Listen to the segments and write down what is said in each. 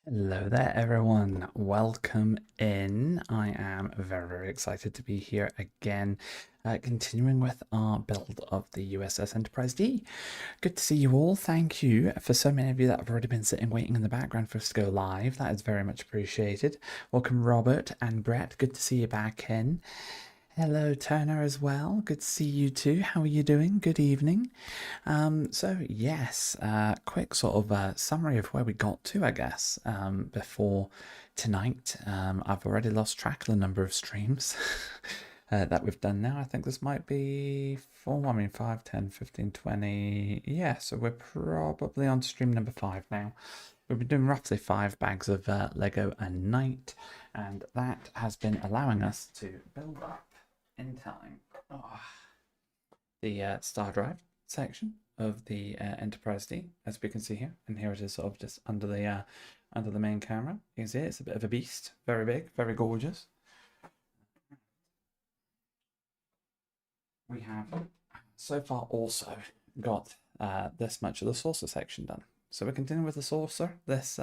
Hello there, everyone. Welcome in. I am very excited to be here again, continuing with our build of the USS Enterprise D. Good to see you all. Thank you for so many of you that have already been sitting waiting in the background for us to go live. That is very much appreciated. Welcome, Robert and Brett. Good to see you back in. Hello, Turner, as well. Good to see you too. How are you doing? Good evening. Yes, quick sort of summary of where we got to, I guess, before tonight. I've already lost track of the number of streams that we've done now. I think this might be 5, 10, 15, 20. Yeah, so we're probably on stream number 5 now. We've been doing roughly 5 bags of Lego a night, and that has been allowing us to build up in time the star drive section of the Enterprise D, as we can see here, and here it is sort of just under the main camera. You can see it's a bit of a beast, very big, very gorgeous. We have so far also got this much of the saucer section done. So we're continuing with the saucer this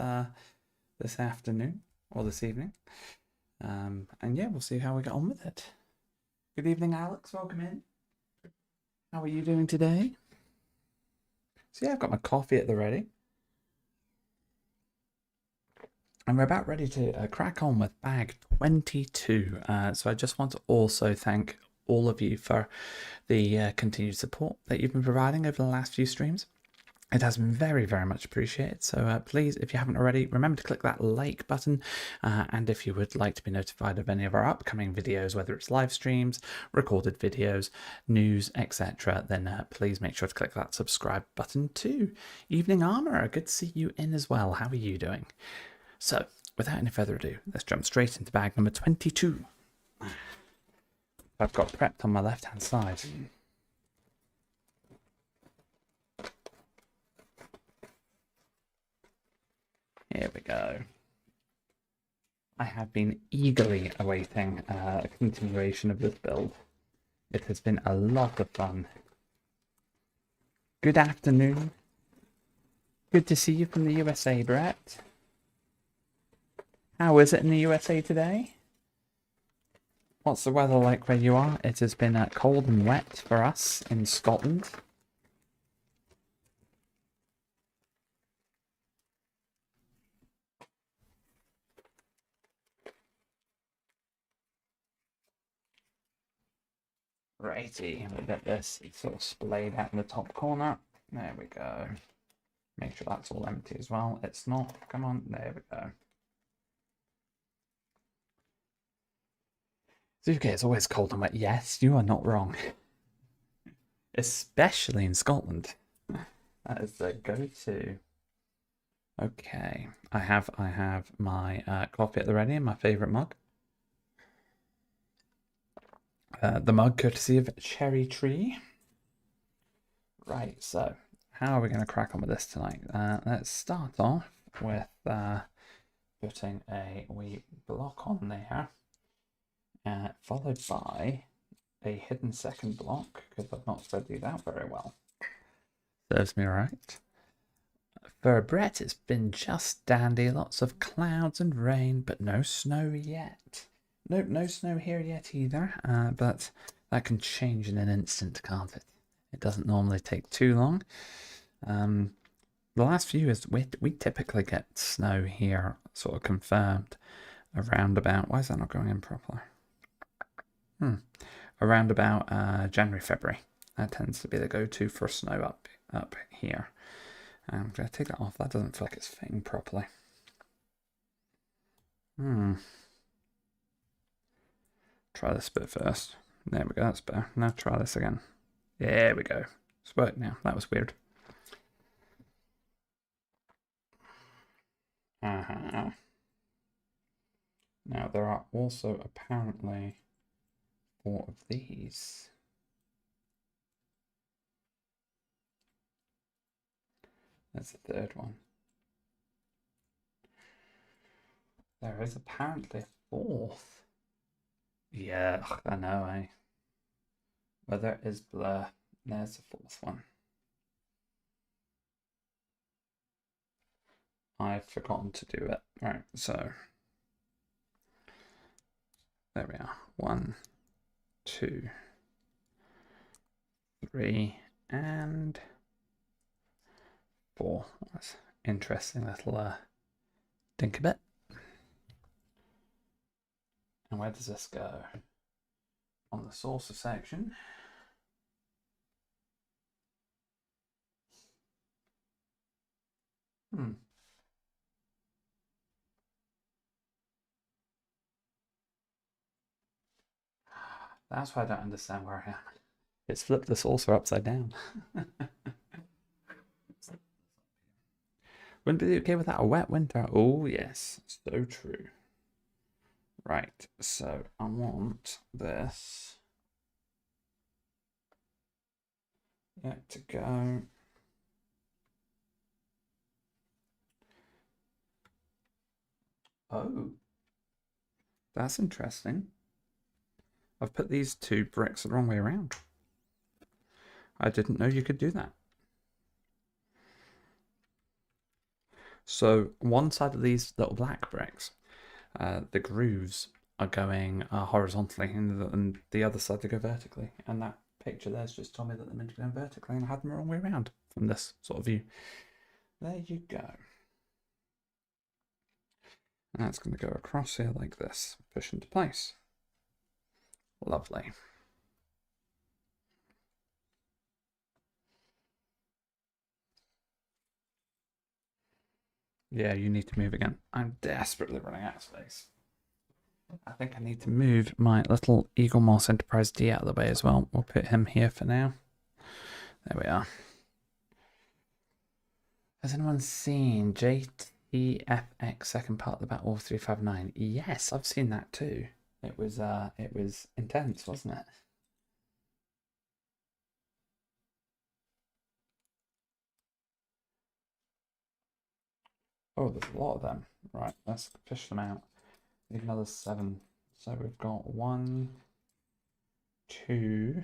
afternoon or this evening, and yeah, we'll see how we get on with it. Good evening, Alex. Welcome in. How are you doing today? So yeah, I've got my coffee at the ready. And we're about ready to crack on with bag 22. So I just want to also thank all of you for the continued support that you've been providing over the last few streams. It has been very much appreciated. So please, if you haven't already, remember to click that like button. And if you would like to be notified of any of our upcoming videos, whether it's live streams, recorded videos, news, etc., then please make sure to click that subscribe button too. Evening Armourer, good to see you in as well. How are you doing? So, without any further ado, let's jump straight into bag number 22. I've got prepped on my left-hand side. Here we go. I have been eagerly awaiting a continuation of this build. It has been a lot of fun. Good afternoon. Good to see you from the USA, Brett. How is it in the USA today? What's the weather like where you are? It has been cold and wet for us in Scotland. Righty, we'll get this sort of splayed out in the top corner. There we go. Make sure that's all empty as well. It's not. Come on, there we go. So okay, it's always cold and wet. Yes, you are not wrong. Especially in Scotland. That is the go-to. Okay, I have my coffee at the ready in my favourite mug. The mug courtesy of Cherry Tree. Right, so how are we going to crack on with this tonight? Let's start off with putting a wee block on there, followed by a hidden second block, because I've not spread these out very well. Serves me right. For Brett, it's been just dandy. Lots of clouds and rain, but no snow yet. Nope, no snow here yet either, but that can change in an instant, can't it? It doesn't normally take too long. The last few years, we typically get snow here, sort of confirmed, around about... Why is that not going in properly? Around about January, February. That tends to be the go-to for snow up here. I'm going to take that off. That doesn't feel like it's fitting properly. Try this bit first. There we go, that's better. Now try this again. There we go. It's worked now. That was weird. Now there are also apparently 4 of these. There's the third one. There is apparently a 4th. Yeah, I know, eh? Weather is blur. There's the 4th one. I've forgotten to do it. Right, so there we are. 1, 2, 3, and 4. That's interesting little dink a bit. And where does this go? On the saucer section. That's why I don't understand where I am. It's flipped the saucer upside down. Wouldn't it be okay without a wet winter? Oh, yes. So true. Right, so I want this to go. Oh, that's interesting. I've put these 2 bricks the wrong way around. I didn't know you could do that. So one side of these little black bricks, the grooves are going horizontally, and the other side they go vertically. And that picture there's just told me that they're meant to go vertically, and I had them the wrong way around from this sort of view. There you go. And that's going to go across here like this, push into place. Lovely. Yeah, you need to move again. I'm desperately running out of space. I think I need to move my little Eagle Moss Enterprise D out of the way as well. We'll put him here for now. There we are. Has anyone seen JTFX second part of the Battle 359? Yes, I've seen that too. It was intense, wasn't it? Oh, there's a lot of them. Right, let's fish them out. Need another 7. So we've got 1, 2,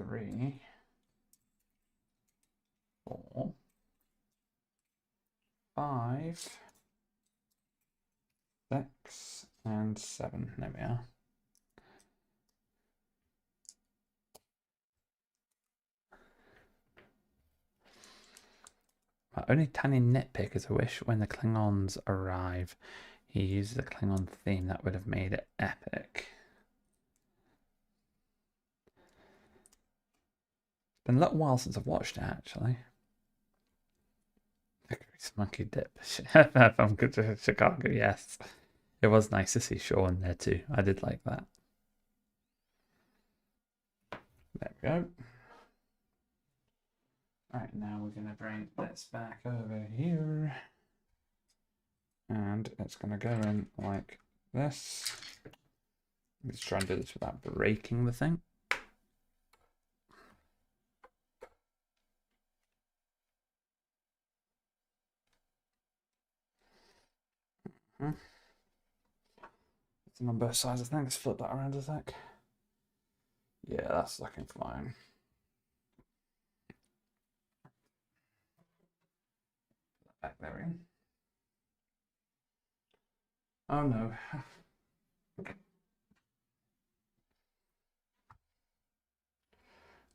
3, 4, 5, 6, and 7. There we are. My only tiny nitpick is I wish when the Klingons arrive, he uses a Klingon theme. That would have made it epic. It's been a little while since I've watched it, actually. Monkey Dip. From Good to Chicago, yes. It was nice to see Sean there too. I did like that. There we go. Right, now we're going to bring this back over here. And it's going to go in like this. Let's try and do this without breaking the thing. It's on both sides, I think. Let's flip that around a sec. Yeah, that's looking fine. Back there in. Oh no.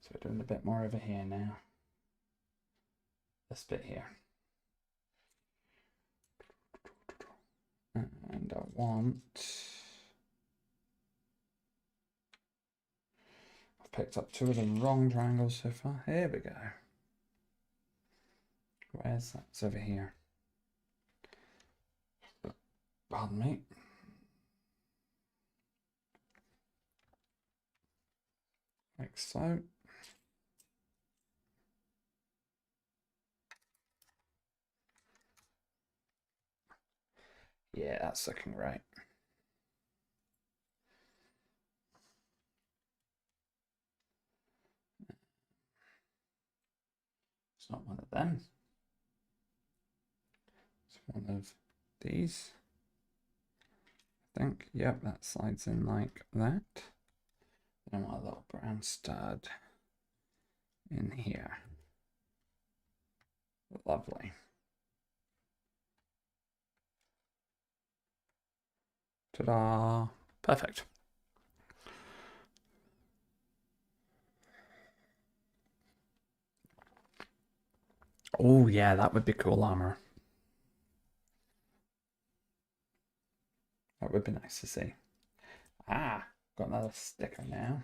So we're doing a bit more over here now. This bit here. And I want... I've picked up 2 of the wrong triangles so far. Here we go. Where's that? It's over here. Pardon me. Like so. Yeah, that's looking right. It's not one of them. It's one of these. I think. Yep, that slides in like that. Then I want a little brown stud in here. Lovely. Ta-da! Perfect. Oh yeah, that would be cool armor. That would be nice to see. Ah, got another sticker now.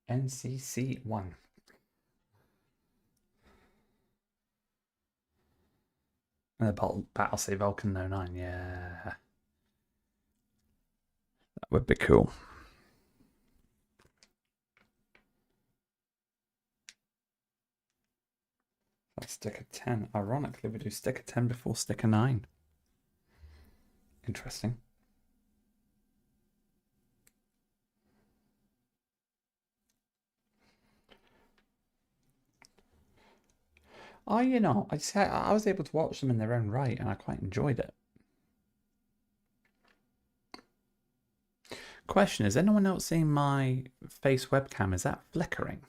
NCC1. The Battlesea Vulcan 09, yeah. That would be cool. That's sticker 10. Ironically, we do sticker 10 before sticker 9. Interesting. Oh, you know, I was able to watch them in their own right, and I quite enjoyed it. Question: is anyone else seeing my face webcam? Is that flickering?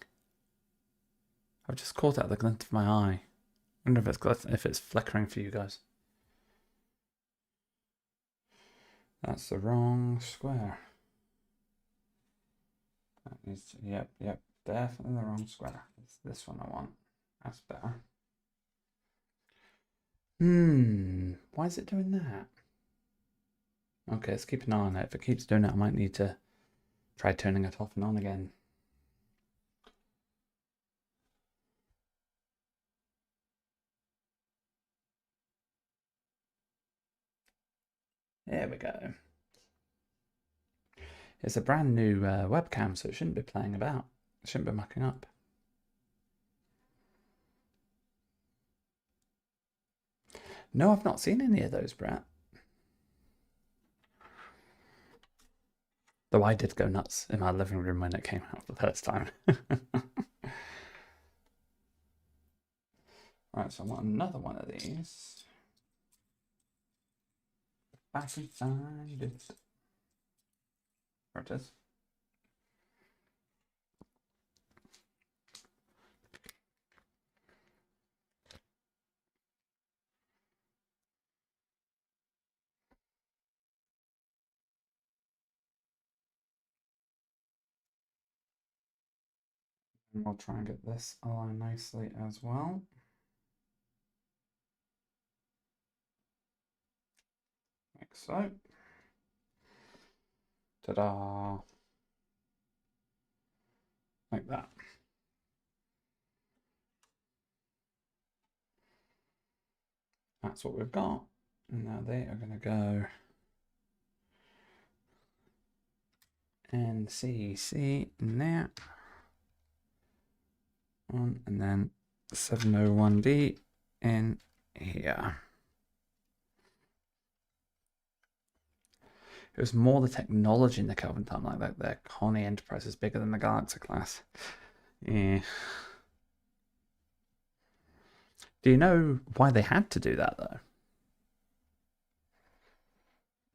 I've just caught it at the glint of my eye. I wonder if it's flickering for you guys. That's the wrong square. That needs to, yep, definitely the wrong square. It's this one I want. That's better. Why is it doing that? Okay, let's keep an eye on it. If it keeps doing it, I might need to try turning it off and on again. There we go. It's a brand new webcam, so it shouldn't be playing about. It shouldn't be mucking up. No, I've not seen any of those, Brett. Though I did go nuts in my living room when it came out the first time. Right, so I want another one of these. I can find it. There it is. And we'll try and get this aligned nicely as well. Like so. Ta-da! Like that. That's what we've got. And now they are going to go NCC now. And then 701D in here. It was more the technology in the Kelvin time, like that. The Connie Enterprise is bigger than the Galaxy class. Yeah. Do you know why they had to do that though?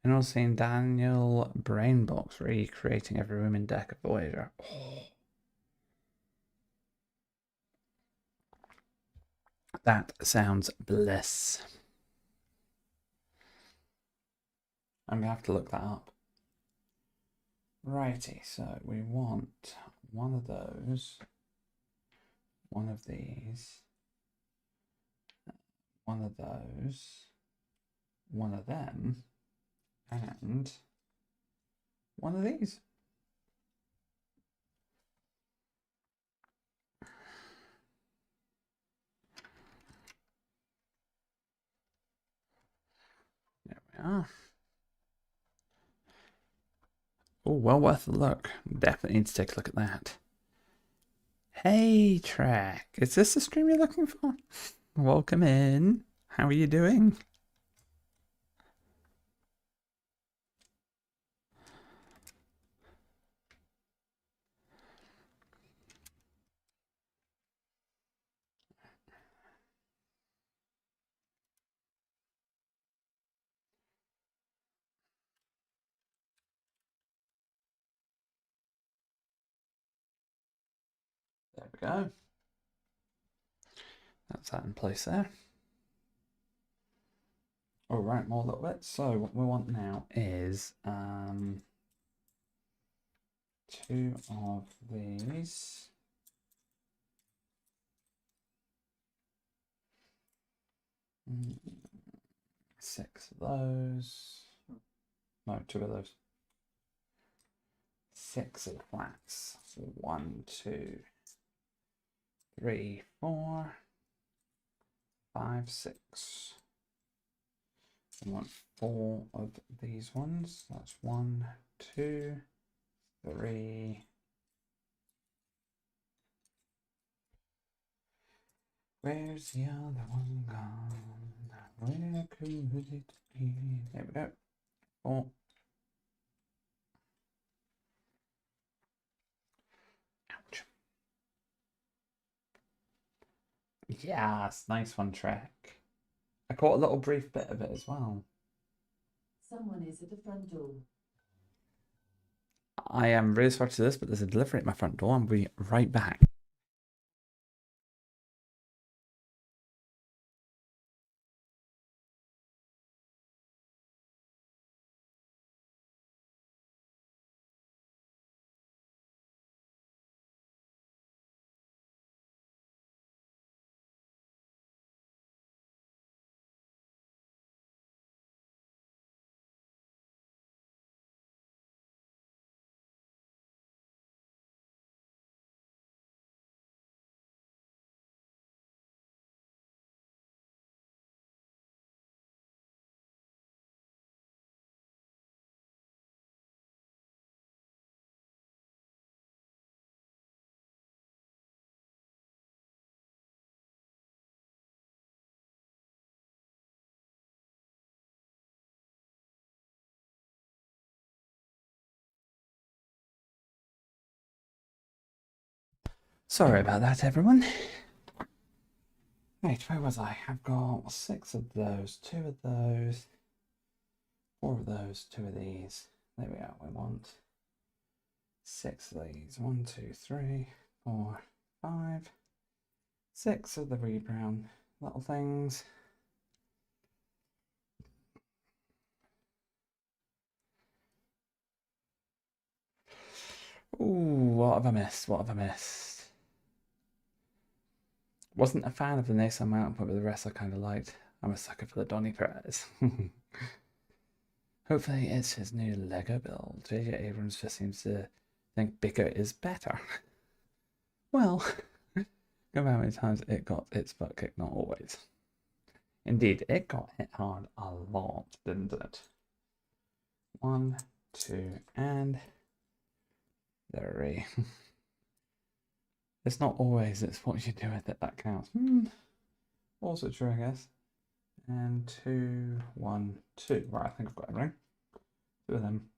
And also seeing Daniel Brainbox recreating every room in Deck of Voyager. Oh. That sounds bliss. I'm gonna have to look that up. Righty, so we want one of those, one of these, one of those, one of them, and one of these. There we are. Oh, well worth a look. Definitely need to take a look at that. Hey, Trek. Is this the stream you're looking for? Welcome in. How are you doing? go. That's that in place there. All right, more little bits. So what we want now is 2 of these. Mm, 6 of those. No, 2 of those. 6 of flats. 1, 2, 3, 4, 5, 6. I want 4 of these ones. That's 1, 2, 3. Where's the other one gone? Where could it be? There we go. 4. Ouch. Yes, nice one, Trek. I caught a little brief bit of it as well. Someone is at the front door. I am really sorry to this, but there's a delivery at my front door. I'll be right back. Sorry about that, everyone. Right, where was I? I've got 6 of those, 2 of those, 4 of those, 2 of these. There we go. We want 6 of these. 1, 2, 3, 4, 5, 6 of the wee brown little things. Ooh, what have I missed? What have I missed? Wasn't a fan of the Nason Mountain, but the rest I kind of liked. I'm a sucker for the Donny Perez. Hopefully it's his new Lego build. J.J. Abrams just seems to think bigger is better. Well, go back how many times it got its butt kicked, not always. Indeed, it got hit hard a lot, didn't it? 1, 2, and 3. It's not always, it's what you do with it that counts. Also true, I guess. And 2, 1, 2. Right, I think I've got everything. 2 of them,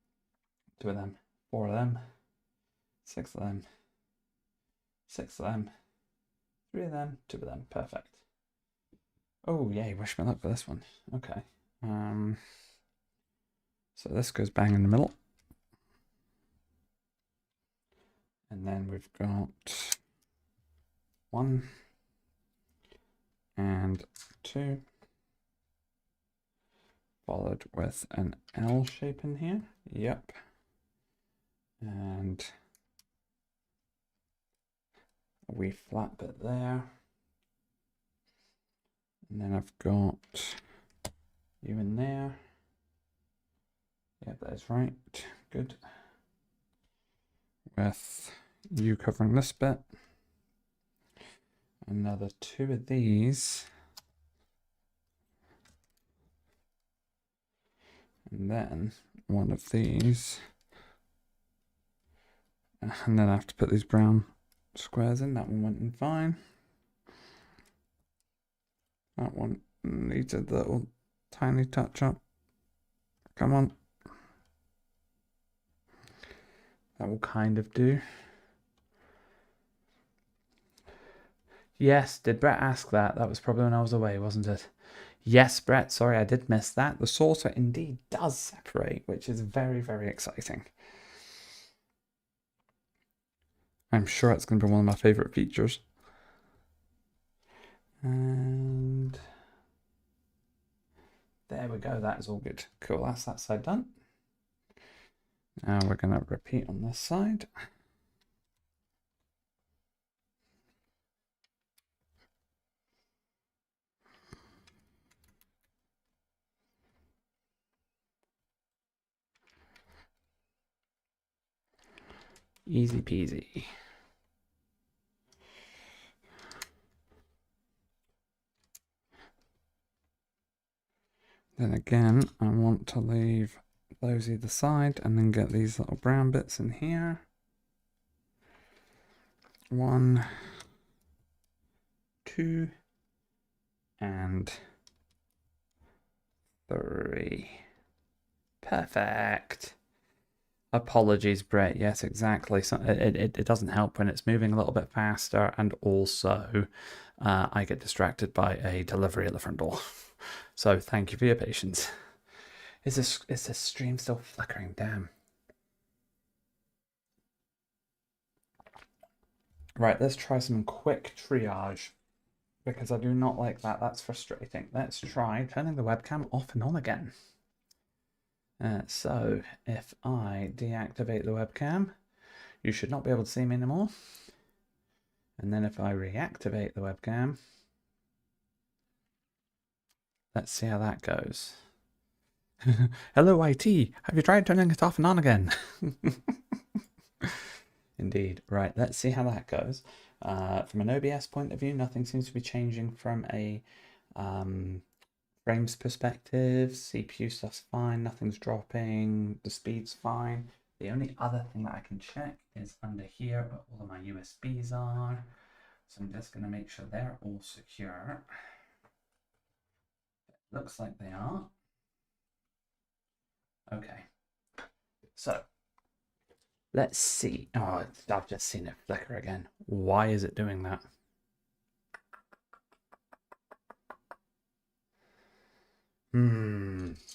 2 of them, 4 of them, 6 of them, 6 of them, 3 of them, 2 of them. Perfect. Oh, yay, wish me luck for this one. Okay. So this goes bang in the middle. And then we've got 1 and 2, followed with an L shape in here. Yep. And a wee flat bit there. And then I've got you in there. Yep, that's right. Good. With you covering this bit. Another 2 of these. And then 1 of these. And then I have to put these brown squares in. That one went in fine. That one needs a little tiny touch up. Come on. That will kind of do. Yes, did Brett ask that? That was probably when I was away, wasn't it? Yes, Brett, sorry, I did miss that. The saucer indeed does separate, which is very, very exciting. I'm sure it's going to be one of my favorite features. And there we go. That is all good. Cool. That's that side done. Now we're going to repeat on this side. Easy peasy. Then again, I want to leave those either side and then get these little brown bits in here. 1, 2, and 3. Perfect. Apologies, Brett. Yes, exactly. So it doesn't help when it's moving a little bit faster, and also I get distracted by a delivery at the front door. So thank you for your patience. Is this stream still flickering? Damn. Right, let's try some quick triage, because I do not like that. That's frustrating. Let's try turning the webcam off and on again. So if I deactivate the webcam, you should not be able to see me anymore. And then if I reactivate the webcam, let's see how that goes. Hello, IT. Have you tried turning it off and on again? Indeed. Right, let's see how that goes. From an OBS point of view, nothing seems to be changing from a frames perspective. CPU stuff's fine, nothing's dropping, the speed's fine. The only other thing that I can check is under here where all of my USBs are. So I'm just going to make sure they're all secure. Looks like they are. Okay. So let's see. Oh, I've just seen it flicker again. Why is it doing that?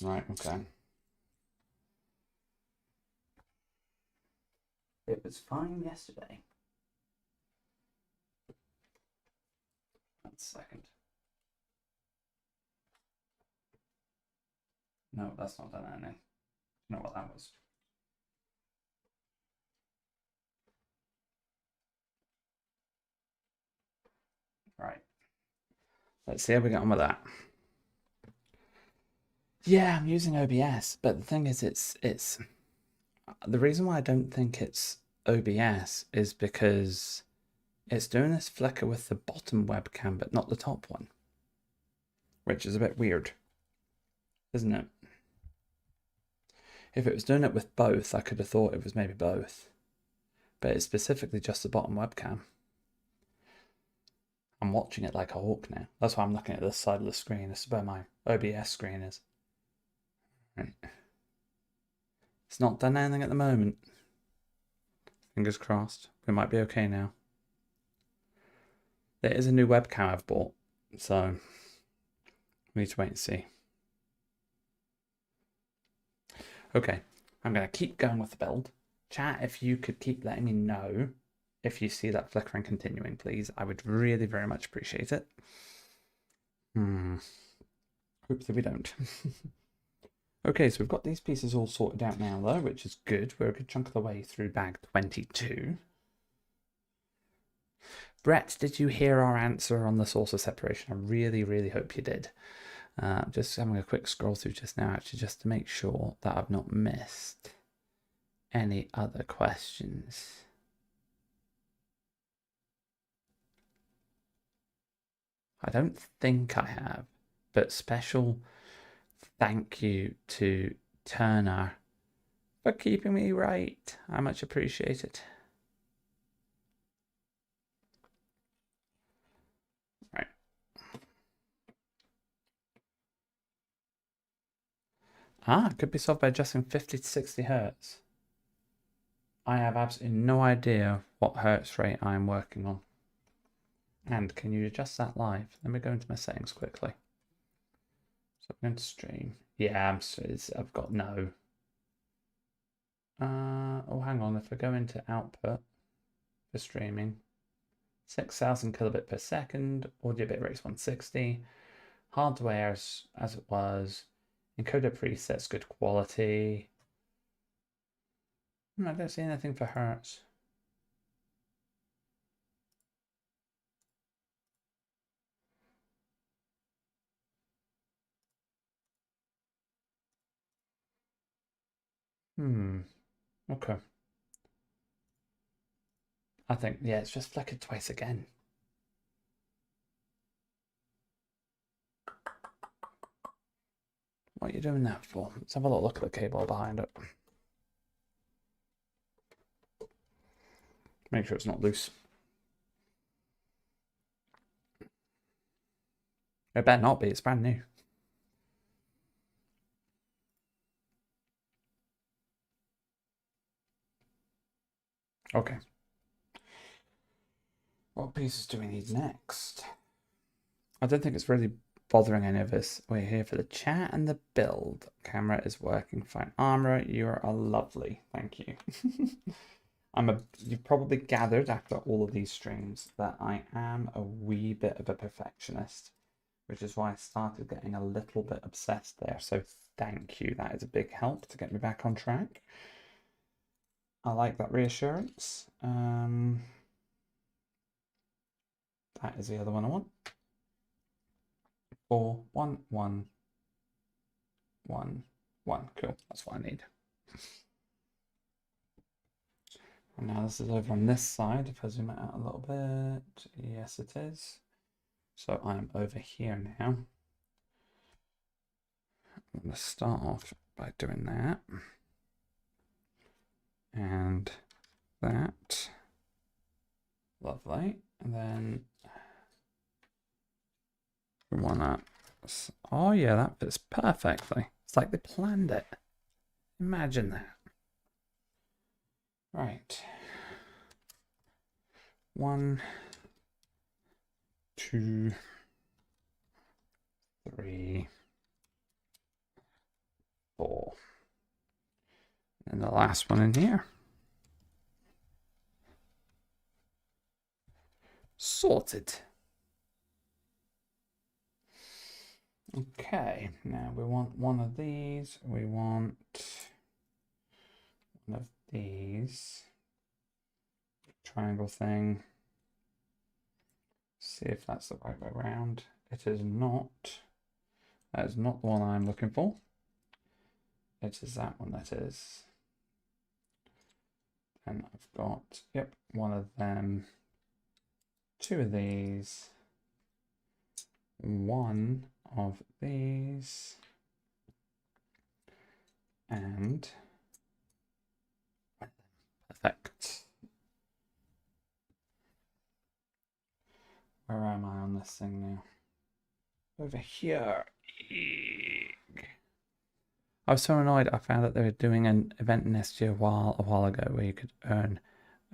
Right, okay. It was fine yesterday. 1 second. No, that's not done anything. You know what that was. Right. Let's see how we get on with that. Yeah, I'm using OBS, but the thing is, it's the reason why I don't think it's OBS is because it's doing this flicker with the bottom webcam, but not the top one, which is a bit weird, isn't it? If it was doing it with both, I could have thought it was maybe both, but it's specifically just the bottom webcam. I'm watching it like a hawk now. That's why I'm looking at this side of the screen. This is where my OBS screen is. Right. It's not done anything at the moment. Fingers crossed. We might be okay now. There is a new webcam I've bought, so we need to wait and see. Okay, I'm going to keep going with the build. Chat, if you could keep letting me know if you see that flickering continuing, please. I would really very much appreciate it. Hope that we don't. Okay, so we've got these pieces all sorted out now, though, which is good. We're a good chunk of the way through bag 22. Brett, did you hear our answer on the source of separation? I really, really hope you did. Just having a quick scroll through just now, actually, just to make sure that I've not missed any other questions. I don't think I have, but special thank you to Turner for keeping me right. I much appreciate it. Right. It could be solved by adjusting 50 to 60 hertz. I have absolutely no idea what hertz rate I'm working on. And can you adjust that live? Let me go into my settings quickly. So I'm going to stream. Yeah, I've got no. Oh, hang on. If I go into output, for streaming. 6,000 kilobit per second. Audio bit rate's 160. Hardware as it was. Encoder presets, good quality. I don't see anything for hertz. Okay. I think, yeah, it's just flickered twice again. What are you doing that for? Let's have a little look at the cable behind it. Make sure it's not loose. It better not be, it's brand new. Okay. What pieces do we need next? I don't think it's really bothering any of us. We're here for the chat and the build. Camera is working fine. Armor, you are lovely. Thank you. You've probably gathered after all of these streams that I am a wee bit of a perfectionist, which is why I started getting a little bit obsessed there. So thank you. That is a big help to get me back on track. I like that reassurance. That is the other one I want. 4, 1, 1, 1, 1. Cool. That's what I need. And now this is over on this side. If I zoom it out a little bit, yes, it is. So I'm over here now. I'm going to start off by doing that. And that. Lovely. And then we want that. Oh yeah, that fits perfectly. It's like they planned it. Imagine that. Right. 1, 2, 3, 4. And the last one in here. Sorted. Okay, now we want one of these. We want one of these. Triangle thing. See if that's the right way around. It is not. That is not the one I'm looking for. It is that one that is. And I've got, yep, one of them. 2 of these. 1 of these. And perfect. Where am I on this thing now? Over here. I was so annoyed. I found that they were doing an event in SG a while ago where you could earn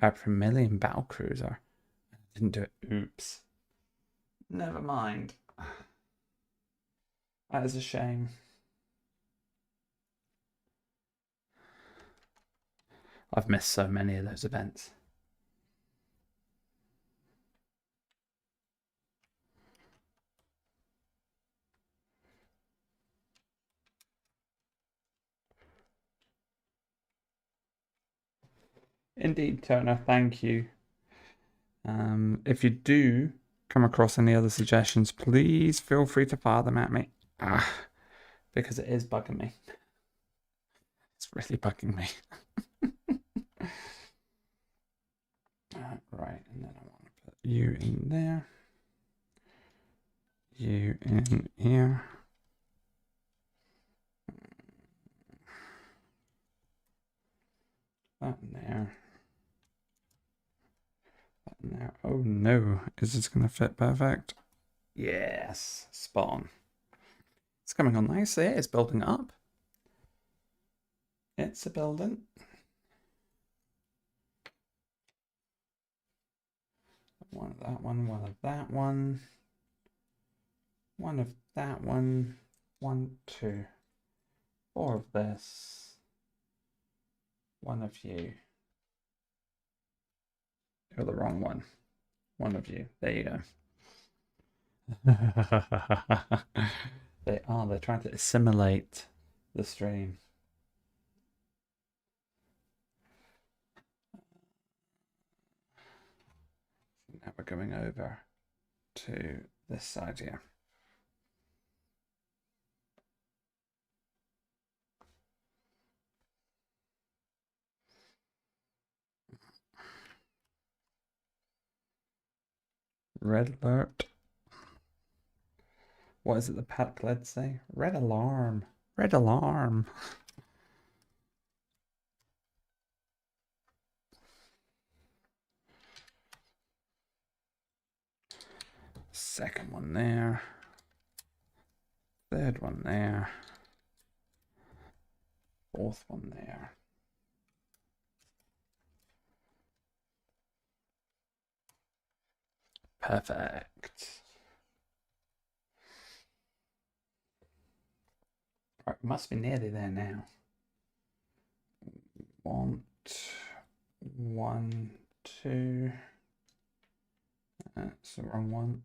a per million battle cruiser. I didn't do it. Oops. Never mind. That is a shame. I've missed so many of those events. Indeed, Turner, thank you. If you do come across any other suggestions, please feel free to fire them at me. Because it is bugging me. It's really bugging me. Right, and then I want to put you in there. You in here. That in there. That in there. Oh no, is this going to fit perfect? Yes, spot on. It's coming on nicely. It's building up. It's a building. One of that one, one of that one. One of that one. 1, 2, 4 of this. 1 of you. You're the wrong one. One of you. There you go. They are. They're trying to assimilate the stream. Now we're going over to this side here. Red alert. What is it the Pat Gled say? Red alarm. Red alarm. Second one there. Third one there. Fourth one there. Perfect. Right, must be nearly there now. One, two. That's the wrong one.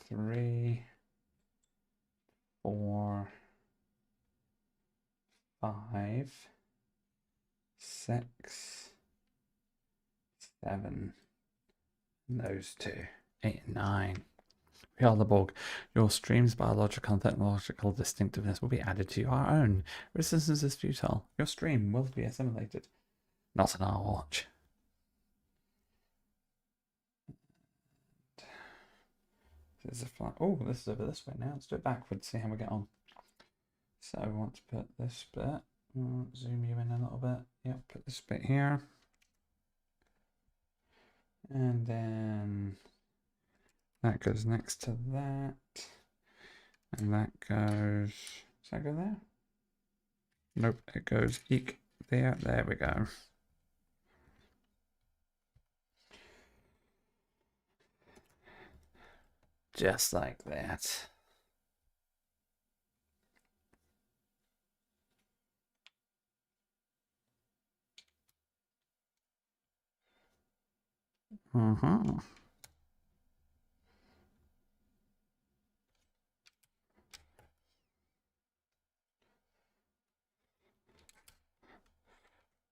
3, 4, 5, 6, 7. And those 2. 8 and 9. We are the Borg. Your stream's biological and technological distinctiveness will be added to our own. Resistance is futile. Your stream will be assimilated. Not on our watch. There's a flat. Oh, this is over this way now. Let's do it backwards, see how we get on. So I want to put this bit. Zoom you in a little bit. Yep, put this bit here. And then that goes next to that. And that goes. Does that go there? Nope, it goes eek there. There we go. Just like that.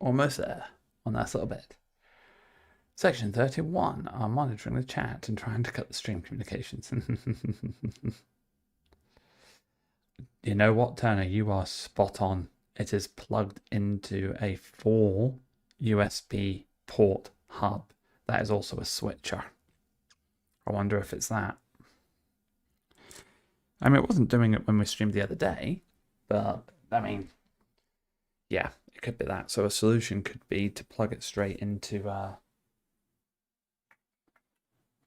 Almost there on that little bit. Section 31 are monitoring the chat and trying to cut the stream communications. You know what, Turner? You are spot on. It is plugged into a 4 USB port hub. That is also a switcher. I wonder if it's that. I mean, it wasn't doing it when we streamed the other day, but I mean, yeah, it could be that. So a solution could be to plug it straight into. I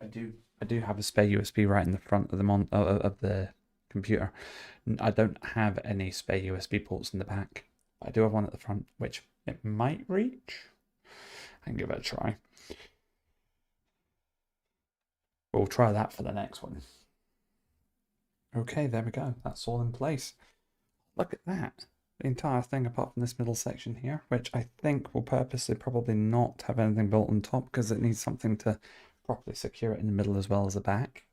do have a spare USB right in the front of the computer. I don't have any spare USB ports in the back. But I do have one at the front, which it might reach. I can give it a try. We'll try that for the next one. Okay, there we go. That's all in place. Look at that. The entire thing apart from this middle section here, which I think will purposely probably not have anything built on top because it needs something to properly secure it in the middle as well as the back.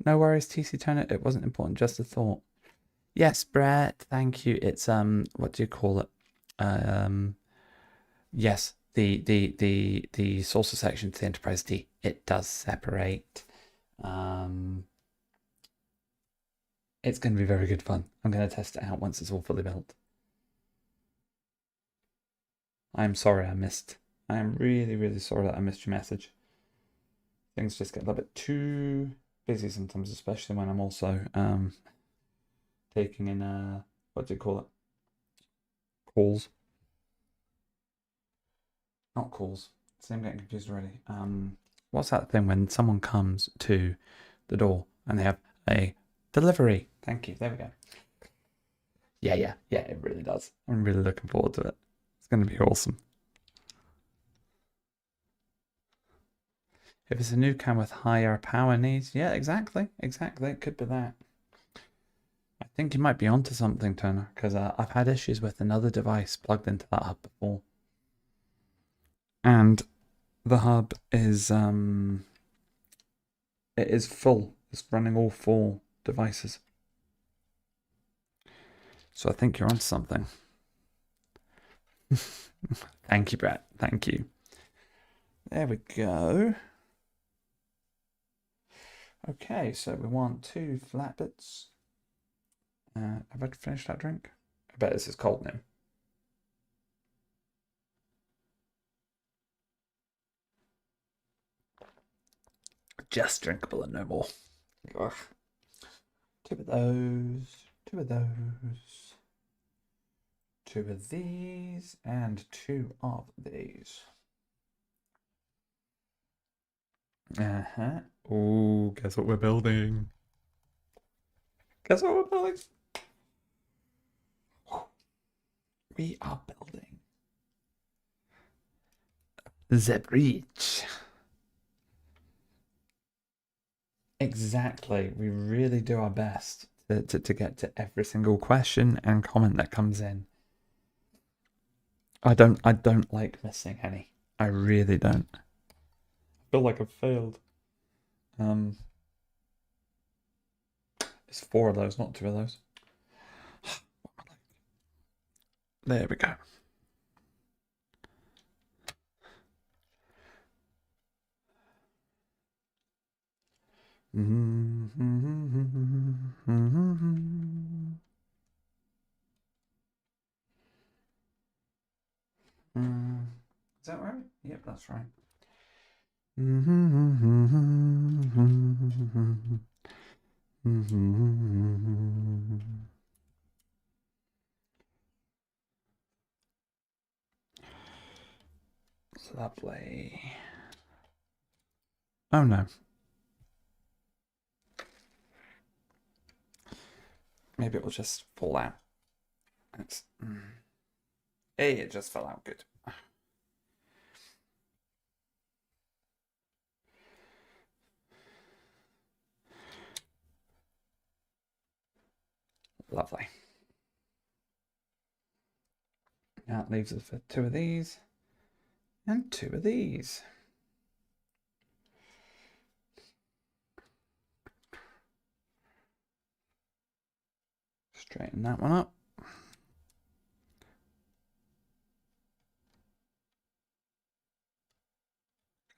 No worries, TC Turner. It wasn't important, just a thought. Yes, Brett, thank you. It's what do you call it? Yes, the saucer section to the Enterprise D. It does separate. It's going to be very good fun. I'm going to test it out once it's all fully built. I'm sorry I missed. I am really, really sorry that I missed your message. Things just get a little bit too busy sometimes, especially when I'm also taking in what do you call it? Calls. Not calls. See, I'm getting confused already. What's that thing when someone comes to the door and they have a delivery? Thank you. There we go. Yeah, it really does. I'm really looking forward to it. It's going to be awesome. If it's a new cam with higher power needs, yeah, exactly. It could be that. I think you might be onto something, Turner, because I've had issues with another device plugged into that hub before. And The hub is it is full. It's running all 4 devices. So I think you're on something. Thank you, Brett. Thank you. There we go. Okay, so we want 2 flat bits. Have I finished that drink? I bet this is cold now. Just drinkable and no more. Ugh. 2 of those. 2 of those. 2 of these. And 2 of these. Uh-huh. Oh, guess what we're building? Guess what we're building? We are building the bridge. Exactly. We really do our best to get to every single question and comment that comes in. I don't like missing any. I really don't. I feel like I've failed. It's 4 of those, not 2 of those. There we go. Is that right? Yep, that's right. Lovely. Oh no. Maybe it will just fall out. It's, Hey, it just fell out. Good. Lovely. That leaves us for 2 of these and 2 of these. Straighten that one up.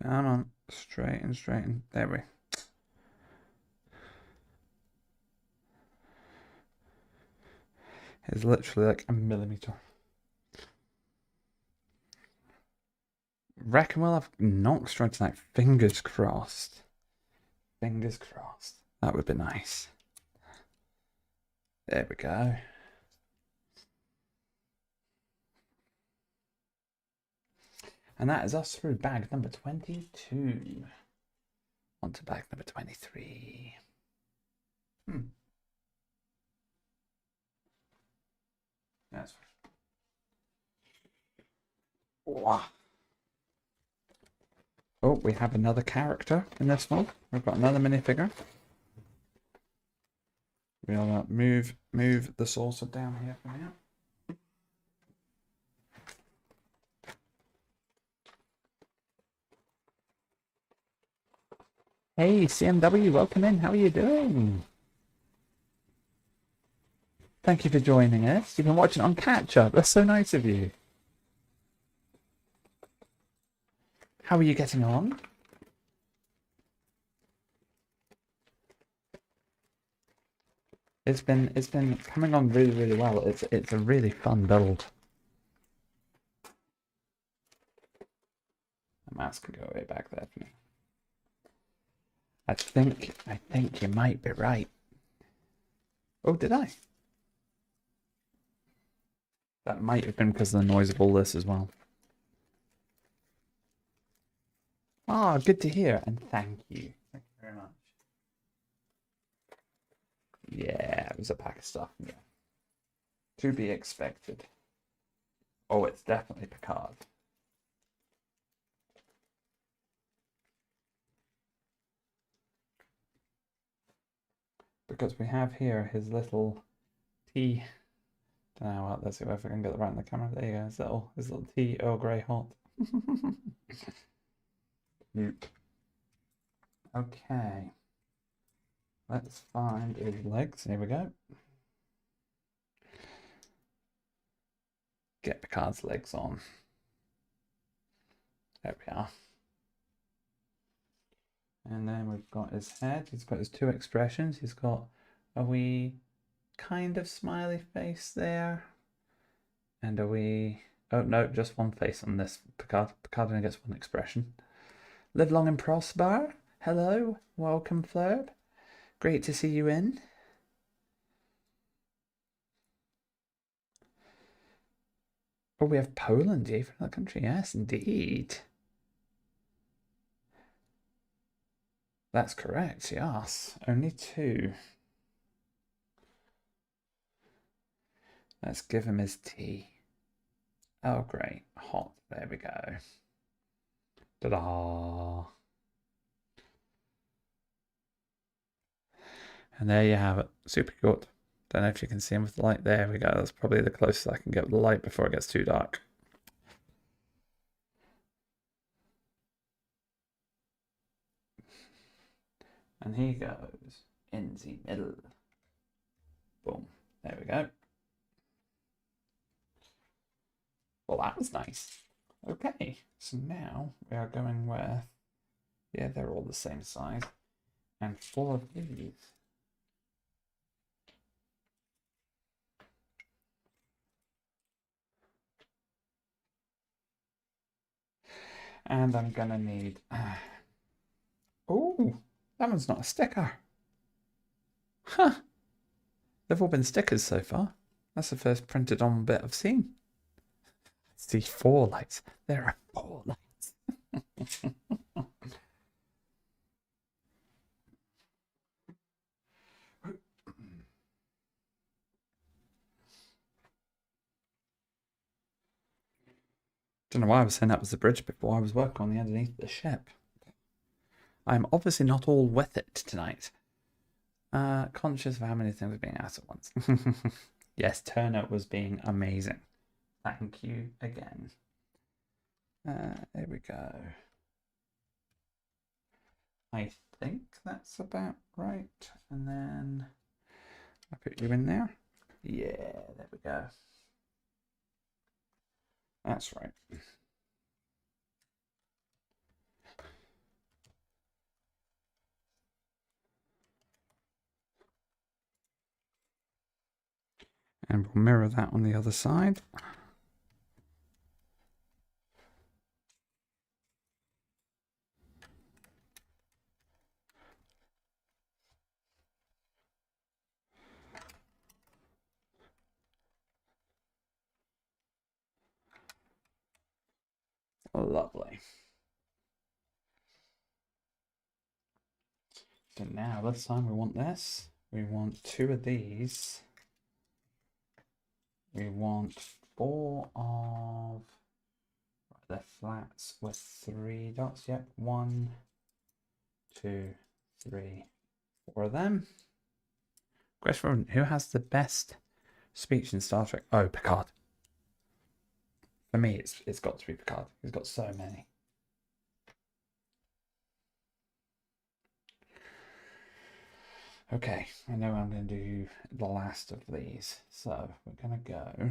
Come on, straighten. There we. It's literally like a millimeter. Reckon we'll have knocks straight tonight. Fingers crossed. Fingers crossed. That would be nice. There we go. And that is us through bag number 22. On to bag number 23. That's wow. Oh, we have another character in this one. We've got another minifigure. We'll move the saucer down here for now. Hey, CMW, welcome in. How are you doing? Thank you for joining us. You've been watching on catch up. That's so nice of you. How are you getting on? It's been coming on really, really well. It's a really fun build. The mouse could go way back there for me. I think you might be right. Oh, did I? That might have been because of the noise of all this as well. Ah, good to hear, and thank you. Thank you very much. Yeah, it was a pack of stuff. Yeah. To be expected. Oh, it's definitely Picard. Because we have here his little tea. Don't know what. Let's see if I can get it right in the camera. There you go. His little tea Earl Grey hot. Okay. Let's find his legs. Here we go. Get Picard's legs on. There we are. And then we've got his head. He's got his two expressions. He's got a wee kind of smiley face there. And a wee... Oh, no, just one face on this Picard. Picard only gets one expression. Live long and prosper. Hello. Welcome, Flurb. Great to see you in. Oh, we have Poland, even that country. Yes, indeed. That's correct, yes. Only two. Let's give him his tea. Oh, great. Hot. There we go. Ta-da. And there you have it. Super good. Don't know if you can see him with the light. There we go. That's probably the closest I can get with the light before it gets too dark. And he goes in the middle. Boom. There we go. Well, that was nice. Okay, so now we are going with... Yeah, they're all the same size. And full of these. And I'm going to need... Oh, that one's not a sticker. Huh. They've all been stickers so far. That's the first printed on bit I've seen. It's the 4 lights. There are 4 lights. Don't know why I was saying that was the bridge before. I was working on the underneath the ship. I'm obviously not all with it tonight. Conscious of how many things are being asked at once. Yes, Turner was being amazing. Thank you again. There we go. I think that's about right. And then I put you in there. Yeah, there we go. That's right. And we'll mirror that on the other side. Lovely. So now this time we want this. We want 2 of these. We want 4 of the flats with 3 dots. Yep, 1, 2, 3, 4 of them. Question: who has the best speech in Star Trek? Oh, Picard. For me, it's got to be Picard. He's got so many. Okay, I know I'm going to do the last of these. So we're going to go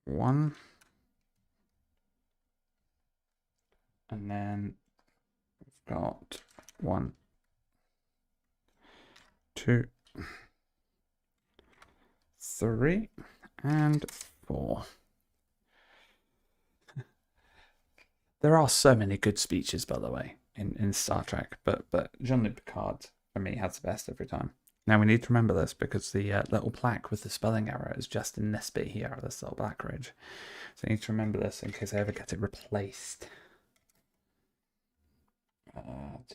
1, and then we've got 1, 2, 3, and 4. There are so many good speeches, by the way, in Star Trek, but Jean-Luc Picard, for me, has the best every time. Now, we need to remember this because the little plaque with the spelling error is just in this bit here, this little black ridge. So I need to remember this in case I ever get it replaced.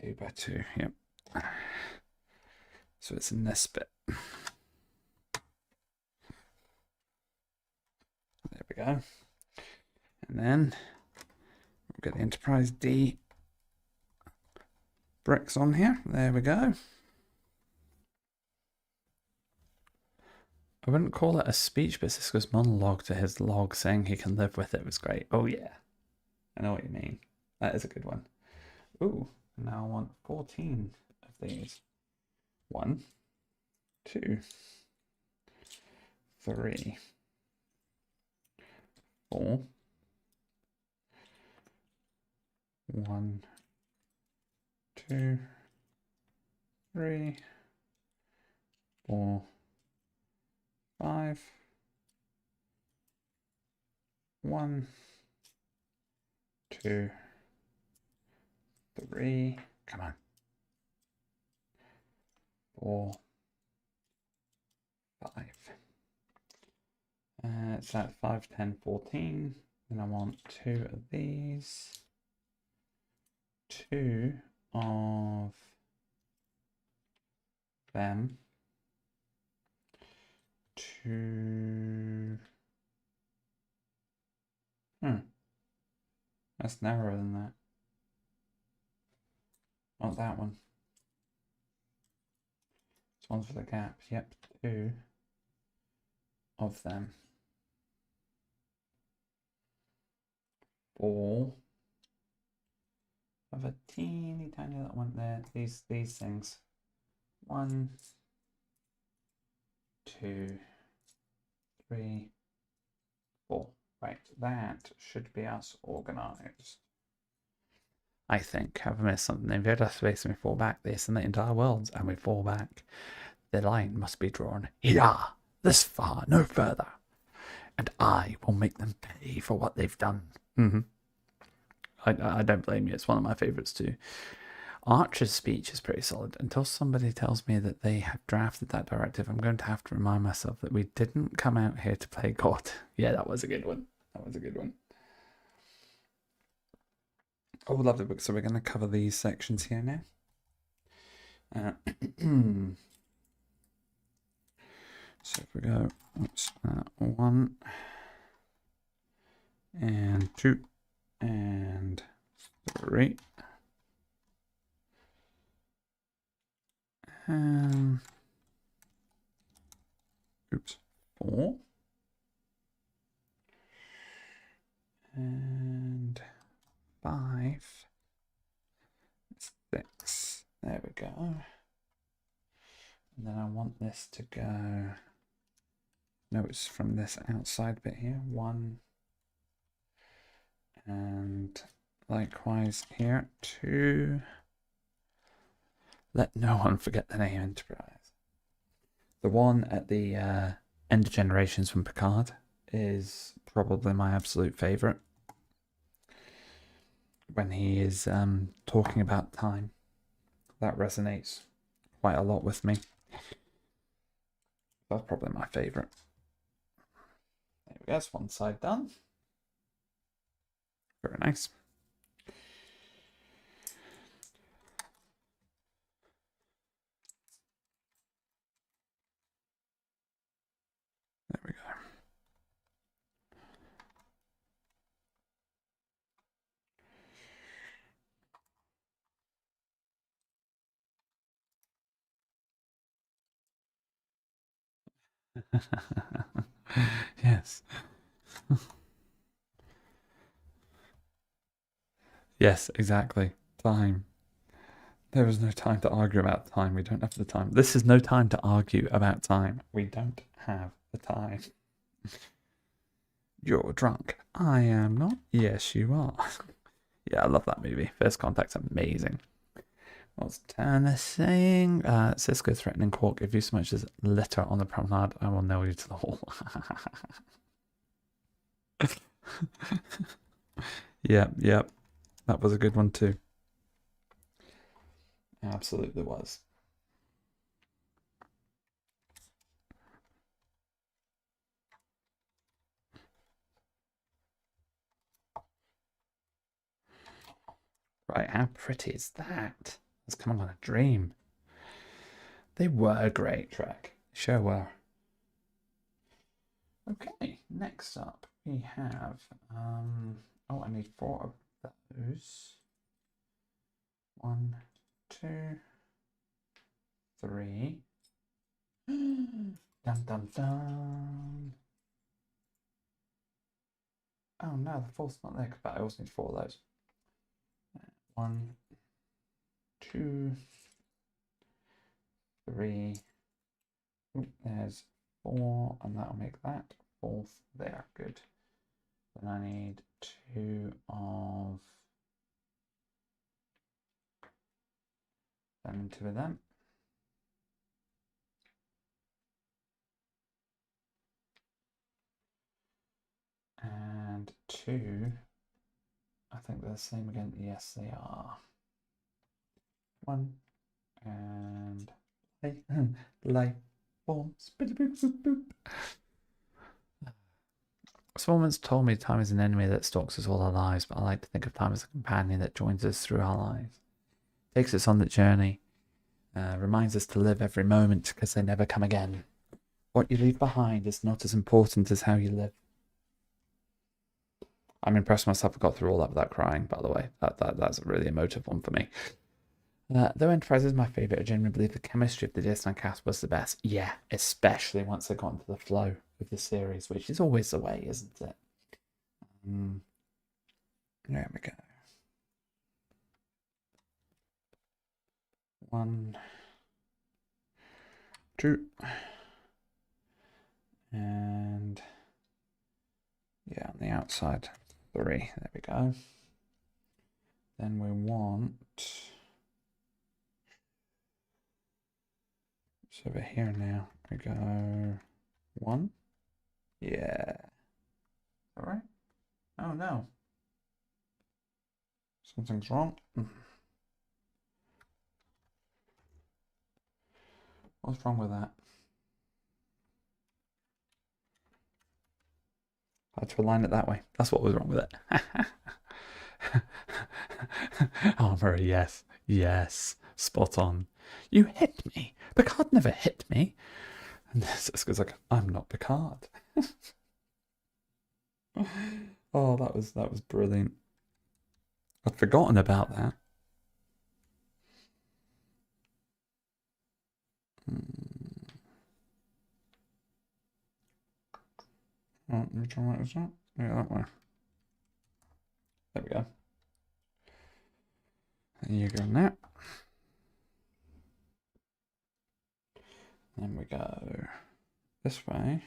2 by 2, yep. So it's in this bit. There we go. And then we'll get the Enterprise D bricks on here. There we go. I wouldn't call it a speech, but Sisko's monologue to his log saying he can live with it was great. Oh, yeah. I know what you mean. That is a good one. Ooh, now I want 14 of these. 1, 2, 3, 4. 1, 2, 3, 4, 5. 1, 2, 3. Come on. 4, 5. So that's 5, 10, 14. Then I want 2 of these. 2 of them. 2. That's narrower than that. Not that one. This one's for the gap. Yep, 2 of them. 4 of a teeny tiny little one there. These things. 1, 2, 3, 4. Right, that should be us organised. I think. Have I missed something? Invade our space and we fall back. They ascend the entire world and we fall back. The line must be drawn here, this far, no further. And I will make them pay for what they've done. I don't blame you. It's one of my favourites too. Archer's speech is pretty solid. Until somebody tells me that they have drafted that directive, I'm going to have to remind myself that we didn't come out here to play God. Yeah, that was a good one. That was a good one. Oh, lovely book. So we're going to cover these sections here now. So if we go, 1 and 2 and 3. Oops, 4 and 5, 6. There we go. And then I want this to go. No, it's from this outside bit here. 1 and likewise here. 2. Let no one forget the name Enterprise. The one at the End of Generations from Picard is probably my absolute favourite. When he is talking about time, that resonates quite a lot with me. That's probably my favourite. There we go, that's one side done. Very nice. There we go. Yes. Yes, exactly. Time. There is no time to argue about time. We don't have the time. This is no time to argue about time. We don't have the time. You're drunk. I am not. Yes, you are. Yeah, I love that movie. First Contact's amazing. What's Tanner saying? Cisco threatening Quark. If you so much as litter on the promenade, I will nail you to the wall. Yep. That was a good one too. Absolutely was. Right, how pretty is that? It's coming on a dream. They were a great track. Sure were. Okay, next up we have oh, I need 4 of those. 1, 2, 3. Dun dun dun. Oh no, the fourth's not there, but I also need 4 of those. 1, 2, 3. Ooh, there's 4, and that'll make that 4th there. Good. Then I need 2 of them and 2 of them. And 2, I think they're the same again. Yes, they are. 1 and lay form. Someone's told me time is an enemy that stalks us all our lives, but I like to think of time as a companion that joins us through our lives, takes us on the journey, reminds us to live every moment because they never come again. What you leave behind is not as important as how you live. I'm impressed myself. I got through all that without crying, by the way. That's a really emotive one for me. Though Enterprise is my favourite, I genuinely believe the chemistry of the DS9 cast was the best. Yeah, especially once they got into the flow of the series, which is always the way, isn't it? There we go. 1, 2, and yeah, on the outside 3. There we go. Then we want, it's over here now. We go 1. Yeah. All right. Oh no. Something's wrong. What's wrong with that? I had to align it that way. That's what was wrong with it. Armor, yes. Yes. Spot on. You hit me. Picard never hit me. And Sisko's like, I'm not Picard. Oh, that was brilliant. I'd forgotten about that. Which one was that? Yeah, that one. There we go. And you go now. Then we go this way.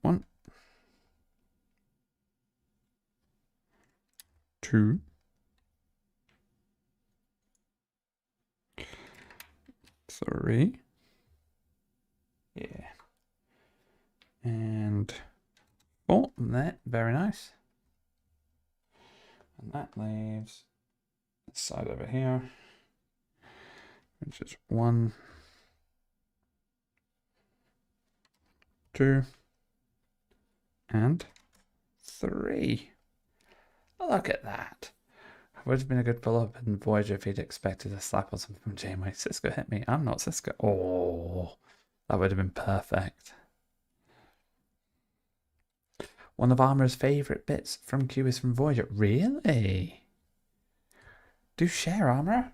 1, 2, 3. Yeah. And 4. There, very nice. And that leaves this side over here, which is 1, 2, and 3. Look at that. Would have been a good follow-up in Voyager if he'd expected a slap or something from Janeway. Sisko hit me. I'm not Sisko. Oh, that would have been perfect. One of Armor's favourite bits from Q is from Voyager. Really? Do share, Armor.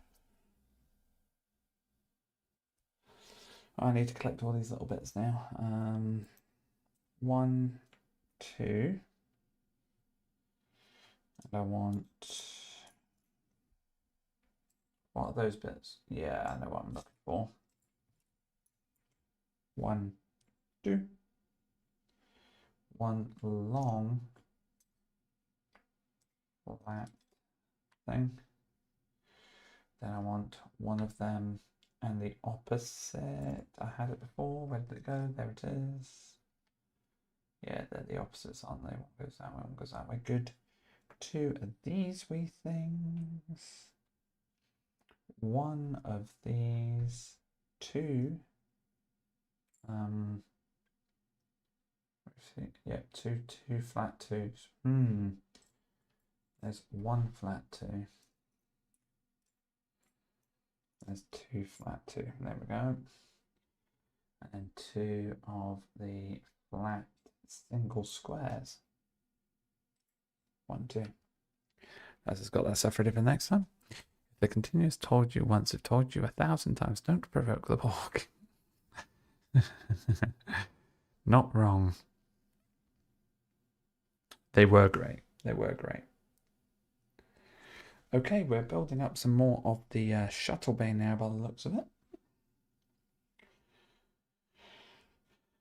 I need to collect all these little bits now. 1, 2. And I want... What are those bits? Yeah, I know what I'm looking for. 1, 2. 1 long flat thing. Then I want one of them and the opposite. I had it before. Where did it go? There it is. Yeah, they're the opposites, aren't they? One goes that way, one goes that way. Good. 2 of these wee things. 1 of these. 2. Yeah, two flat 2s. There's 1 flat 2. There's 2 flat 2. There we go. And then 2 of the flat single squares. 1, 2. As it's got that suffered even next time. If the continuous told you once, have told you 1,000 times, don't provoke the Borg. Not wrong. They were great. They were great. Okay, we're building up some more of the shuttle bay now by the looks of it.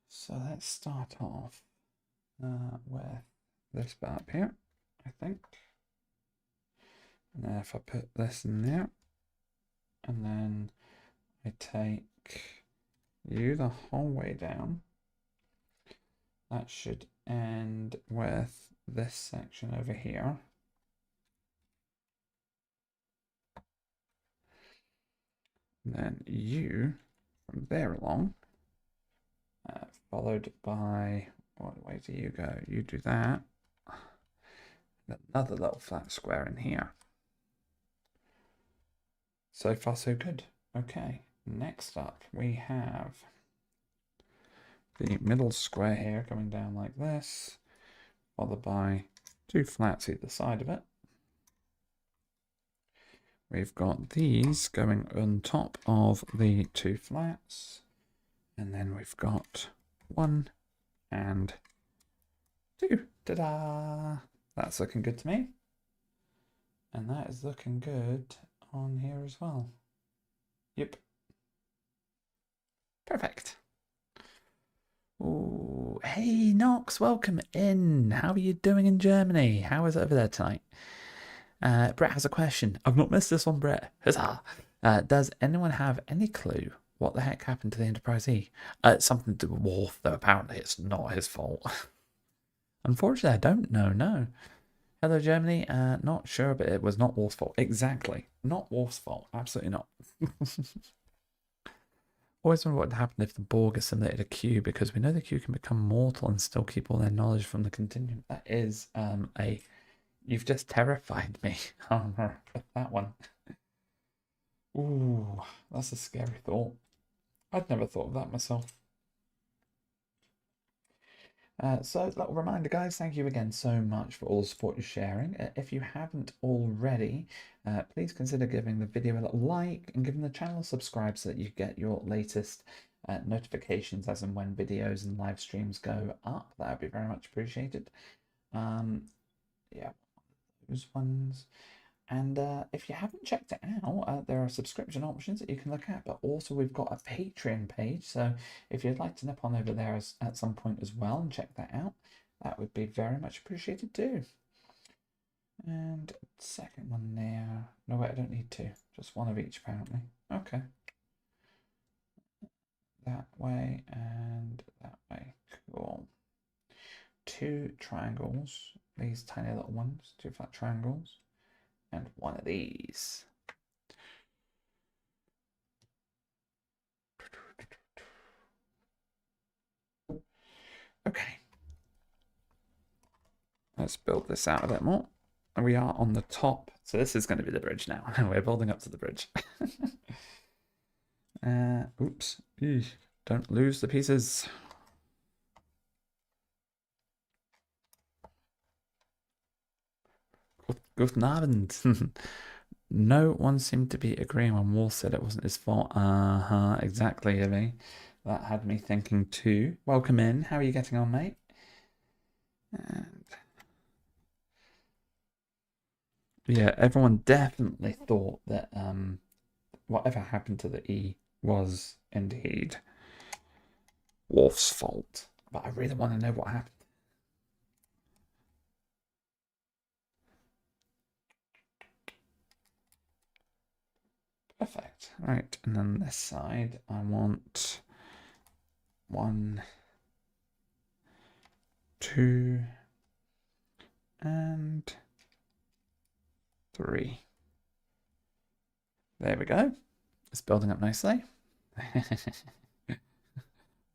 So let's start off with this bit up here, I think. And then if I put this in there, and then I take you the whole way down, that should end with this section over here. And then you from there along, followed by, what way do you go? You do that. Another little flat square in here. So far, so good. Okay, next up we have the middle square here coming down like this, followed by two flats either side of it. We've got these going on top of the two flats, and then we've got 1 and 2. Ta-da! That's looking good to me. And that is looking good on here as well. Yep. Perfect. Oh, hey Knox, welcome in. How are you doing in Germany? How is it over there tonight? Brett has a question. I've not missed this one, Brett. Huzzah! Does anyone have any clue what the heck happened to the Enterprise E? Something to do with Worf, though apparently it's not his fault. Unfortunately, I don't know, no. Hello, Germany. Not sure, but it was not Worf's fault. Exactly. Not Worf's fault. Absolutely not. Always wonder what would happen if the Borg assimilated a Q, because we know the Q can become mortal and still keep all their knowledge from the continuum. That is You've just terrified me with that one. Ooh, that's a scary thought. I'd never thought of that myself. So, little reminder, guys, thank you again so much for all the support you're sharing. If you haven't already, please consider giving the video a little like and giving the channel a subscribe so that you get your latest notifications as and when videos and live streams go up. That would be very much appreciated. Yeah, those ones. And if you haven't checked it out, there are subscription options that you can look at, but also we've got a Patreon page. So if you'd like to nip on over there at some point as well and check that out, that would be very much appreciated too. And second one there. No, wait, I don't need two. Just one of each apparently. Okay. That way and that way. Cool. 2 triangles. These tiny little ones. 2 flat triangles. And one of these. Okay. Let's build this out a bit more. And we are on the top. So this is going to be the bridge now. We're building up to the bridge. Oops. Eesh. Don't lose the pieces. Guten Abend. No one seemed to be agreeing when Wolf said it wasn't his fault. Exactly, Evie. That had me thinking too. Welcome in. How are you getting on, mate? And yeah, everyone definitely thought that whatever happened to the E was indeed Wolf's fault. But I really want to know what happened. Perfect. Right, and then this side, I want 1, 2, and 3. There we go. It's building up nicely.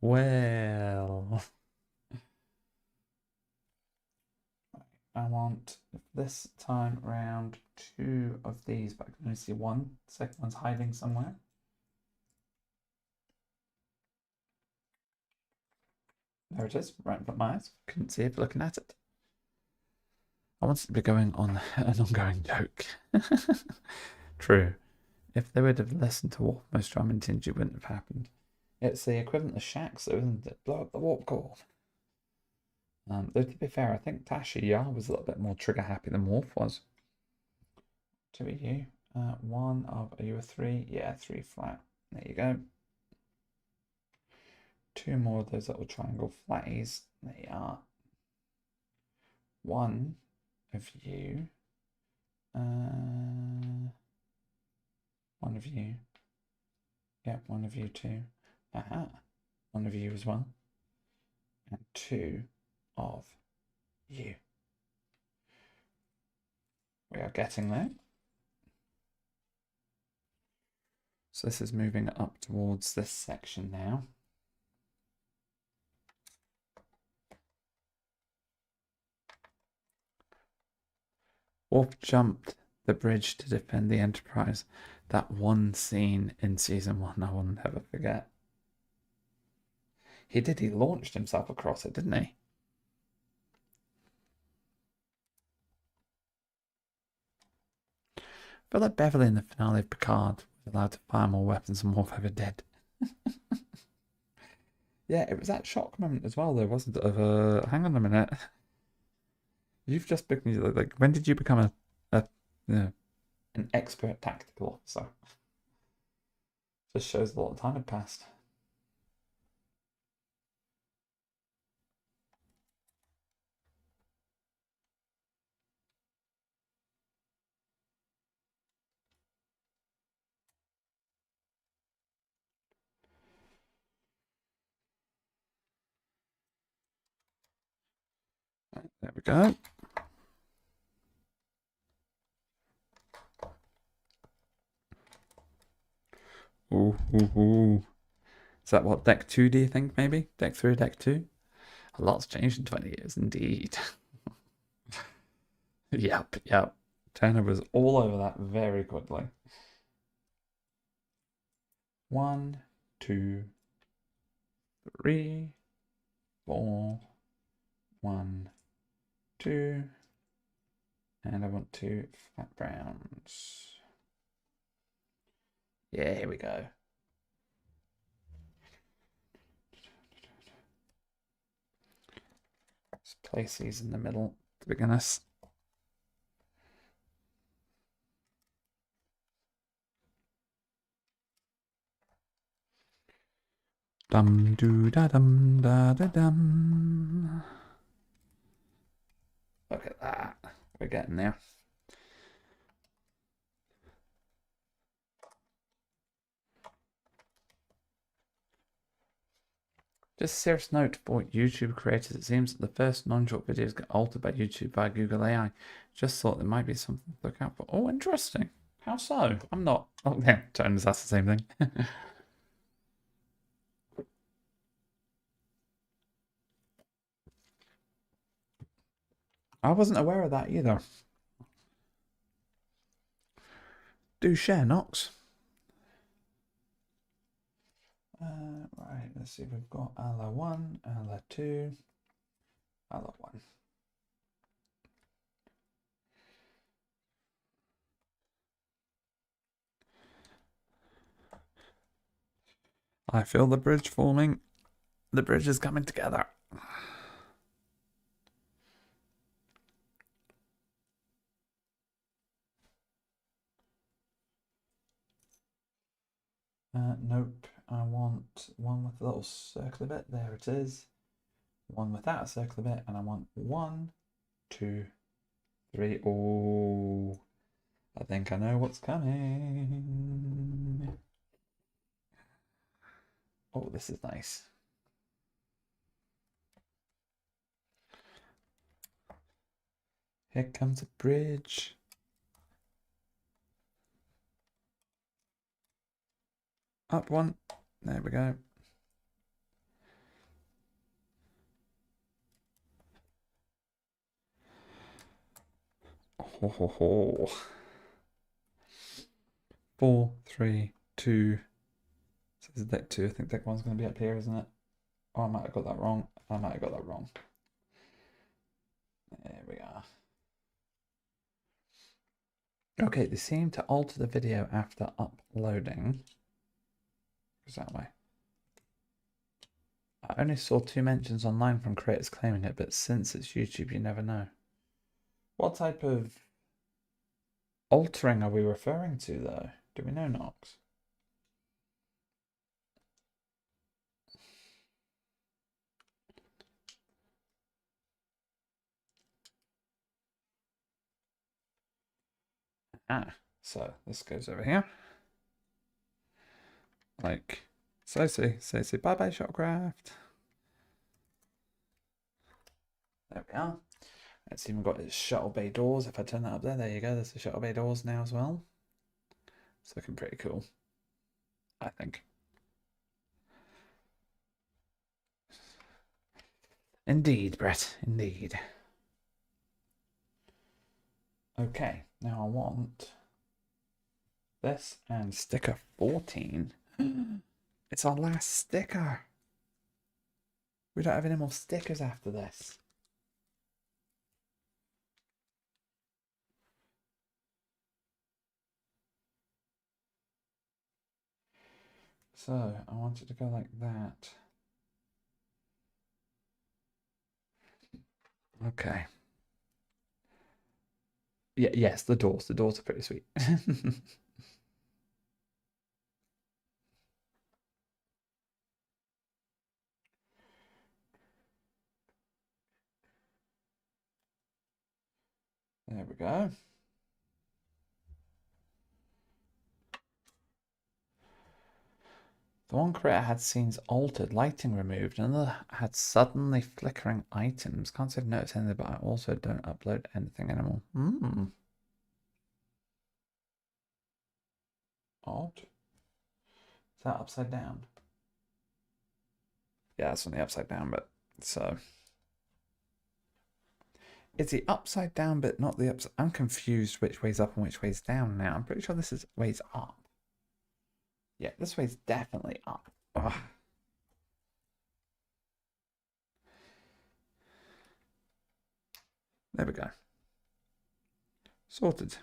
Well, I want this time round 2 of these, but I can only see one. The second one's hiding somewhere. There it is, right in front of my eyes. Couldn't see it looking at it. I want it to be going on an ongoing joke. True. If they would have listened to Warp Most Drum Tinge, it wouldn't have happened. It's the equivalent of Shax, though, isn't it? Blow up the warp core. Though to be fair, I think Tasha Yar was a little bit more trigger happy than Wolf was. 2 are you. One of, are you a 3? Yeah, 3 flat. There you go. 2 more of those little triangle flatties. There you are. 1 of you. 1 of you. Yep, 1 of you too. Aha. 1 of you as well. And 2 of you. We are getting there. So this is moving up towards this section now. Wolf jumped the bridge to defend the Enterprise. That one scene in season 1 I will never forget. He did, he launched himself across it, didn't he? I feel like Beverly in the finale of Picard was allowed to fire more weapons than Worf ever did. Yeah, it was that shock moment as well, though, wasn't it? Of hang on a minute, you've just become like, when did you become an expert tactical officer? Just shows a lot of time had passed. Right, there we go. Ooh. Is that what, deck 2, do you think, maybe? Deck 3, deck 2? A lot's changed in 20 years, indeed. Yep. Turner was all over that very quickly. 1, 2, 3, 4. 1, 2. And I want 2 flat browns. Yeah, here we go. Let's place these in the middle to begin us. Dum doo da dum da da dum. Look at that. We're getting there. Just a serious note for YouTube creators. It seems that the first non-short videos get altered by YouTube by Google AI. Just thought there might be something to look out for. Oh, interesting. How so? I'm not. Oh, yeah, Tony's that's the same thing. I wasn't aware of that either. Do share, Knox. Right, let's see if we've got ALA 1, ALA 2, ALA 1. I feel the bridge forming. The bridge is coming together. Nope. I want one with a little circle bit. There it is. One without a circle bit, and I want 1, 2, 3. Oh, I think I know what's coming. Oh, this is nice. Here comes a bridge. Up 1. There we go. Oh. 4, 3, 2. So this is deck 2. I think deck 1's going to be up here, isn't it? Oh, I might have got that wrong. There we are. Okay, they seem to alter the video after uploading. Goes that way. I only saw 2 mentions online from creators claiming it, but since it's YouTube, you never know. What type of altering are we referring to, though? Do we know, Nox? So this goes over here. Like, so bye bye, Shotcraft. There we are. It's even got its shuttle bay doors. If I turn that up there you go. There's the shuttle bay doors now as well. It's looking pretty cool, I think. Indeed, Brett, indeed. Okay, now I want this and sticker 14. It's our last sticker. We don't have any more stickers after this. So I want it to go like that. Okay. Yeah, yes, the doors. The doors are pretty sweet. There we go. The one creator had scenes altered, lighting removed, and another had suddenly flickering items. Can't say I've noticed anything, but I also don't upload anything anymore. Odd. Is that upside down? Yeah, it's on the upside down bit. So it's the upside down bit, not the upside. I'm confused which way's up and which way's down now. I'm pretty sure this is way's up. Yeah, this way's definitely up. Ugh. There we go. Sorted.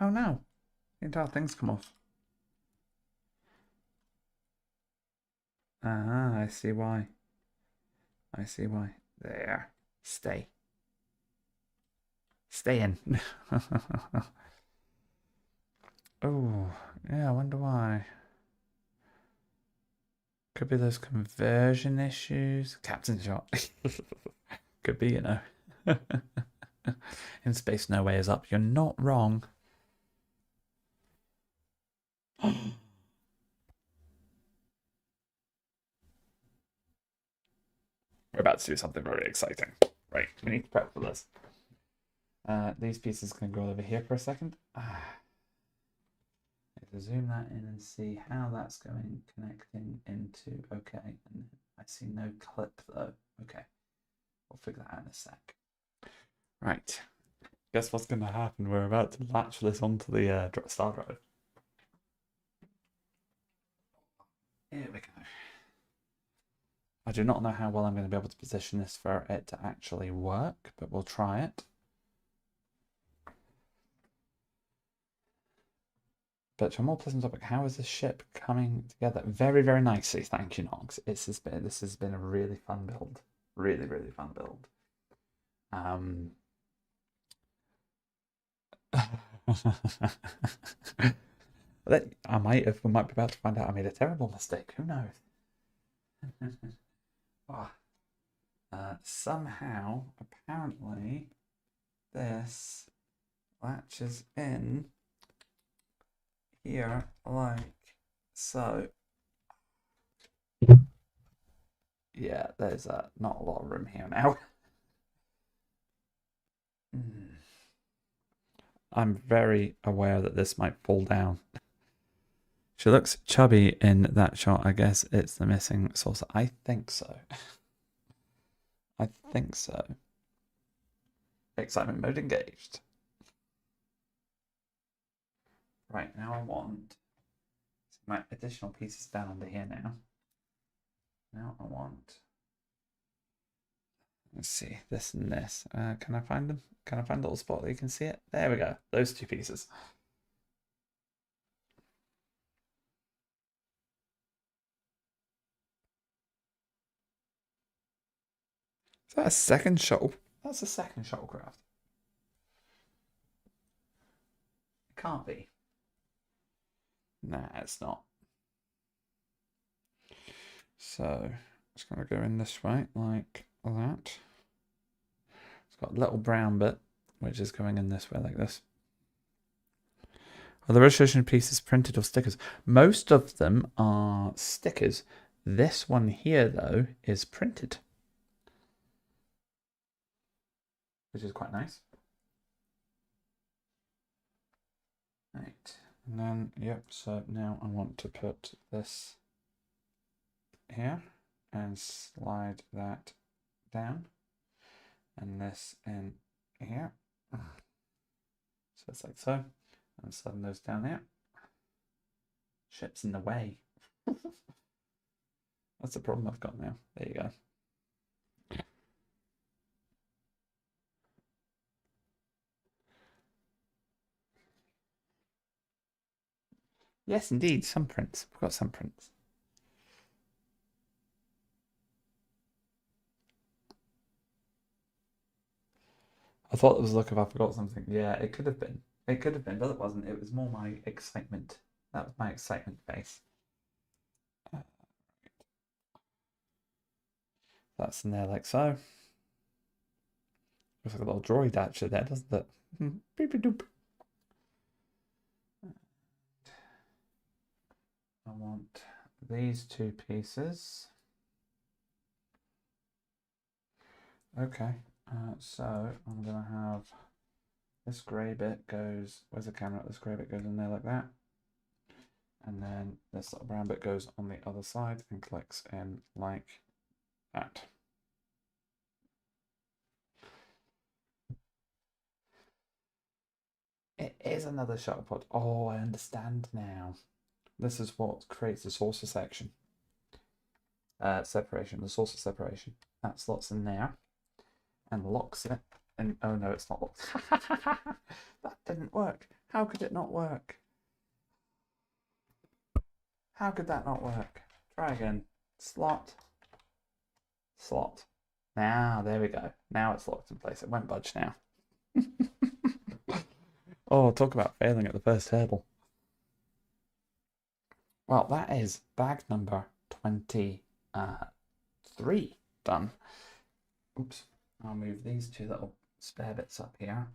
Oh no. The entire thing's come off. Ah, I see why. I see why. There. Stay. Stay in. Oh, yeah, I wonder why. Could be those conversion issues. Captain shot. Could be, you know. In space, no way is up. You're not wrong. We're about to do something very exciting. Right, we need to prep for this. These pieces can go over here for a second. To zoom that in and see how that's going, connecting into, okay, and I see no clip though. Okay, we'll figure that out in a sec. Right, guess what's going to happen? We're about to latch this onto the star drive. Here we go. I do not know how well I'm going to be able to position this for it to actually work, but we'll try it. But to a more pleasant topic, how is the ship coming together? Very, very nicely, thank you, Nox. This has been a really fun build. Really, really fun build. We might be about to find out I made a terrible mistake. Who knows? Somehow, apparently, this latches in here like so. Yeah, there's not a lot of room here now. I'm very aware that this might fall down. She looks chubby in that shot. I guess it's the missing saucer. I think so. I think so. Excitement mode engaged. Right, now I want my additional pieces down under here now. Now I want, let's see, this and this. Can I find them? Can I find a little spot that you can see it? There we go. Those two pieces. Is that a second shuttle? That's a second shuttlecraft. It can't be. Nah, it's not. So it's going to go in this way, like that. It's got a little brown bit, which is going in this way, like this. Are the registration pieces printed or stickers? Most of them are stickers. This one here, though, is printed, which is quite nice. Right, and then, yep, so now I want to put this here and slide that down, and this in here. So it's like so, and sliding those down there. Ship's in the way. That's the problem I've got now. There you go. Yes, indeed, some prints. We've got some prints. I thought it was look if I forgot something. Yeah, it could have been. It could have been, but it wasn't. It was more my excitement. That was my excitement face. That's in there like so. Looks like a little droid actually there, doesn't it? Beep doop. I want these two pieces. Okay, so I'm gonna have this grey bit goes. Where's the camera? This grey bit goes in there like that, and then this little brown bit goes on the other side and clicks in like that. It is another shuttle pod. Oh, I understand now. This is what creates the saucer section. Separation, the saucer separation. That slots in there and locks it. And oh no, it's not locked. That didn't work. How could it not work? How could that not work? Try again. Slot. Slot. Now, there we go. Now it's locked in place. It won't budge now. Oh, talk about failing at the first hurdle. Well, that is bag number 23 done. Oops. I'll move these two little spare bits up here.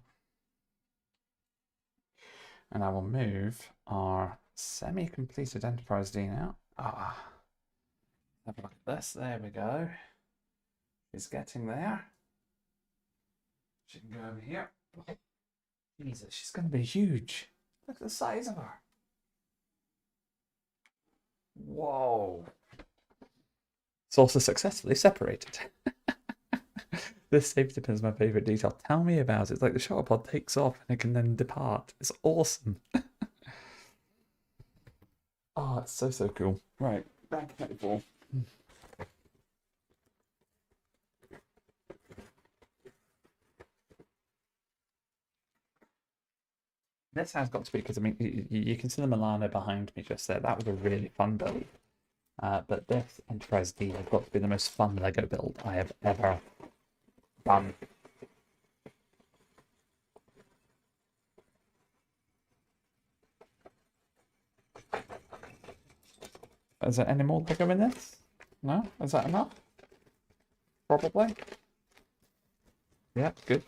And I will move our semi-completed Enterprise D now. Have a look at this. There we go. She's getting there. She can go over here. Jesus, she's going to be huge. Look at the size of her. Whoa. It's also successfully separated. This safety pin is my favourite detail. Tell me about it. It's like the shuttle pod takes off and it can then depart. It's awesome. Oh, it's so cool. Right, back to 24. This has got to be, because I mean, you can see the Milano behind me just there. That was a really fun build. But this Enterprise D has got to be the most fun Lego build I have ever done. Is there any more Lego in this? No? Is that enough? Probably. Yeah, good.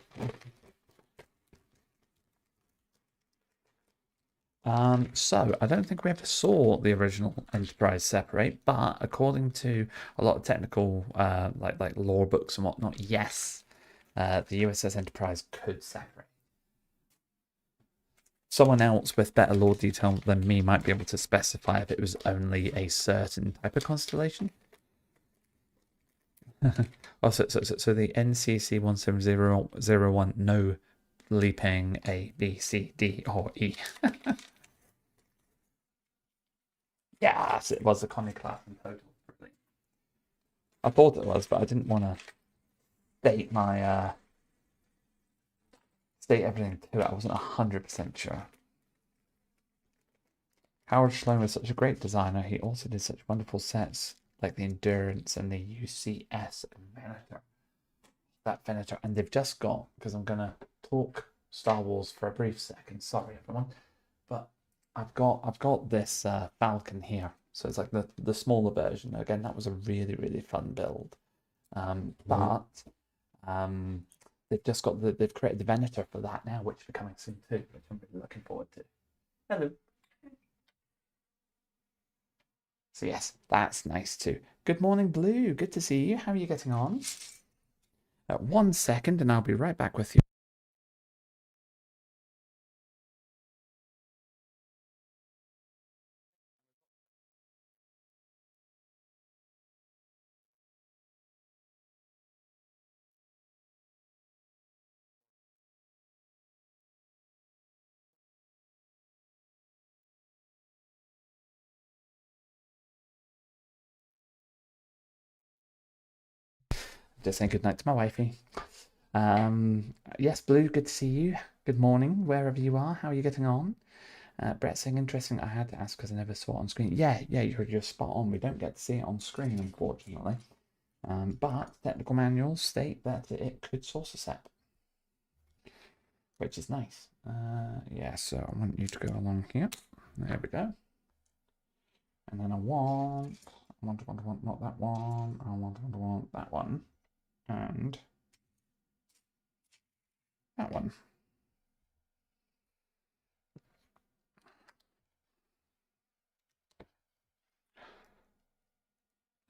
So I don't think we ever saw the original Enterprise separate, but according to a lot of technical like lore books and whatnot, yes, the USS Enterprise could separate. Someone else with better lore detail than me might be able to specify if it was only a certain type of constellation. Oh, so the NCC 17001, no leaping A, B, C, D, or E. Yes, it was a Connie class in total. Really. I thought it was, but I didn't want to state my state everything to it. I wasn't 100% sure. Howard Sloan was such a great designer. He also did such wonderful sets like the Endurance and the UCS Venator. that Venator, and they've just got, because I'm gonna talk Star Wars for a brief second. Sorry, everyone, but I've got this Falcon here, so it's like the smaller version. Again, that was a really fun build, but they've created the Venator for that now, which is coming soon too, which I'm really looking forward to. Hello. So yes, that's nice too. Good morning, Blue. Good to see you. How are you getting on? 1 second, and I'll be right back with you. Just saying good night to my wifey. Yes, Blue, good to see you. Good morning, wherever you are. How are you getting on? Brett saying interesting. I had to ask because I never saw it on screen. Yeah, you're spot on. We don't get to see it on screen, unfortunately. But technical manuals state that it could source a set, which is nice. Yeah, so I want you to go along here. There we go. And then I want not that one. I want that one. And that one.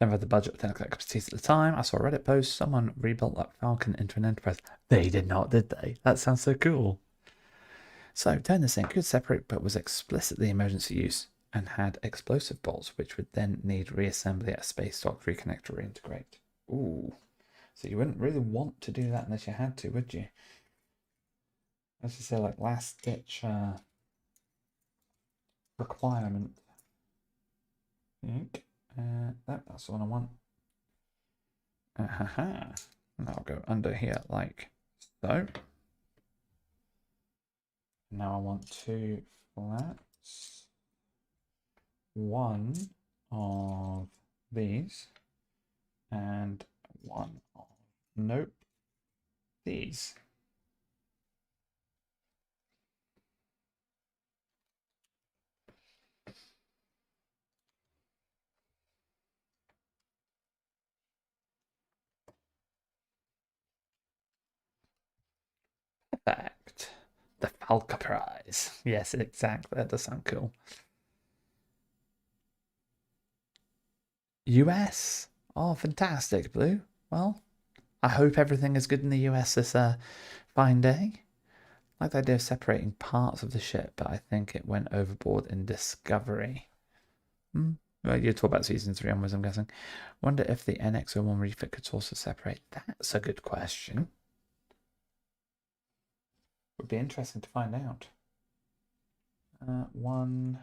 Never had the budget or technical expertise at the time. I saw a Reddit post. Someone rebuilt that Falcon into an Enterprise. They did not, did they? That sounds so cool. So, turn this in. Could separate, but was explicitly emergency use and had explosive bolts, which would then need reassembly at a space dock, reconnect, or reintegrate. Ooh. So you wouldn't really want to do that unless you had to, would you? Let's just say, like, last ditch requirement. That's the one I want. And I'll go under here like so. Now I want 2 flats. 1 of these. And 1 of, nope, these. Perfect. The Falca Prize. Yes, exactly. That does sound cool. US. Oh, fantastic, Blue. Well, I hope everything is good in the US this fine day. I like the idea of separating parts of the ship, but I think it went overboard in Discovery. Well, you're talking about season 3 onwards, I'm guessing. Wonder if the NX-01 refit could also separate. That's a good question. Would be interesting to find out. One,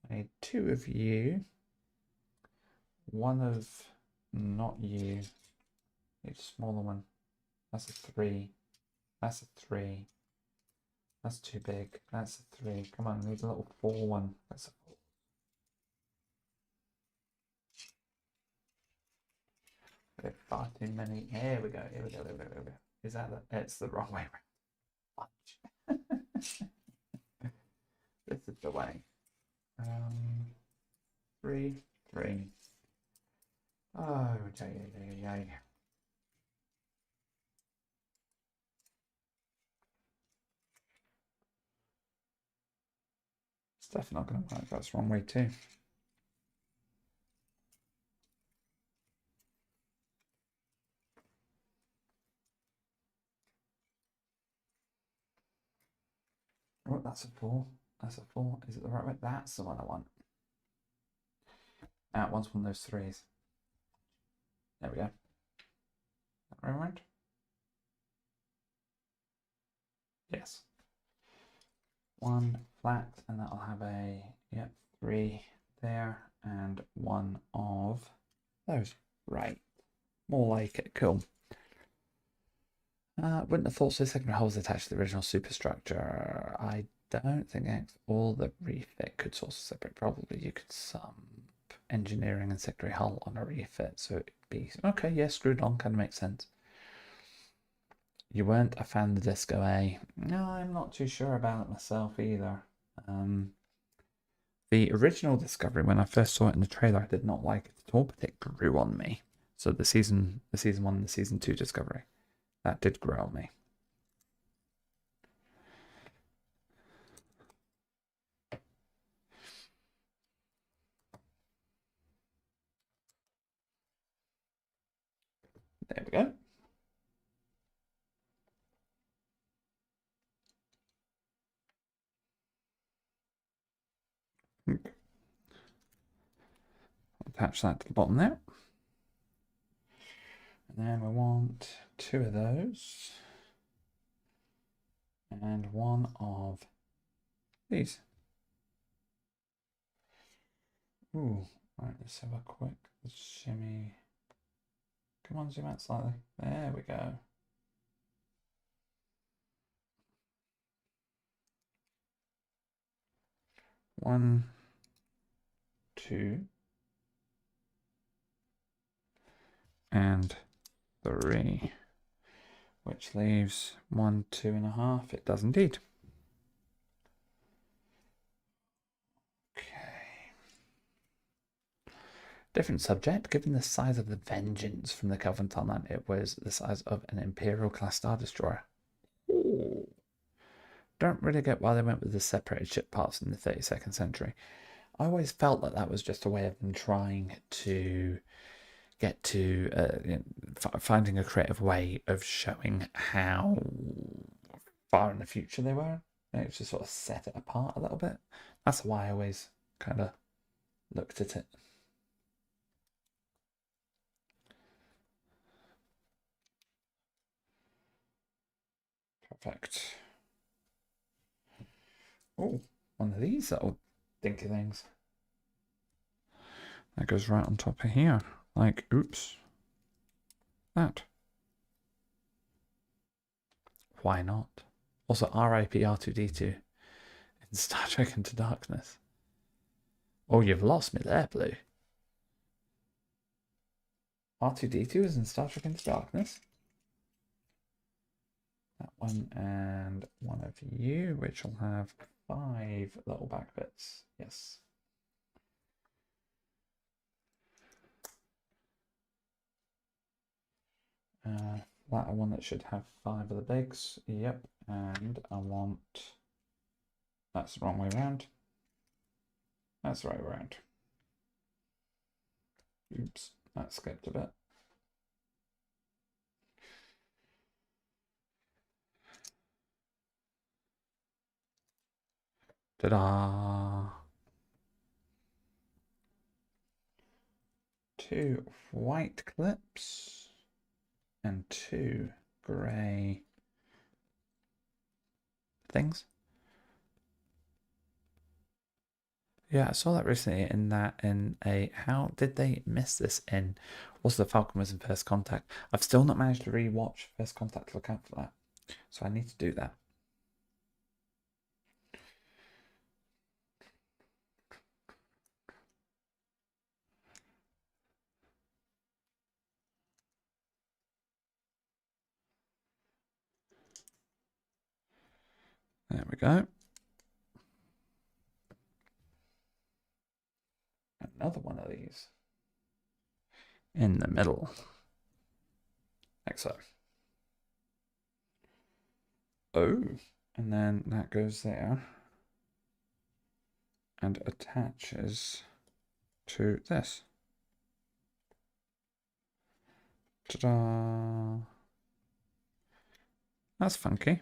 I need 2 of you. 1 of not you. Need a smaller one. That's a 3. That's a 3. That's too big. That's a 3. Come on, need a little 4 one. That's a 4. Far too many. Here we go. Here we go. Here we go. Here we go. Is that the? It's the wrong way around. This is the way. 3, 3. Oh, yeah. It's definitely not going to work. That's the wrong way too. Oh, that's a 4. That's a 4. Is it the right way? That's the one I want. One's one of those 3s. There we go. That right? Yes. 1 flat, and that'll have a 3 there, and 1 of those. Right. More like it. Cool. Wouldn't have thought so. Secondary holes attached to the original superstructure. I don't think all the refit could source separate. Probably you could sum engineering and secondary hull on a refit, so it'd be okay. Yeah, screwed on kind of makes sense. You weren't a fan of the Disco A. No, I'm not too sure about it myself either. The original Discovery, when I first saw it in the trailer, I did not like it at all, but it grew on me. So the season 1 and the season 2 Discovery, that did grow on me. There we go. Attach that to the bottom there. And then we want 2 of those. And 1 of these. Ooh, right, let's have a quick shimmy. Come on, zoom out slightly. There we go. One, 2, and 3, which leaves 1, 2.5. It does indeed. Okay. Different subject. Given the size of the Vengeance from the Kelvin timeline, it was the size of an Imperial class Star Destroyer. Ooh. Don't really get why they went with the separated ship parts in the 32nd century. I always felt that that was just a way of them trying to get to finding a creative way of showing how far in the future they were. It's just sort of set it apart a little bit. That's why I always kind of looked at it. Perfect. Oh, one of these little dinky things. That goes right on top of here. Like, oops. That. Why not? Also, R.I.P. R2-D2 in Star Trek Into Darkness. Oh, you've lost me there, Blue. R2-D2 is in Star Trek Into Darkness. That one and one of you, which will have 5 little back bits. Yes. That one that should have 5 of the bigs. Yep. And I want... That's the wrong way around. That's the right way around. Oops, that skipped a bit. Ta-da! 2 white clips and 2 grey things. Yeah, I saw that recently in a how did they miss this in also the Falcon was in First Contact. I've still not managed to rewatch First Contact to look out for that. So I need to do that. There we go. Another one of these in the middle, like so. Oh, and then that goes there and attaches to this. Ta-da! That's funky.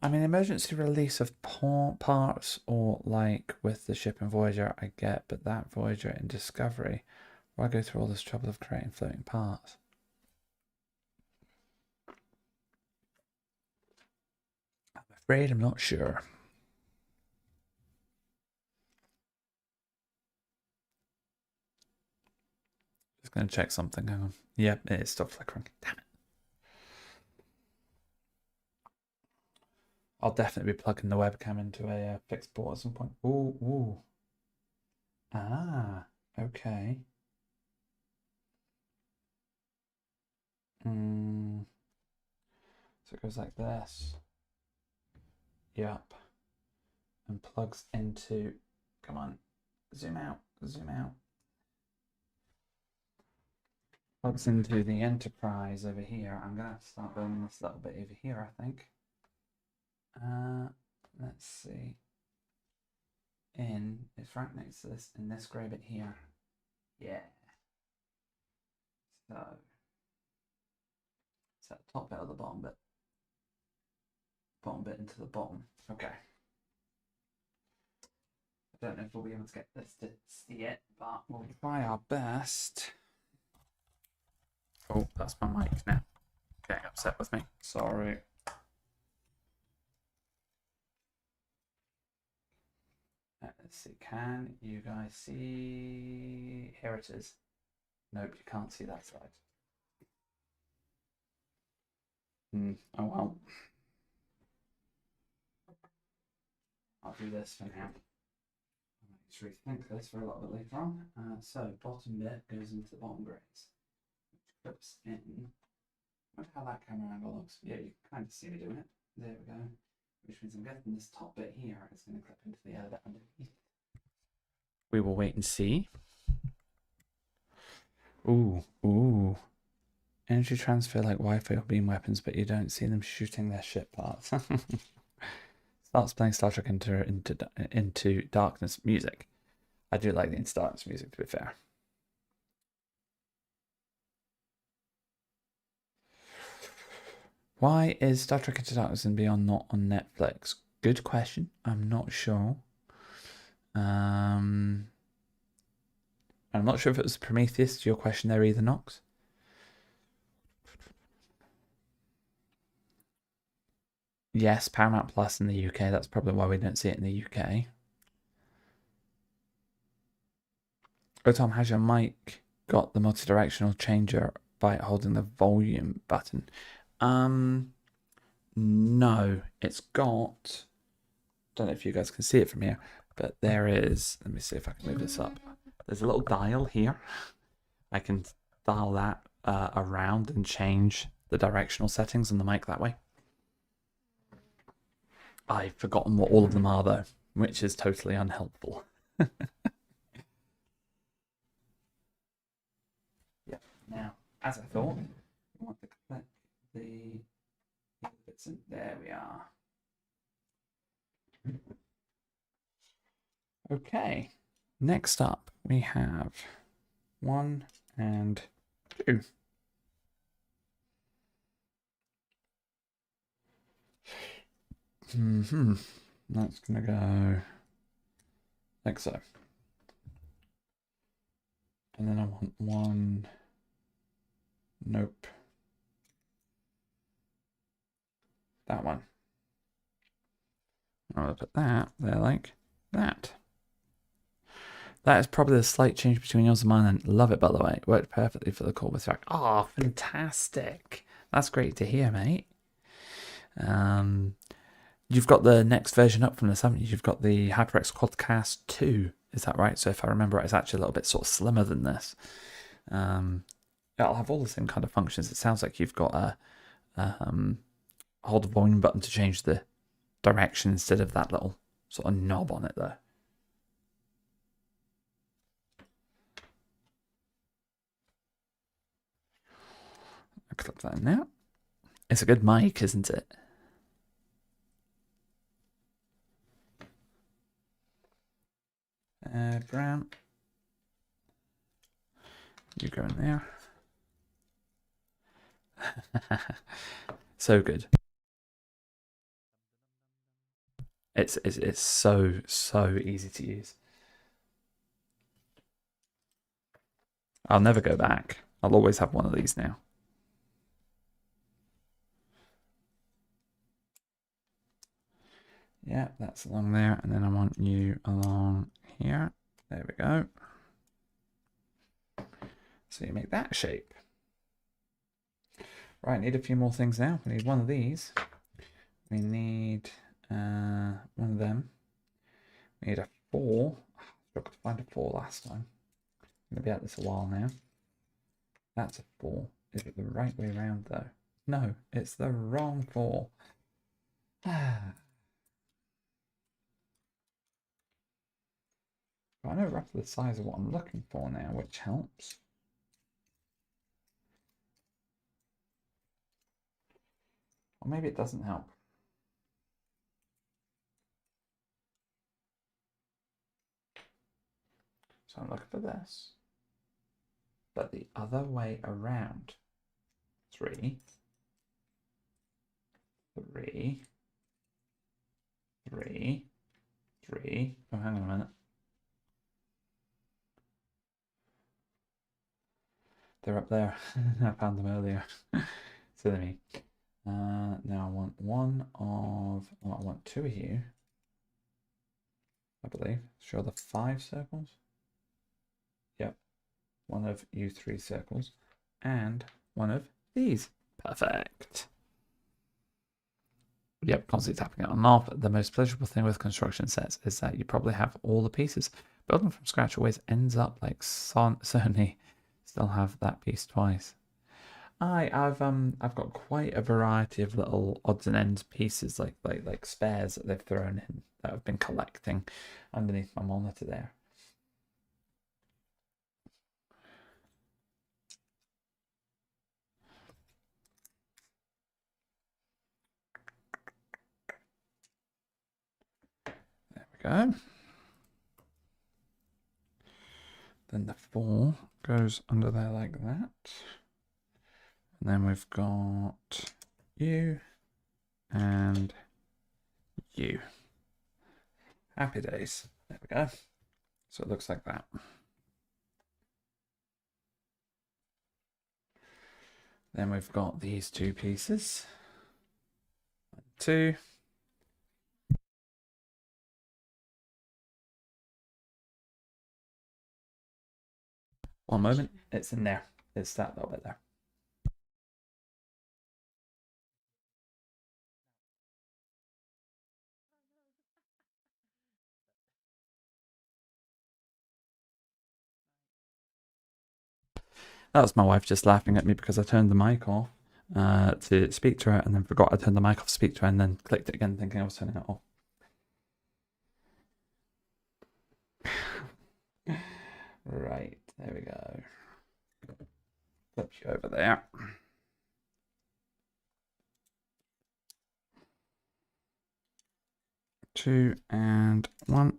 I mean, emergency release of parts or like with the ship and Voyager, I get, but that Voyager in Discovery, why go through all this trouble of creating floating parts? I'm afraid I'm not sure. Just going to check something. Hang on. Yep, it is still flickering. Damn it. I'll definitely be plugging the webcam into a fixed port at some point. Ooh, ooh. Ah, okay. it goes like this. Yep. And plugs into, come on, zoom out, zoom out. Plugs into the Enterprise over here. I'm gonna have to start building this little bit over here, I think. Let's see. It's right next to this, in this grey bit here. Yeah. So, set the top bit of the bottom bit. Bottom bit into the bottom. Okay. I don't know if we'll be able to get this to see it, but we'll try our best. Oh, that's my mic now. Getting upset with me. Sorry. Let's see. Can you guys see? Here it is. Nope, you can't see that side. Oh well. I'll do this for now. I'll just rethink this for a little bit later on. So bottom bit goes into the bottom grays, which clips in. I wonder how that camera angle looks. Yeah, you can kind of see me doing it. There we go. Which means I'm getting this top bit here is going to clip into the other bit underneath. We will wait and see. Ooh. Energy transfer like Wi-Fi or beam weapons, but you don't see them shooting their ship parts. Starts playing Star Trek into Darkness music. I do like the Into Darkness music, to be fair. Why is Star Trek Into Darkness and Beyond not on Netflix? Good question. I'm not sure. I'm not sure if it was Prometheus to your question there either, Knox. Yes, Paramount Plus in the UK. That's probably why we don't see it in the UK. Oh, Tom, has your mic got the multi-directional changer by holding the volume button? No, it's got, don't know if you guys can see it from here, but there is, let me see if I can move this up. There's a little dial here. I can dial that around and change the directional settings on the mic that way. I've forgotten what all of them are though, which is totally unhelpful. Yeah, now, as I thought, we want to click the bits in. There we are. Okay, next up we have 1 and 2. That's gonna go like so. And then I want 1. Nope. That one. I'm gonna put that there like that. That is probably the slight change between yours and mine, and love it, by the way. It worked perfectly for the call with track. Oh, fantastic. That's great to hear, mate. You've got the next version up from this, haven't you? You've got the HyperX Quadcast 2. Is that right? So if I remember right, it's actually a little bit sort of slimmer than this. It'll have all the same kind of functions. It sounds like you've got a hold the volume button to change the direction instead of that little sort of knob on it there. I'll click that in now. It's a good mic, isn't it? Brown. You go in there. So good. It's so easy to use. I'll never go back. I'll always have one of these now. Yeah, that's along there, and then I want you along here. There we go. So you make that shape. Right, need a few more things now. We need one of these. We need one of them. We need a 4. I struggled to find a 4 last time. I'm going to be at this a while now. That's a 4. Is it the right way around though? No, it's the wrong 4. I know roughly the size of what I'm looking for now, which helps. Or maybe it doesn't help. So I'm looking for this. But the other way around. 3, 3, 3, 3. Oh, hang on a minute. They're up there. I found them earlier. Silly me. Now I want one of. Well, I want 2 of you. I believe. Show the 5 circles. Yep. One of you 3 circles. And one of these. Perfect. Yep, constantly tapping it on and off. The most pleasurable thing with construction sets is that you probably have all the pieces. Building from scratch always ends up like Sony. Still have that piece twice. I've got quite a variety of little odds and ends pieces like spares that they've thrown in that I've been collecting underneath my monitor there. There we go. Then the 4 goes under there like that. And then we've got you and you. Happy days. There we go. So it looks like that. Then we've got these 2 pieces. 2. One moment. It's in there. It's that little bit there. That was my wife just laughing at me because I turned the mic off to speak to her and then forgot I turned the mic off to speak to her and then clicked it again thinking I was turning it off. Right, there we go. Flip you over there. Two and one.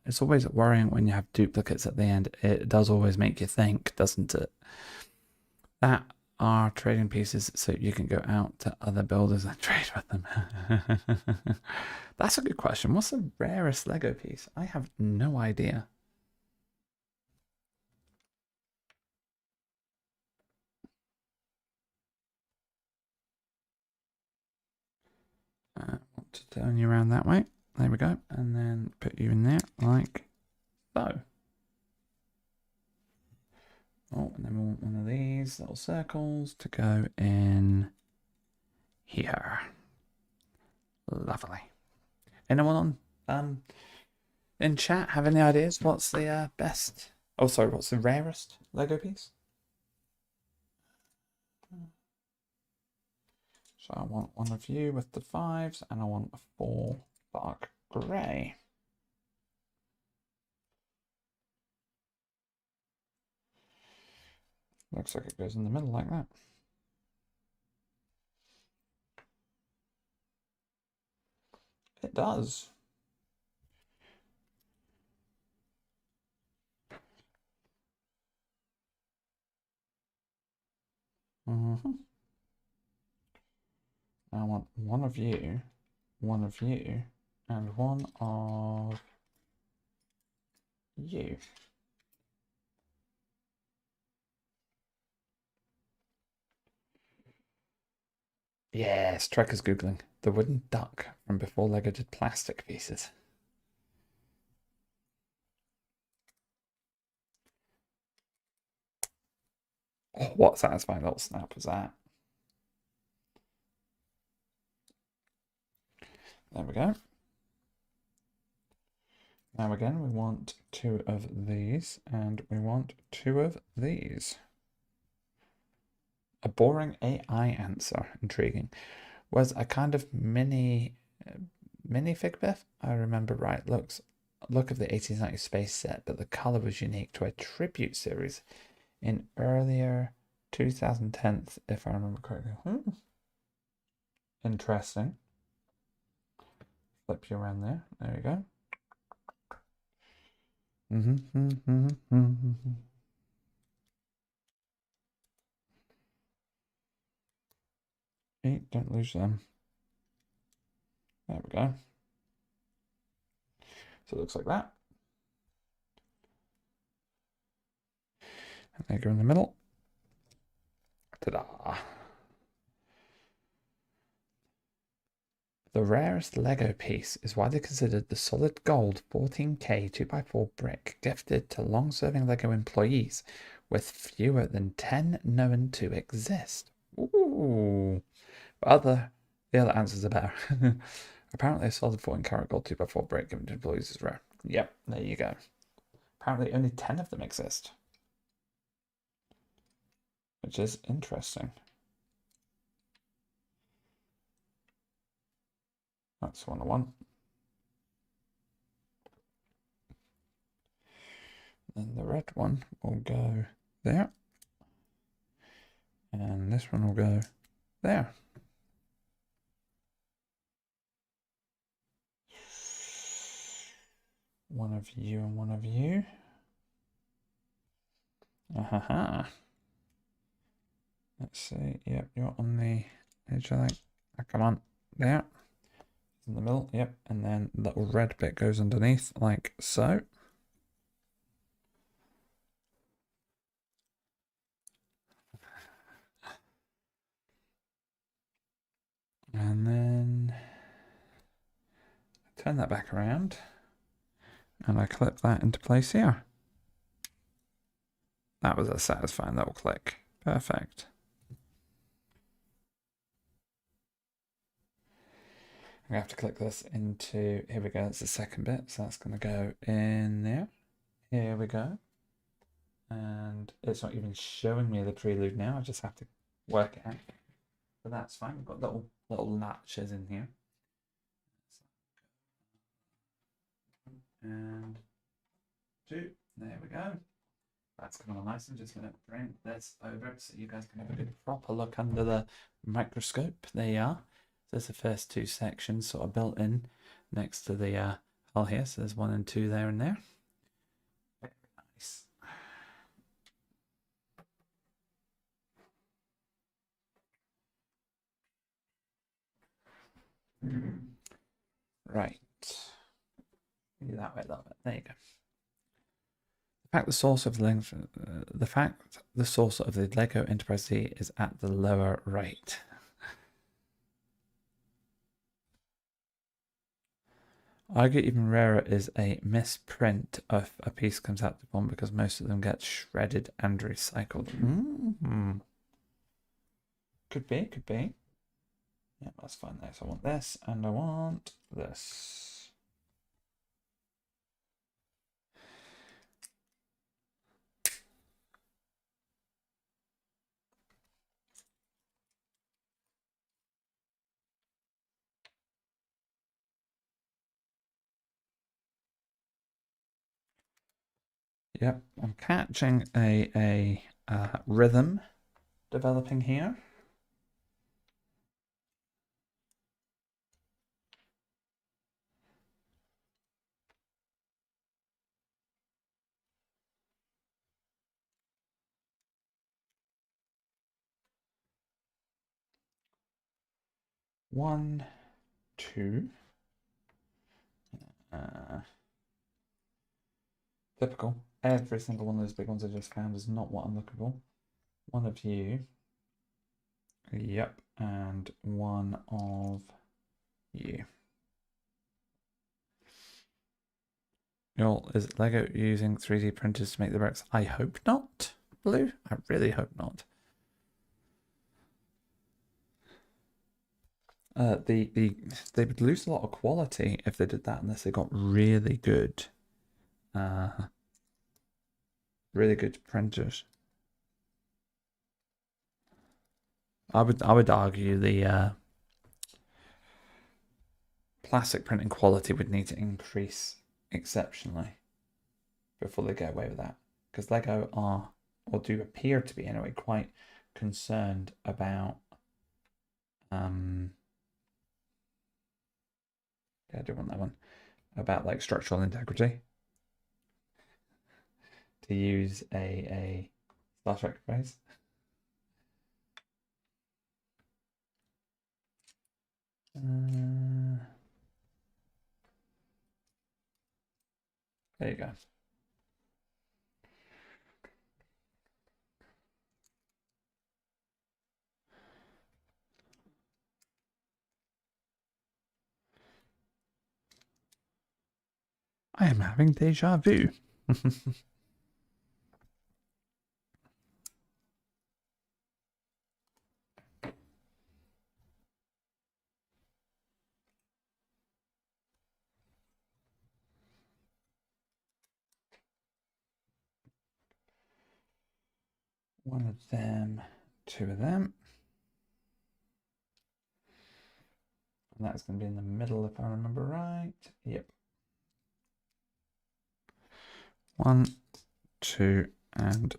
It's always worrying when you have duplicates at the end. It does always make you think, doesn't it? That are trading pieces so you can go out to other builders and trade with them. That's a good question. What's the rarest Lego piece? I have no idea. I want to turn you around that way. There we go. And then put you in there like so. Oh, and then we want one of these little circles to go in here. Lovely. Anyone on in chat have any ideas? What's the best? Oh, sorry. What's the rarest Lego piece? So I want one of you with the 5s, and I want a 4 dark grey. Looks like it goes in the middle like that. It does. I want one of you, and one of you. Yes, Trek is Googling. The wooden duck from before Lego did plastic pieces. Oh, what a satisfying little snap was that? There we go. Now again, we want 2 of these, and we want 2 of these. A boring AI answer. Intriguing. Was a kind of minifig Biff? I remember right. Look of the 1890 space set, but the color was unique to a tribute series in earlier 2010, if I remember correctly. Interesting. Flip you around there. There you go. Hey, don't lose them. There we go. So it looks like that. And they go in the middle. Ta-da! The rarest Lego piece is widely considered the solid gold 14K 2x4 brick gifted to long-serving Lego employees, with fewer than 10 known to exist. Ooh. But the other answers are better. Apparently a solid 14-karat gold 2x4 brick given to employees is rare. Yep, there you go. Apparently only 10 of them exist. Which is interesting. That's one I want. Then the red one will go there. And this one will go there. One of you and one of you. Aha. Let's see. Yep, you're on the edge, I think. Oh, come on. There. In the middle. Yep. And then the little red bit goes underneath, like so. And then turn that back around. And I clip that into place here. That was a satisfying little click. Perfect. I'm going to have to click this into, here we go, that's the second bit. So that's going to go in there. Here we go. And it's not even showing me the prelude now. I just have to work it out. But that's fine. We've got little latches in here. And 2. There we go. That's coming on nice. I'm just going to bring this over so you guys can have a good proper look under the microscope. There you are. So there's the first 2 sections sort of built in next to the hull here. So there's 1 and 2 there and there. Very nice. Right. That way. There you go. The source of the Lego Enterprise C is at the lower right. Argue even rarer is a misprint if a piece comes out to bomb because most of them get shredded and recycled. Could be. Yeah, that's fine there. So I want this and I want this. Yep, I'm catching a rhythm developing here. One, 2. Typical. Every single one of those big ones I just found is not what I'm looking for. One of you. Yep. And one of you. Is Lego using 3D printers to make the bricks? I hope not, Blue. I really hope not. They would lose a lot of quality if they did that unless they got really good printers. I would argue the plastic printing quality would need to increase exceptionally before they get away with that. Because Lego are, or do appear to be anyway, quite concerned about yeah, I do want that one. About like structural integrity. To use a Star Trek phrase. There you go. I am having deja vu. One of them, two of them. And that's going to be in the middle if I remember right. Yep. 1, 2, and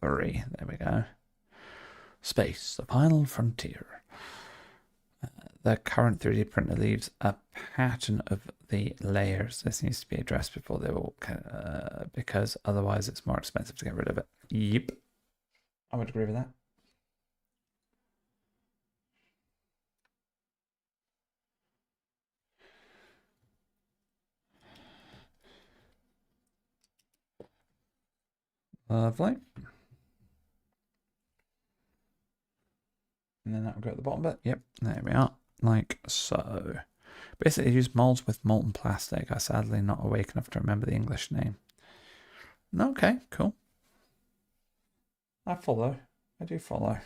3. There we go. Space, the final frontier. The current 3D printer leaves a pattern of the layers. This needs to be addressed before they will, because otherwise it's more expensive to get rid of it. Yep. I would agree with that. Lovely. And then that will go at the bottom bit. Yep, there we are. Like so. Basically, use molds with molten plastic. I'm sadly not awake enough to remember the English name. Okay, cool. I follow. I do follow.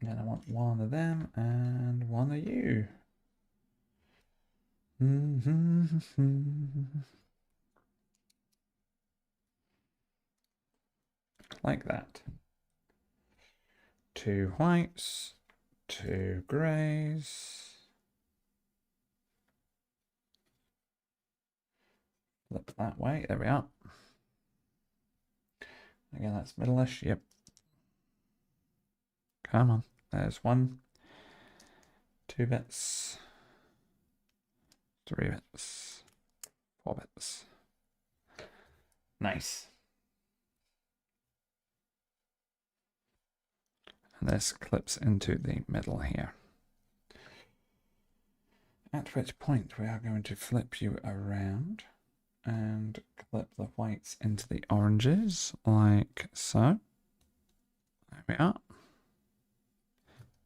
And I want one of them and one of you. Like that. 2 whites, 2 greys. Flip that way. There we are. Again, that's middle-ish. Yep. Come on. There's 1, 2 bits, 3 bits, 4 bits. Nice. And this clips into the middle here. At which point we are going to flip you around and clip the whites into the oranges like so. There we are.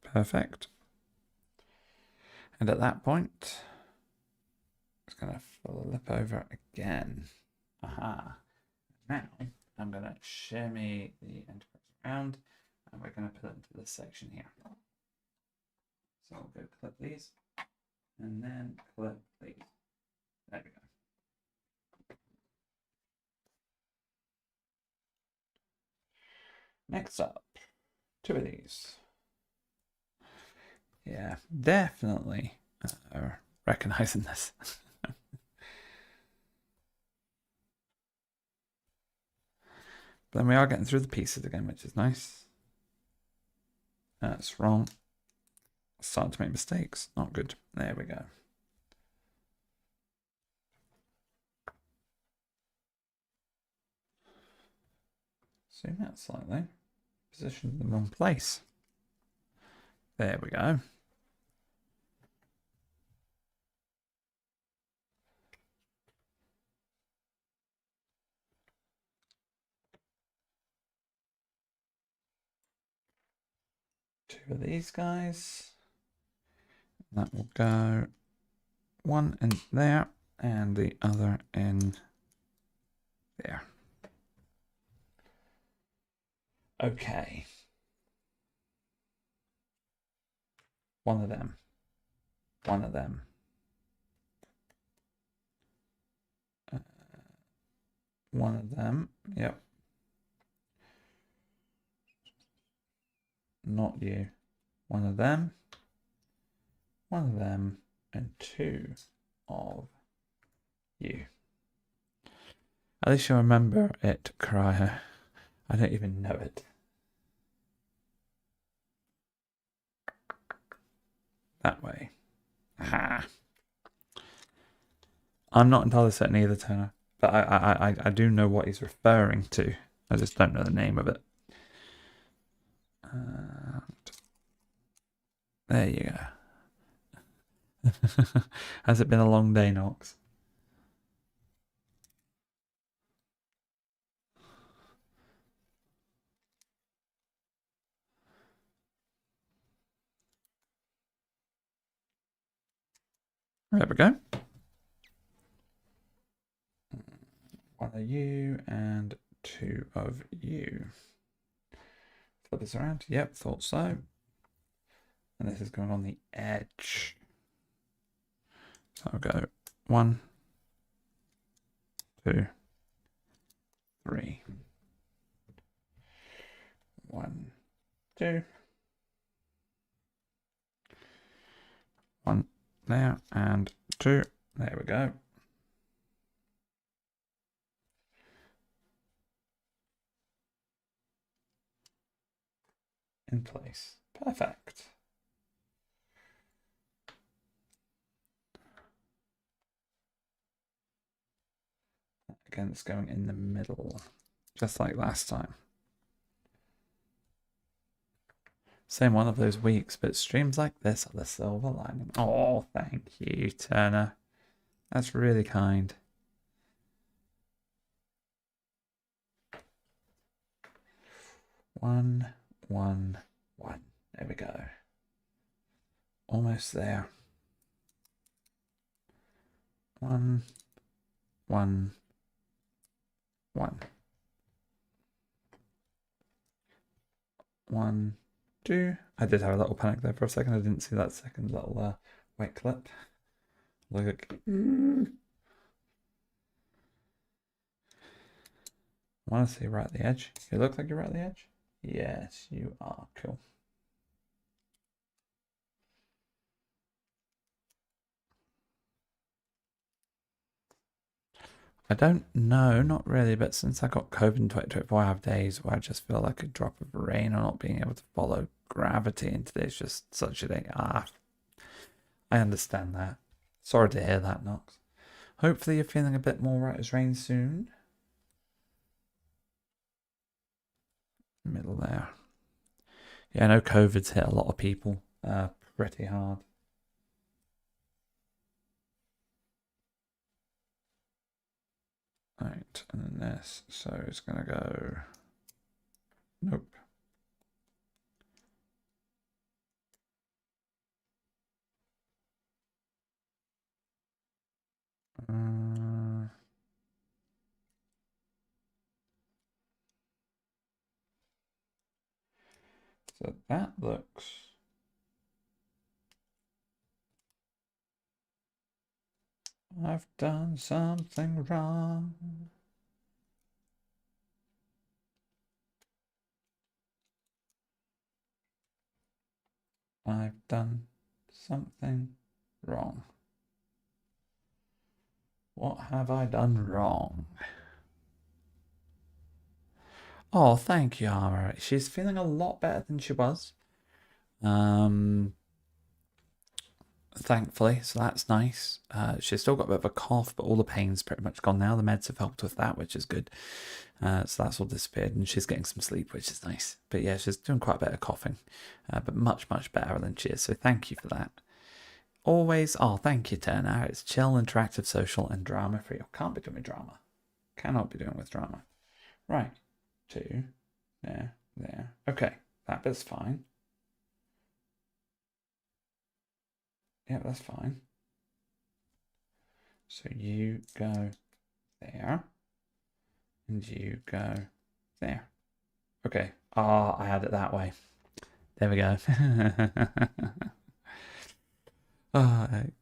Perfect. And at that point, it's going to flip over again. Aha. Now I'm going to shimmy the enterprise around and we're going to put it into this section here. So I'll go clip these and then clip these. There we go. Next up, 2 of these. Yeah, definitely recognizing this. But then we are getting through the pieces again, which is nice. That's wrong. Starting to make mistakes. Not good. There we go. Zoom out slightly. Position in the wrong place. There we go. Two of these guys. That will go one in there and the other in there. Okay. One of them. One of them. one of them. Yep. Not you. One of them. One of them. And two of you. At least you'll remember it, Crier. I don't even know it. That way. Ha. I'm not entirely certain either, Turner, but I do know what he's referring to. I just don't know the name of it. There you go. Has it been a long day, Knox? There we go. One of you and two of you. Flip this around. Yep, thought so. And this is going on the edge. So I'll go 1, 2, 3. 1, 2. 1 there and 2. There we go. In place. Perfect. Again, it's going in the middle, just like last time. Same one of those weeks, but streams like this are the silver lining. Oh, thank you, Turner. That's really kind. One, one, one. There we go. Almost there. 1, 1, 1. 1, 2. I did have a little panic there for a second. I didn't see that second little wet clip. Look. Want to see right at the edge? You look like you're right at the edge? Yes, you are. Cool. I don't know, not really, but since I got COVID in 2024, I have days where I just feel like a drop of rain or not being able to follow gravity, and today's just such a day. I understand that. Sorry to hear that, Knox. Hopefully you're feeling a bit more right as rain soon. Middle there. Yeah, I know COVID's hit a lot of people pretty hard. Right, and then this. So it's going to go... Nope. So that looks... I've done something wrong. I've done something wrong. What have I done wrong? Oh, thank you, Armour. She's feeling a lot better than she was. Thankfully, so that's nice. She's still got a bit of a cough, but all the pain's pretty much gone now. The meds have helped with that, which is good. So that's all disappeared, and she's getting some sleep, which is nice. But yeah, she's doing quite a bit of coughing, but much, much better than she is. So thank you for that. Always, oh, thank you, Turner. It's chill, interactive, social, and drama free. I can't be doing with drama. Cannot be doing with drama. Right. 2. There. There. Okay. That bit's fine. Yeah, that's fine. So you go there. And you go there. Okay. Ah, I had it that way. There we go.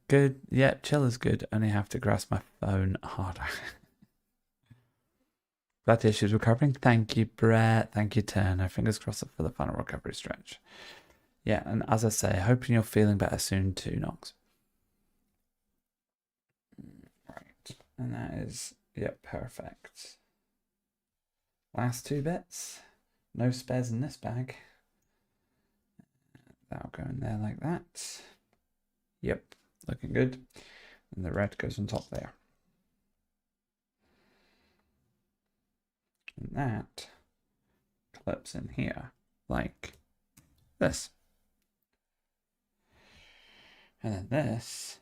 Good. Yep, chill is good. Only have to grasp my phone harder. Glad the issue's recovering. Thank you, Brett. Thank you, Turner. Fingers crossed for the final recovery stretch. Yeah, and as I say, hoping you're feeling better soon too, Knox. Right, and that is, yep, perfect. Last two bits. No spares in this bag. That'll go in there like that. Yep, looking good. And the red goes on top there. And that clips in here like this. And then this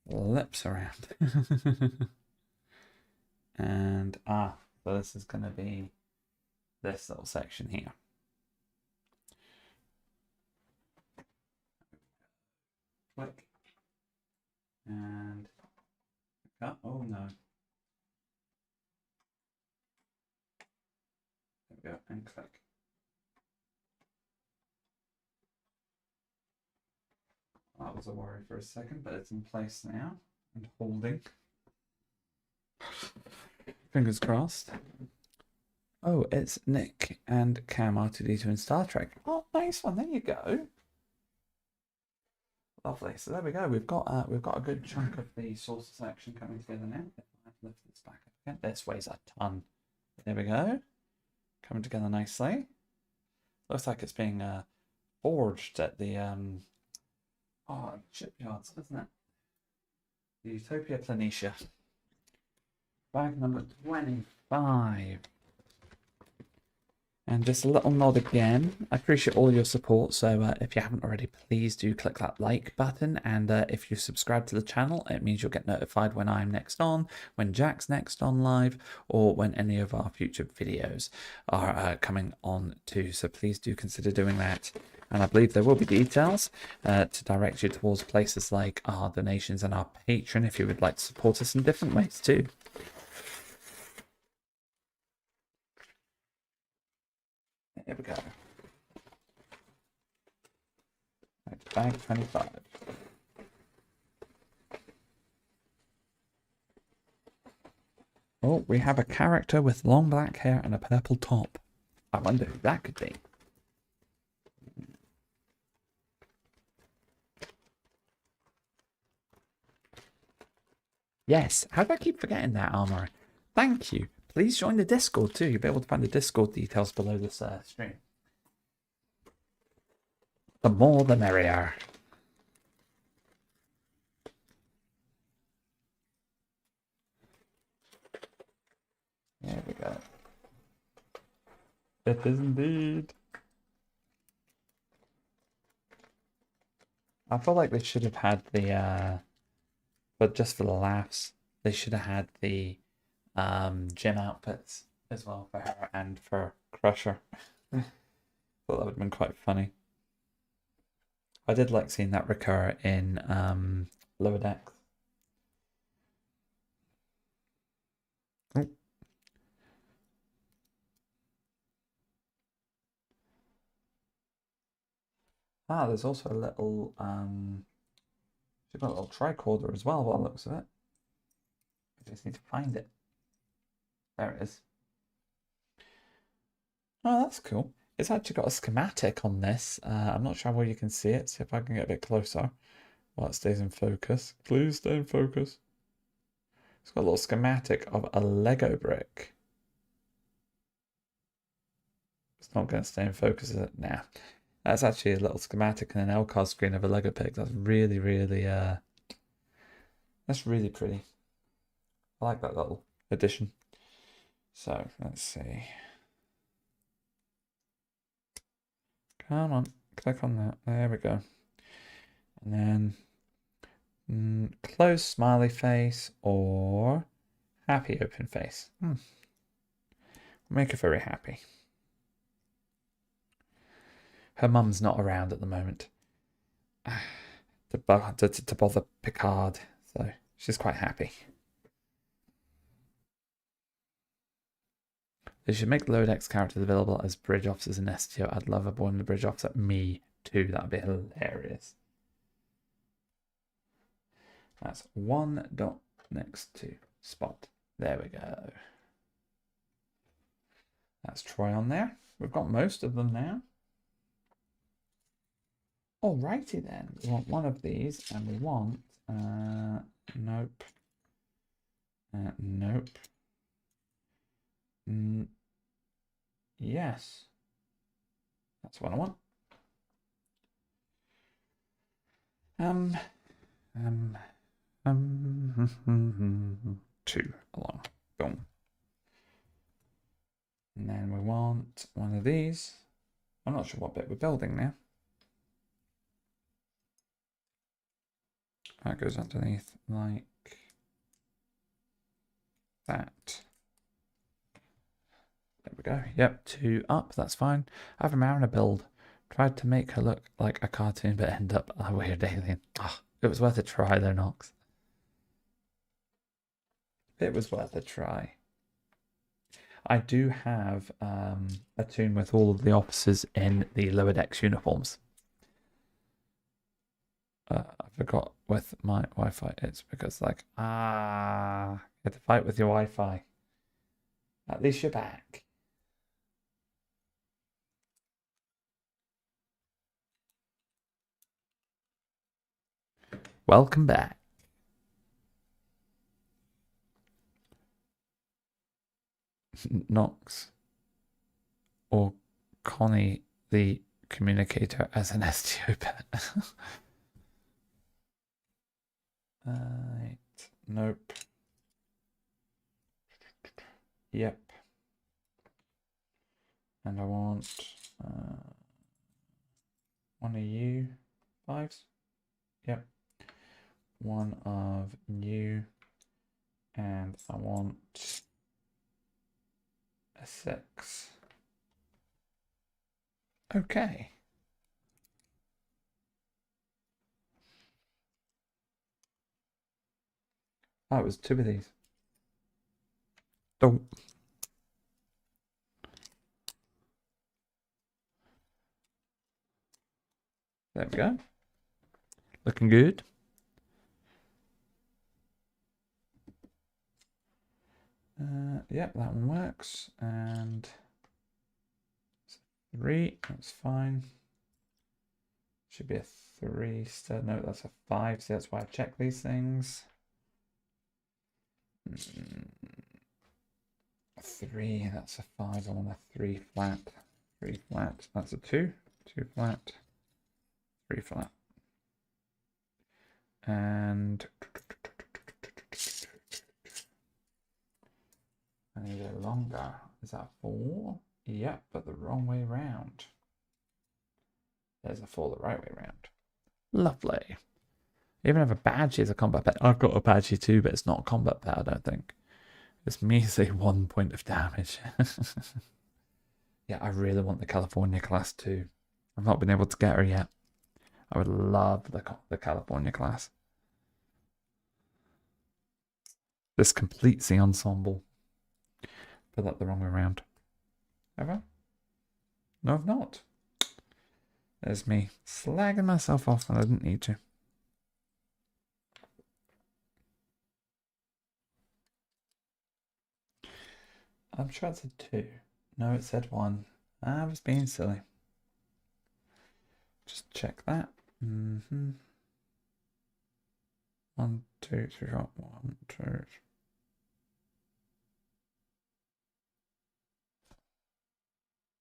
flips around. And so this is going to be this little section here. Click. And oh no. There we go, and click. That was a worry for a second, but it's in place now and holding. Fingers crossed. Oh, it's Nick and Cam R2D2 in Star Trek. Oh, nice one. There you go. Lovely. So there we go. We've got a good chunk of the source section coming together now. If I lift this back up again, this weighs a ton. There we go. Coming together nicely. Looks like it's being forged at the shipyards, doesn't it? The Utopia Planitia. Bag number 25. And just a little nod again. I appreciate all your support. So if you haven't already, please do click that like button. And if you subscribe to the channel, it means you'll get notified when I'm next on, when Jack's next on live, or when any of our future videos are coming on too. So please do consider doing that. And I believe there will be details to direct you towards places like our donations and our Patreon if you would like to support us in different ways too. Here we go. Right, bag 25. Oh, we have a character with long black hair and a purple top. I wonder who that could be. Yes, how do I keep forgetting that, Armour? Thank you. Please join the Discord too. You'll be able to find the Discord details below this stream. The more the merrier. There we go. It is indeed. I feel like they should have had the, but just for the laughs, they should have had the gym outfits as well for her and for Crusher. Thought that would have been quite funny. I did like seeing that recur in Lower Decks. Oh. There's also a little she's got a little tricorder as well by the looks of it. I just need to find it. There it is. Oh, that's cool. It's actually got a schematic on this. I'm not sure where you can see it. See if I can get a bit closer while it stays in focus. Please stay in focus. It's got a little schematic of a Lego brick. It's not going to stay in focus, is it? Nah. That's actually a little schematic and an LCAR screen of a Lego pick. That's really, really, that's really pretty. I like that little addition. So, let's see. Come on, click on that. There we go. And then close smiley face or happy open face. Make her very happy. Her mum's not around at the moment to bother Picard, so she's quite happy. They should make the Lower Decks characters available as bridge officers in STO. I'd love a boy in the bridge officer. Me too. That'd be hilarious. That's one dot next to spot. There we go. That's Troi on there. We've got most of them now. Alrighty then. We want one of these, and we want nope. Nope. Yes. That's what I want. Two along. Boom. And then we want one of these. I'm not sure what bit we're building now. That goes underneath like that. There we go. Yep, two up. That's fine. I have a Mariner build. Tried to make her look like a cartoon, but end up a weird alien. Oh, it was worth a try though, Nox. It was worth a try. I do have a toon with all of the officers in the lower decks uniforms. I forgot with my Wi-Fi. It's because like, you had to fight with your Wi-Fi. At least you're back. Welcome back. Nox or Connie the communicator as an STO pet. Right. Nope. Yep. And I want one of you fives. Yep. One of you. And I want a 6. Okay. Oh, it was 2 of these. Oh. There we go. Looking good. Yep, that one works. And 3, that's fine. Should be a 3 stud. No, that's a 5. So that's why I check these things. 3, that's a 5. I want a 3 flat. 3 flat. That's a 2. 2 flat. 3 flat. And I need it longer. Is that 4? Yep, but the wrong way round. There's a 4 the right way round. Lovely. Even if a badge is a combat pet. I've got a badgie too, but it's not a combat pet, I don't think. It's measly 1 point of damage. Yeah, I really want the California class too. I've not been able to get her yet. I would love the California class. This completes the ensemble. Put that the wrong way around. Have I? No, I've not. There's me slagging myself off when I didn't need to. I'm sure it said 2. No, it said 1. I was being silly. Just check that. 1, 2, 3, 4, 1, 2.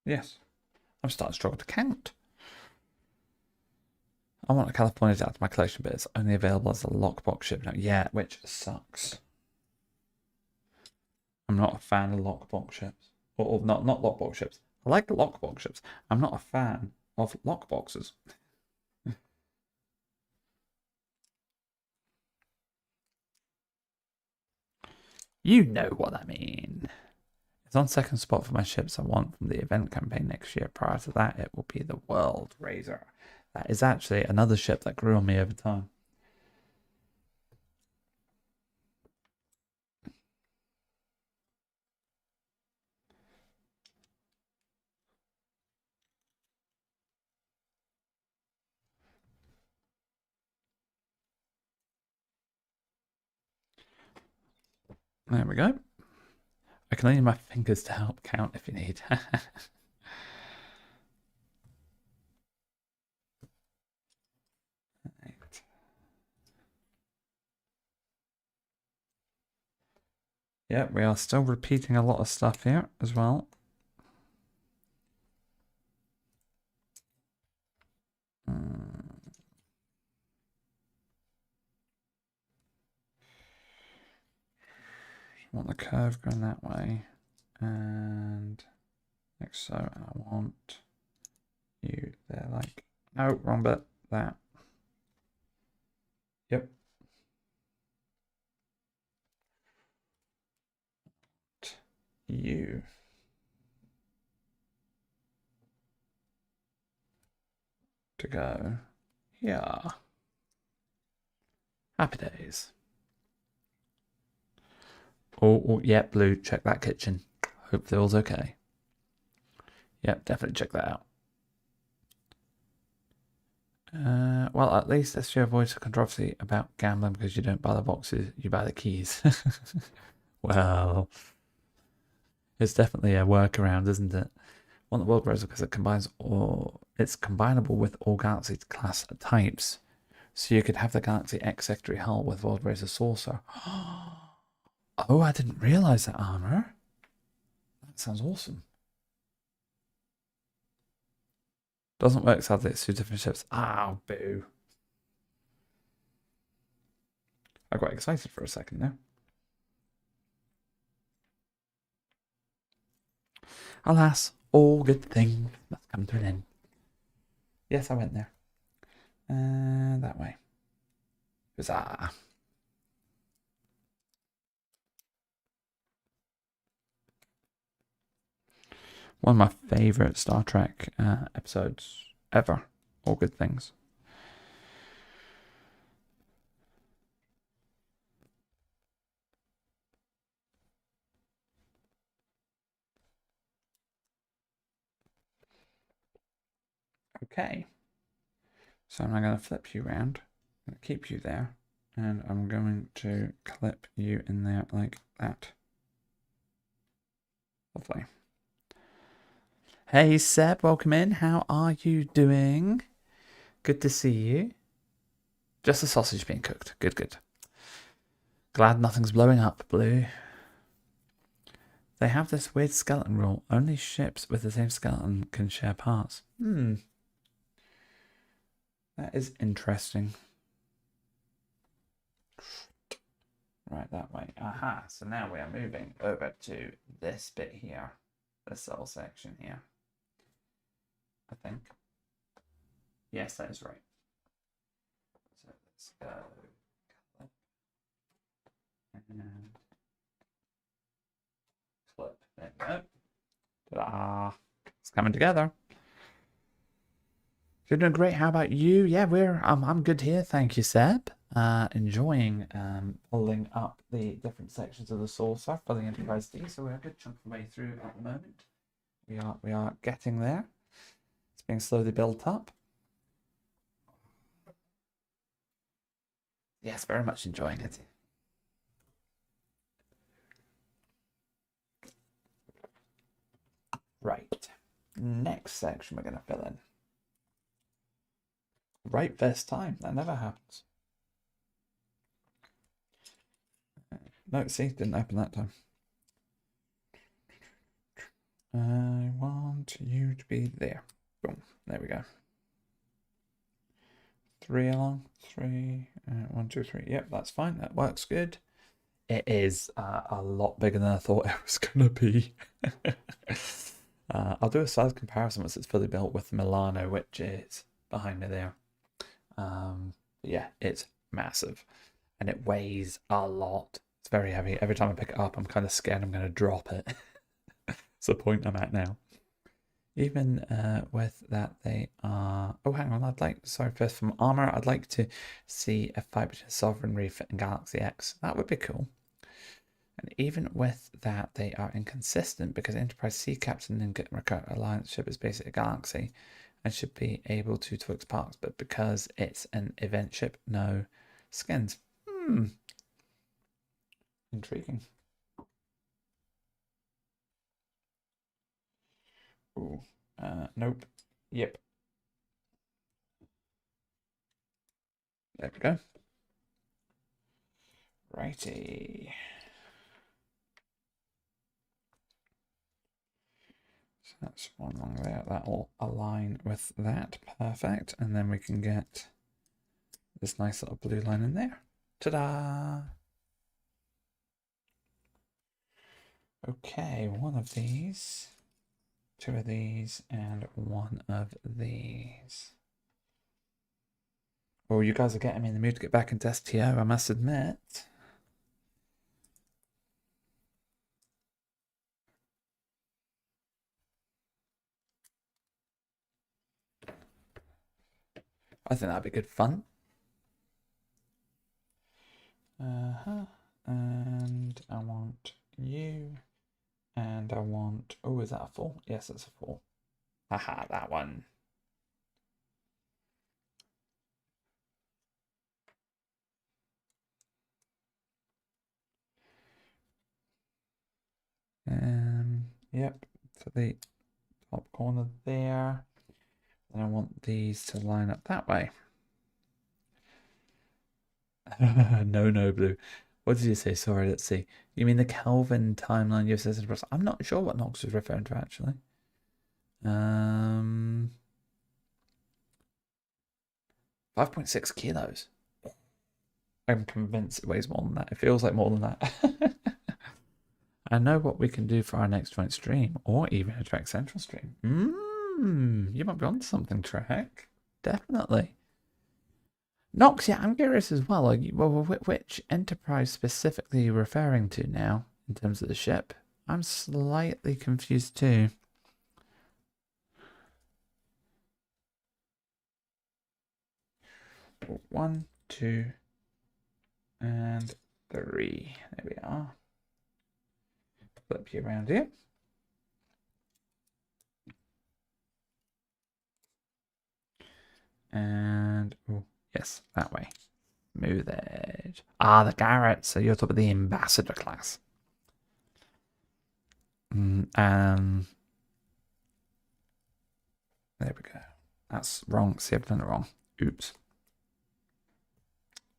Yes. I'm starting to struggle to count. I want a California to add to my collection, but it's only available as a lockbox ship now. Yeah, which sucks. I'm not a fan of lockbox ships. Or not lockbox ships. I like the lockbox ships. I'm not a fan of lockboxes. You know what I mean. It's on second spot for my ships I want from the event campaign next year. Prior to that, it will be the World Razor. That is actually another ship that grew on me over time. There we go. can only use my fingers to help count if you need. Right. Yeah, we are still repeating a lot of stuff here as well. I want the curve going that way, and like so. I want you there, like, no, wrong bit, that. Yep. You to go here. Happy days. Oh, yeah, Blue, check that kitchen. Hope all's okay. Yep, definitely check that out. Well, at least this year avoids the controversy about gambling because you don't buy the boxes, you buy the keys. Well, it's definitely a workaround, isn't it? One of the world records because it combines all. It's combinable with all Galaxy class types, so you could have the Galaxy X secondary hull with World Razor Saucer. Oh, I didn't realize that armor. That sounds awesome. Doesn't work sadly. It's two different ships. Oh, boo. I got excited for a second now. Alas, all good things must come to an end. Yes, I went there. That way. Huzzah. One of my favourite Star Trek episodes ever. All good things. Okay. So I'm going to flip you around. I'm going to keep you there. And I'm going to clip you in there like that. Lovely. Hey Seb, welcome in. How are you doing? Good to see you. Just the sausage being cooked. Good, good. Glad nothing's blowing up, Blue. They have this weird skeleton rule. Only ships with the same skeleton can share parts. That is interesting. Right, that way. Aha, so now we are moving over to this bit here. This little section here. I think. Yes, that is right. So let's go. And clip. There we go. Ta-da. It's coming together. You're doing great. How about you? Yeah, I'm good here. Thank you, Seb. Enjoying pulling up the different sections of the saucer for the Enterprise D. So we're a good chunk of the way through at the moment. We are getting there. It's being slowly built up. Yes, very much enjoying it. Right. Next section we're going to fill in. Right first time. That never happens. No, see, didn't open that time. I want you to be there. Boom. There we go. 3 along. 3. 1, 2, 3. Yep, that's fine. That works good. It is a lot bigger than I thought it was going to be. I'll do a size comparison once it's fully built with Milano, which is behind me there. Yeah, it's massive. And it weighs a lot. It's very heavy. Every time I pick it up, I'm kind of scared I'm going to drop it. It's the point I'm at now. Even with that, they are... Oh, hang on. Sorry, first from Armor, I'd like to see a fight between Sovereign Reef and Galaxy X. That would be cool. And even with that, they are inconsistent because Enterprise Sea Captain and Alliance ship is basically a Galaxy and should be able to Twix Parks, but because it's an event ship, no skins. Intriguing. Ooh. Nope. Yep. There we go. Righty. So that's one along there. That will align with that. Perfect. And then we can get this nice little blue line in there. Ta-da! Okay, one of these, two of these, and one of these. Oh, you guys are getting me in the mood to get back into STO, I must admit. I think that'd be good fun. And I want you. And I want... Oh, is that a 4? Yes, it's a 4. Haha, that one. Yep, to the top corner there. And I want these to line up that way. No, Blue. What did you say? Sorry, let's see. You mean the Kelvin timeline USS Enterprise? I'm not sure what Knox was referring to, actually. 5.6 kilos. I'm convinced it weighs more than that. It feels like more than that. I know what we can do for our next joint stream, or even a Trek Central stream. You might be onto something, Trek. Definitely. Nox, yeah, I'm curious as well. Which Enterprise specifically are you referring to now in terms of the ship? I'm slightly confused too. One, 2, and 3. There we are. Flip you around here. And, oh, yes, that way. Smooth edge. Ah, the Garrett. So you're top of the Ambassador class. There we go. That's wrong. See, I've done it wrong. Oops.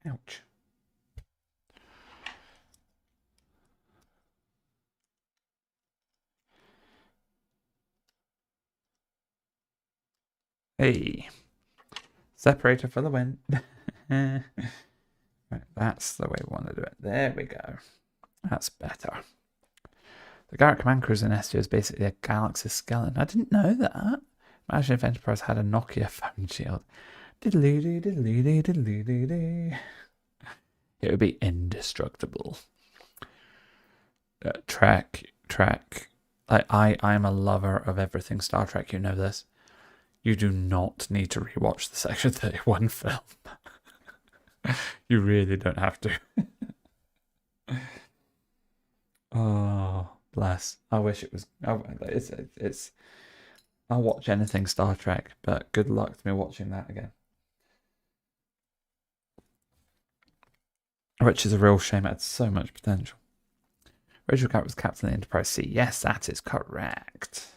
Ouch. Hey. Separator for the win. Right, that's the way we want to do it. There we go. That's better. The Garrett Command Cruiser in STO is basically a Galaxy skeleton. I didn't know that. Imagine if Enterprise had a Nokia phone shield. It would be indestructible. Trek. I'm a lover of everything Star Trek. You know this. You do not need to rewatch the Section 31 film. You really don't have to. Oh, bless. I wish it was. It's. I'll watch anything Star Trek, but good luck to me watching that again. Which is a real shame. It had so much potential. Rachel Cat was Captain of the Enterprise C. Yes, that is correct.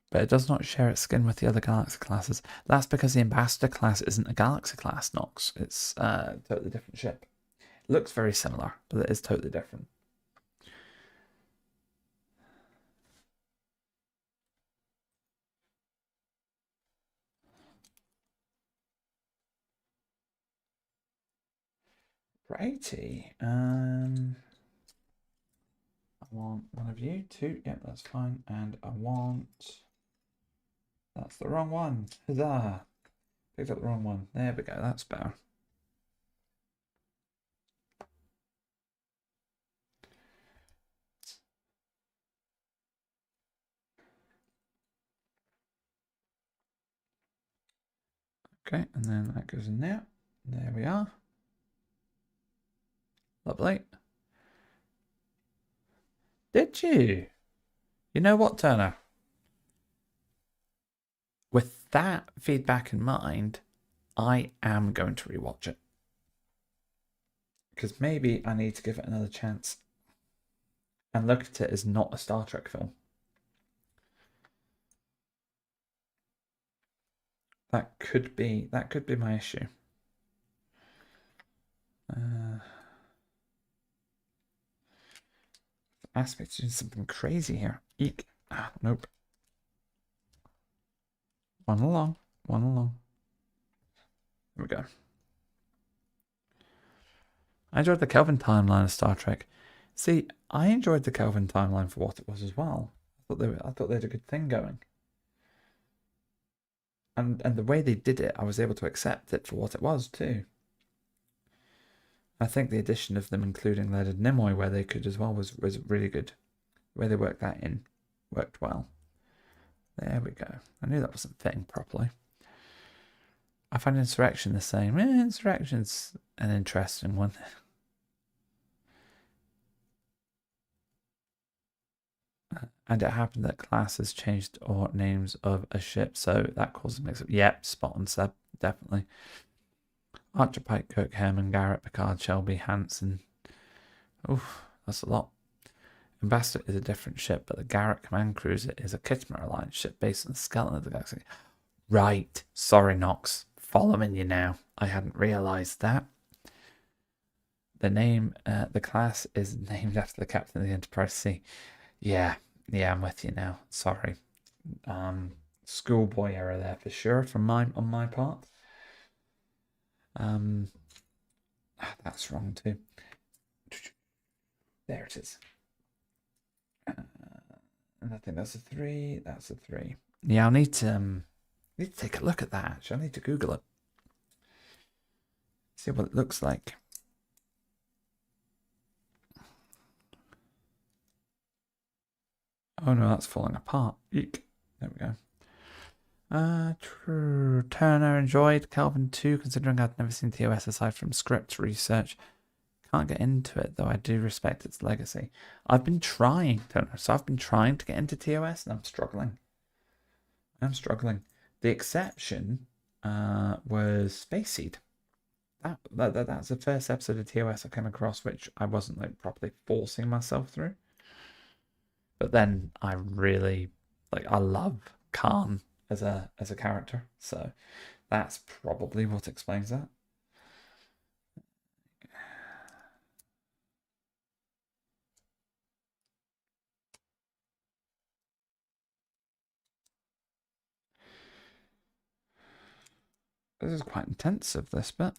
But it does not share its skin with the other Galaxy classes. That's because the Ambassador class isn't a Galaxy class, Nox. It's a totally different ship. It looks very similar, but it is totally different. Righty. I want one of you. 2. Yep, that's fine. And I want... That's the wrong one. Huzzah. Picked up the wrong one. There we go. That's better. Okay, and then that goes in there. There we are. Lovely. Did you? You know what, Turner? With that feedback in mind, I am going to rewatch it. Because maybe I need to give it another chance. and look at it as not a Star Trek film. That could be my issue. Ask me to do something crazy here. Eek. Nope. One along. There we go. I enjoyed the Kelvin timeline of Star Trek. See, I enjoyed the Kelvin timeline for what it was as well. I thought they had a good thing going. And the way they did it, I was able to accept it for what it was too. I think the addition of them including Leonard Nimoy where they could as well was really good. The way they worked that in worked well. There we go. I knew that wasn't fitting properly. I find Insurrection the same. Insurrection's an interesting one. And it happened that classes changed or names of a ship, so that caused a mix-up. Yep, spot on, Seb. Definitely. Archer, Pike, Kirk, Herman, Garrett, Picard, Shelby, Hansen. Oof, that's a lot. Ambassador is a different ship, but the Garrett Command Cruiser is a Kitchener Alliance ship based on the skeleton of the galaxy. Right. Sorry, Knox. Following you now. I hadn't realised that. The class is named after the captain of the Enterprise C. Yeah, I'm with you now. Sorry. Schoolboy error there for sure on my part. That's wrong too. There it is. And I think that's a 3. That's a 3. Yeah, I'll need to take a look at that. Actually, I need to Google it. See what it looks like. Oh no, that's falling apart. Eek. There we go. Turner enjoyed Kelvin 2, considering I'd never seen TOS aside from script research. Can't get into it, though I do respect its legacy. I've been trying, Turner. So I've been trying to get into TOS, and I'm struggling. The exception was Space Seed. That's the first episode of TOS I came across, which I wasn't like properly forcing myself through. But then I really I love Khan as a character, so that's probably what explains that. This is quite intensive, this bit.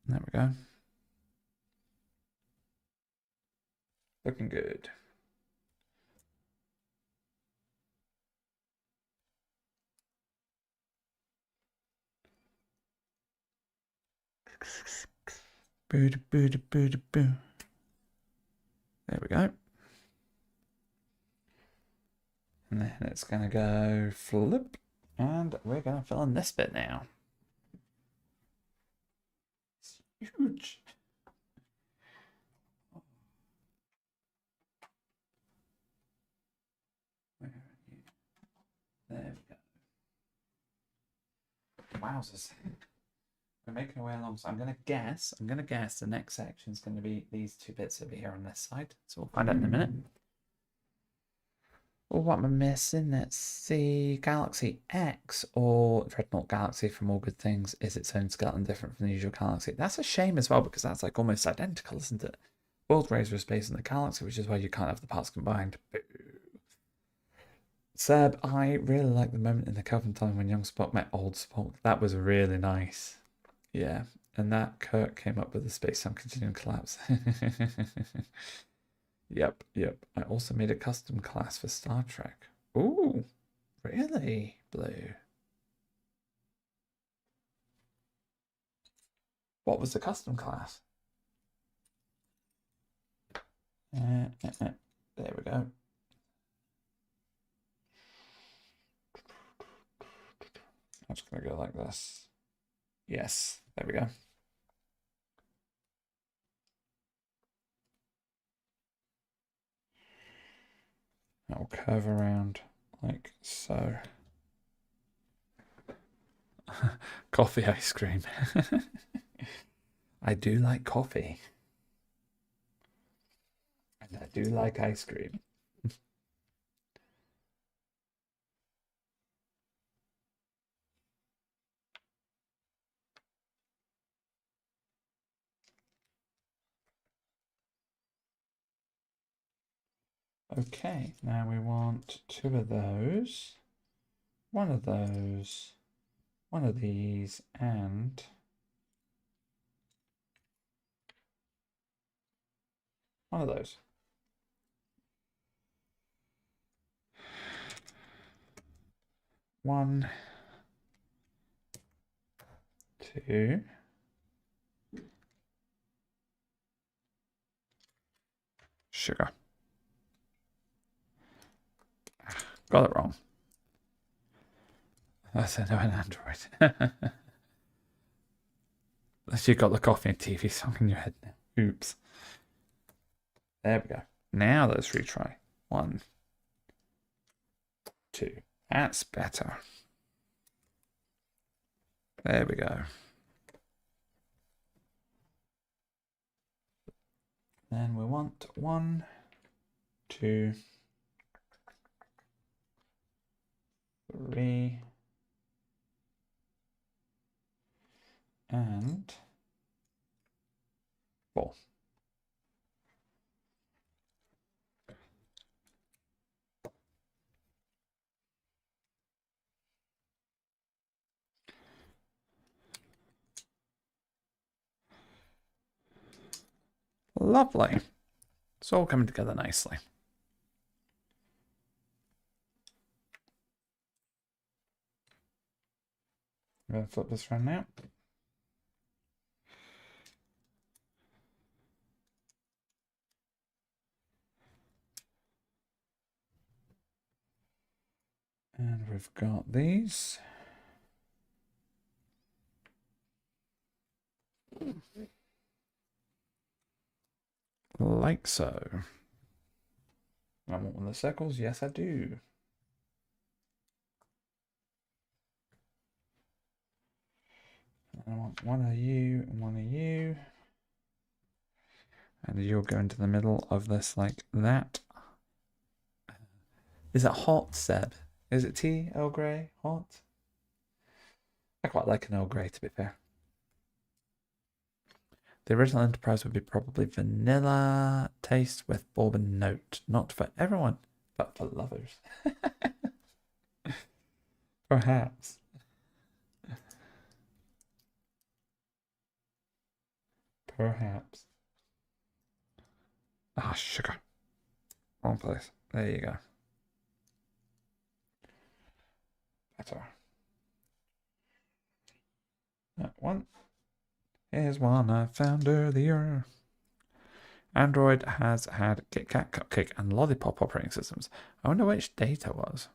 There we go. Looking good. There we go. And then it's going to go flip. And we're going to fill in this bit now. It's huge. Where are you? There we go. Wowzers. We're making our way along. So I'm going to guess the next section is going to be these two bits over here on this side. So we'll find out in a minute. Well, what am I missing? Let's see. Galaxy X or Dreadnought Galaxy from All Good Things is its own skeleton different from the usual galaxy. That's a shame as well because that's like almost identical, isn't it? World Razor is based on the galaxy, which is why you can't have the parts combined. Seb, I really like the moment in the Kelvin time when young Spock met old Spock. That was really nice. Yeah, and that Kirk came up with the space-time continuum collapse. Yep. I also made a custom class for Star Trek. Ooh, really? Blue. What was the custom class? There we go. I'm just going to go like this. Yes, there we go. I'll curve around like so. Coffee ice cream. I do like coffee. And do like ice cream. Okay, now we want 2 of those, 1 of those, 1 of these, and one of those. One, 2. Sugar. Got it wrong. That's an Android. Unless you've got the coffee and TV song in your head now. Oops. There we go. Now let's retry. 1, 2. That's better. There we go. Then we want 1, 2, 3, and 4. Lovely. It's all coming together nicely. I'm going to flip this around now. And we've got these. Like so. I want one of the circles. Yes, I do. I want 1 of you and 1 of you. And you'll go into the middle of this like that. Is it hot, Seb? Is it tea, Earl Grey? Hot? I quite like an Earl Grey, to be fair. The original Enterprise would be probably vanilla taste with bourbon note. Not for everyone, but for lovers. Perhaps. Perhaps. Ah, sugar. Wrong place. There you go. Better. That one. Here's one I found earlier. Android has had Kit Kat, Cupcake, and Lollipop operating systems. I wonder which Data was.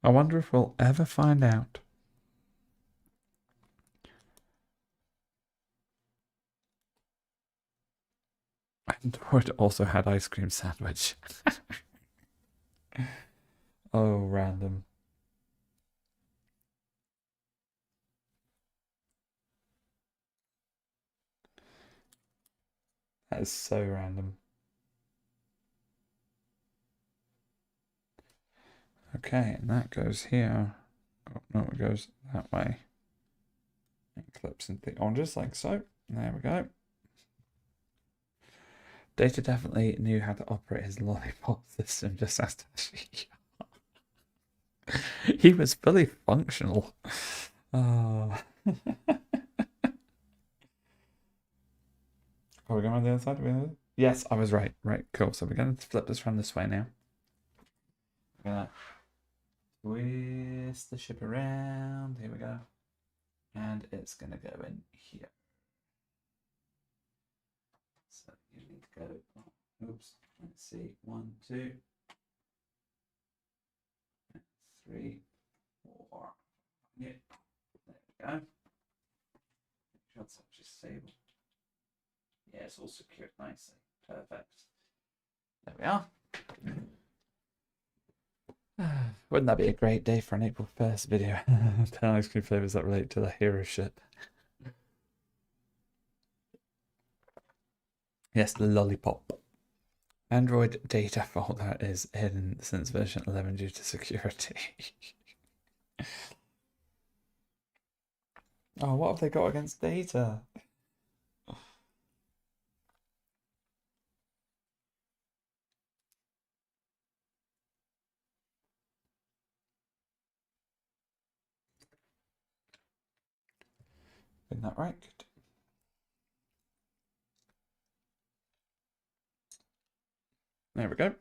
I wonder if we'll ever find out. Android also had ice cream sandwich. Oh, random. That is so random. Okay, and that goes here. Oh, no, it goes that way. It clips into the oranges like so. There we go. Data definitely knew how to operate his lollipop system, just as Tashi. He was fully functional. Oh. Are we going on the other side? Yes, I was right. Right, cool. So we're going to flip this around this way now. We're going to twist the ship around. Here we go. And it's going to go in here. So you need to go. Oh, oops. Let's see. 1, 2, 3, 4. Yeah. There we go. Make sure it's just stable. Yeah, it's all secured nicely. Perfect. There we are. Wouldn't that be a great day for an April 1st video? 10 ice cream flavors that relate to the hero ship. Yes, the lollipop. Android data folder is hidden since version 11 due to security. Oh, what have they got against data? Isn't that right? Good. There we go.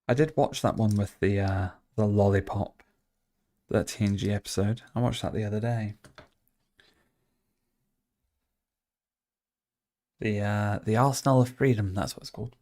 I did watch that one with the lollipop, that TNG episode. I watched that the other day. The Arsenal of Freedom, that's what it's called.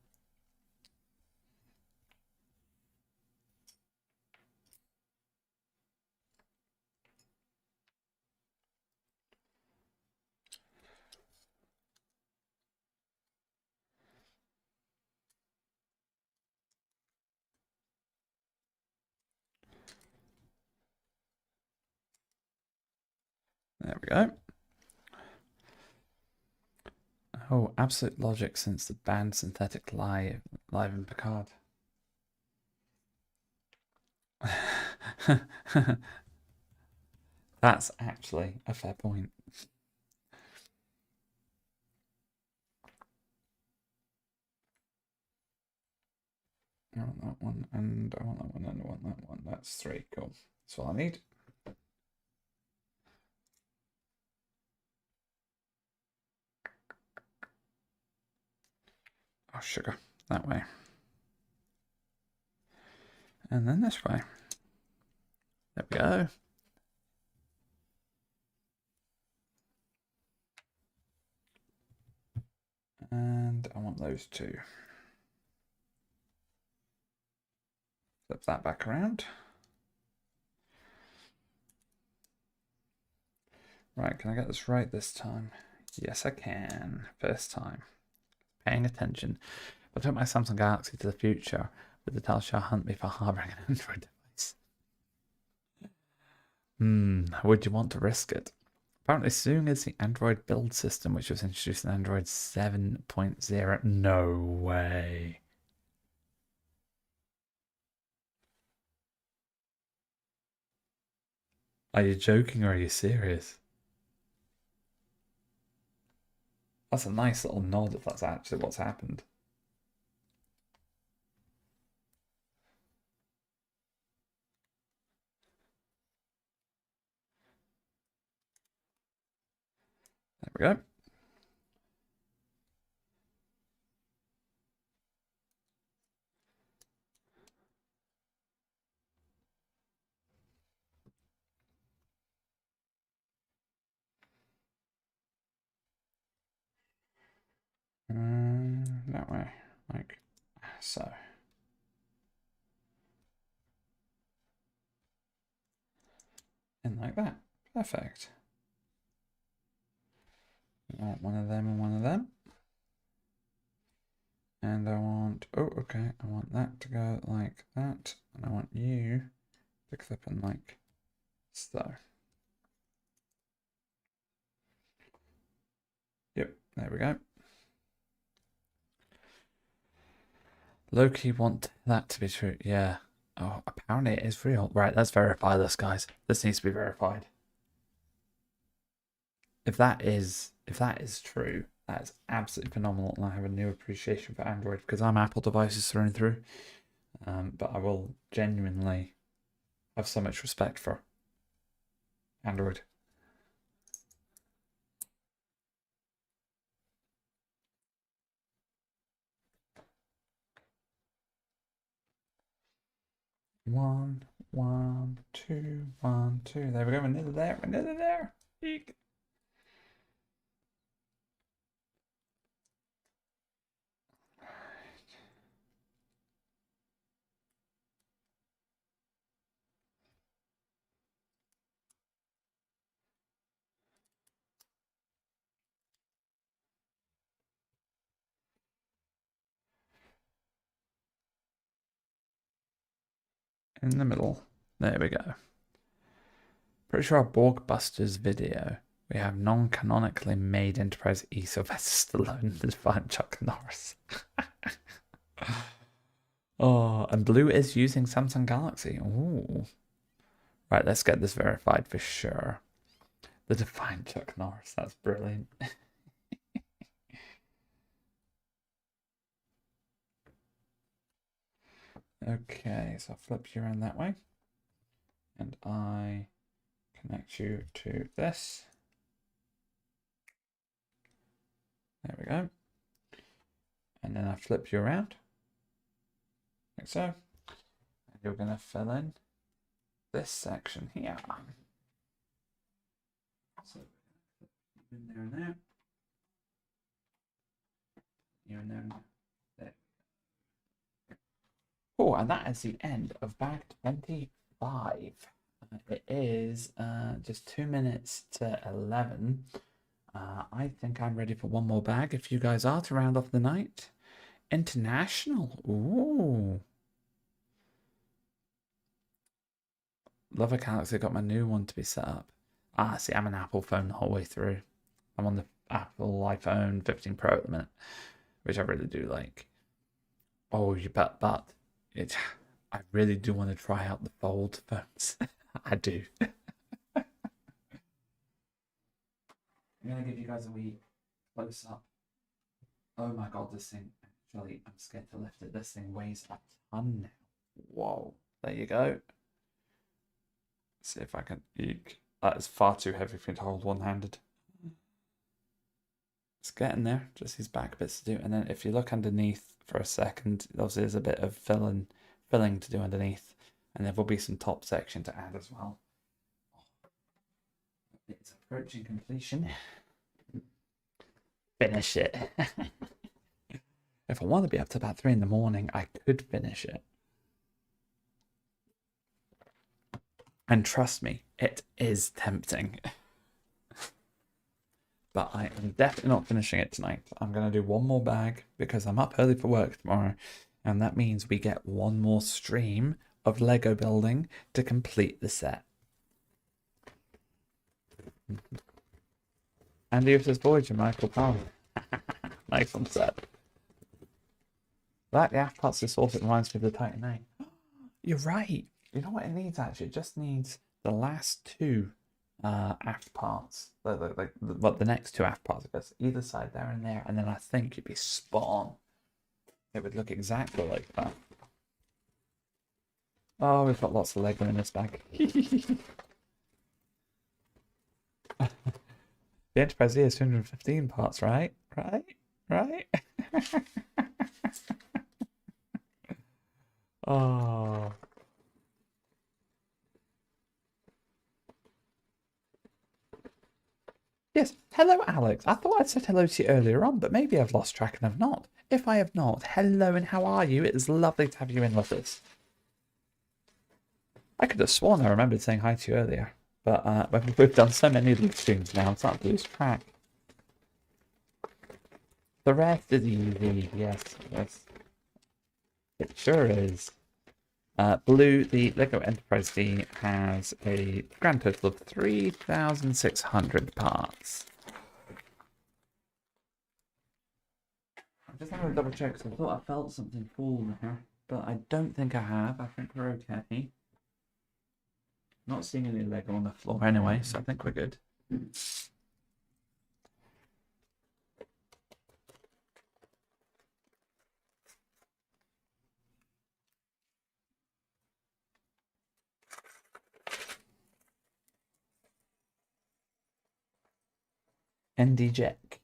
There we go. Oh, absolute logic since the band Synthetic live in Picard. That's actually a fair point. I want that one, and I want that one, and I want that one. That's 3. Cool. That's all I need. Oh, sugar. That way. And then this way. There we go. And I want those 2. Flip that back around. Right, can I get this right this time? Yes, I can. First time. Paying attention. If I took my Samsung Galaxy to the future, would the Telstar hunt me for harboring an Android device? Would you want to risk it? Apparently, soon is the Android build system, which was introduced in Android 7.0. No way. Are you joking or are you serious? That's a nice little nod if that's actually what's happened. There we go. That way, like so. And like that. Perfect. I want one of them and one of them. And I want, oh, okay, I want that to go like that. And I want you to clip in like so. Yep, there we go. Low-key want that to be true. Yeah. Oh, apparently it is real. Right, let's verify this, guys. This needs to be verified. If that is true, that is absolutely phenomenal, and I have a new appreciation for Android because I'm Apple devices through and through. But I will genuinely have so much respect for Android. One, 1, 2, 1, 2. There we go. We're nearly there. We're nearly there. Eek. in the middle. There we go. Pretty sure our Borgbusters video, we have non-canonically made Enterprise E Sylvester Stallone to find Chuck Norris. Oh, and Blue is using Samsung Galaxy. Ooh. Right, let's get this verified for sure. The defined Chuck Norris. That's brilliant. Okay, so I'll flip you around that way. And I connect you to this. There we go. And then I flip you around. Like so. And you're going to fill in this section here. So in there and there. You're in there and there. Oh, and that is the end of bag 25. It is just 2 minutes to 11. I think I'm ready for one more bag. If you guys are, to round off the night. International. Ooh. Love a Galaxy. Got my new one to be set up. See, I'm an Apple phone the whole way through. I'm on the Apple iPhone 15 Pro at the minute, which I really do like. Oh, you bet, but I really do want to try out the fold phones. I do. I'm gonna give you guys a wee close up. Oh my god, this thing actually, I'm scared to lift it. This thing weighs a ton now. Whoa, there you go. See if I can eke. That is far too heavy for me to hold one-handed. It's getting there. Just these back bits to do. And then if you look underneath for a second, obviously there's a bit of filling to do underneath. And there will be some top section to add as well. It's approaching completion. Finish it. If I want to be up to about 3 in the morning, I could finish it. And trust me, it is tempting. But I am definitely not finishing it tonight. I'm going to do one more bag because I'm up early for work tomorrow. And that means we get one more stream of Lego building to complete the set. And the USS Voyager, Michael Powell. Nice one set. That the aft parts of this it reminds me of the Titan 9. You're right. You know what it needs actually? It just needs the last 2 aft parts. The next 2 aft parts, I guess. Either side there and there. And then I think it'd be spot on. It would look exactly like that. Oh, we've got lots of Lego in this bag. The Enterprise E is 215 parts, right? Right? Oh. Yes, hello Alex. I thought I'd said hello to you earlier on, but maybe I've lost track and have not. If I have not, hello and how are you? It is lovely to have you in with us. I could have sworn I remembered saying hi to you earlier, but we've done so many of these streams now, it's not to lose track. The rest is easy, yes. It sure is. Blue, the Lego Enterprise D has a grand total of 3,600 parts. I'm just having a double check because I thought I felt something fall there, but I don't think I have. I think we're okay. Not seeing any Lego on the floor anyway, so I think we're good. ND Jack.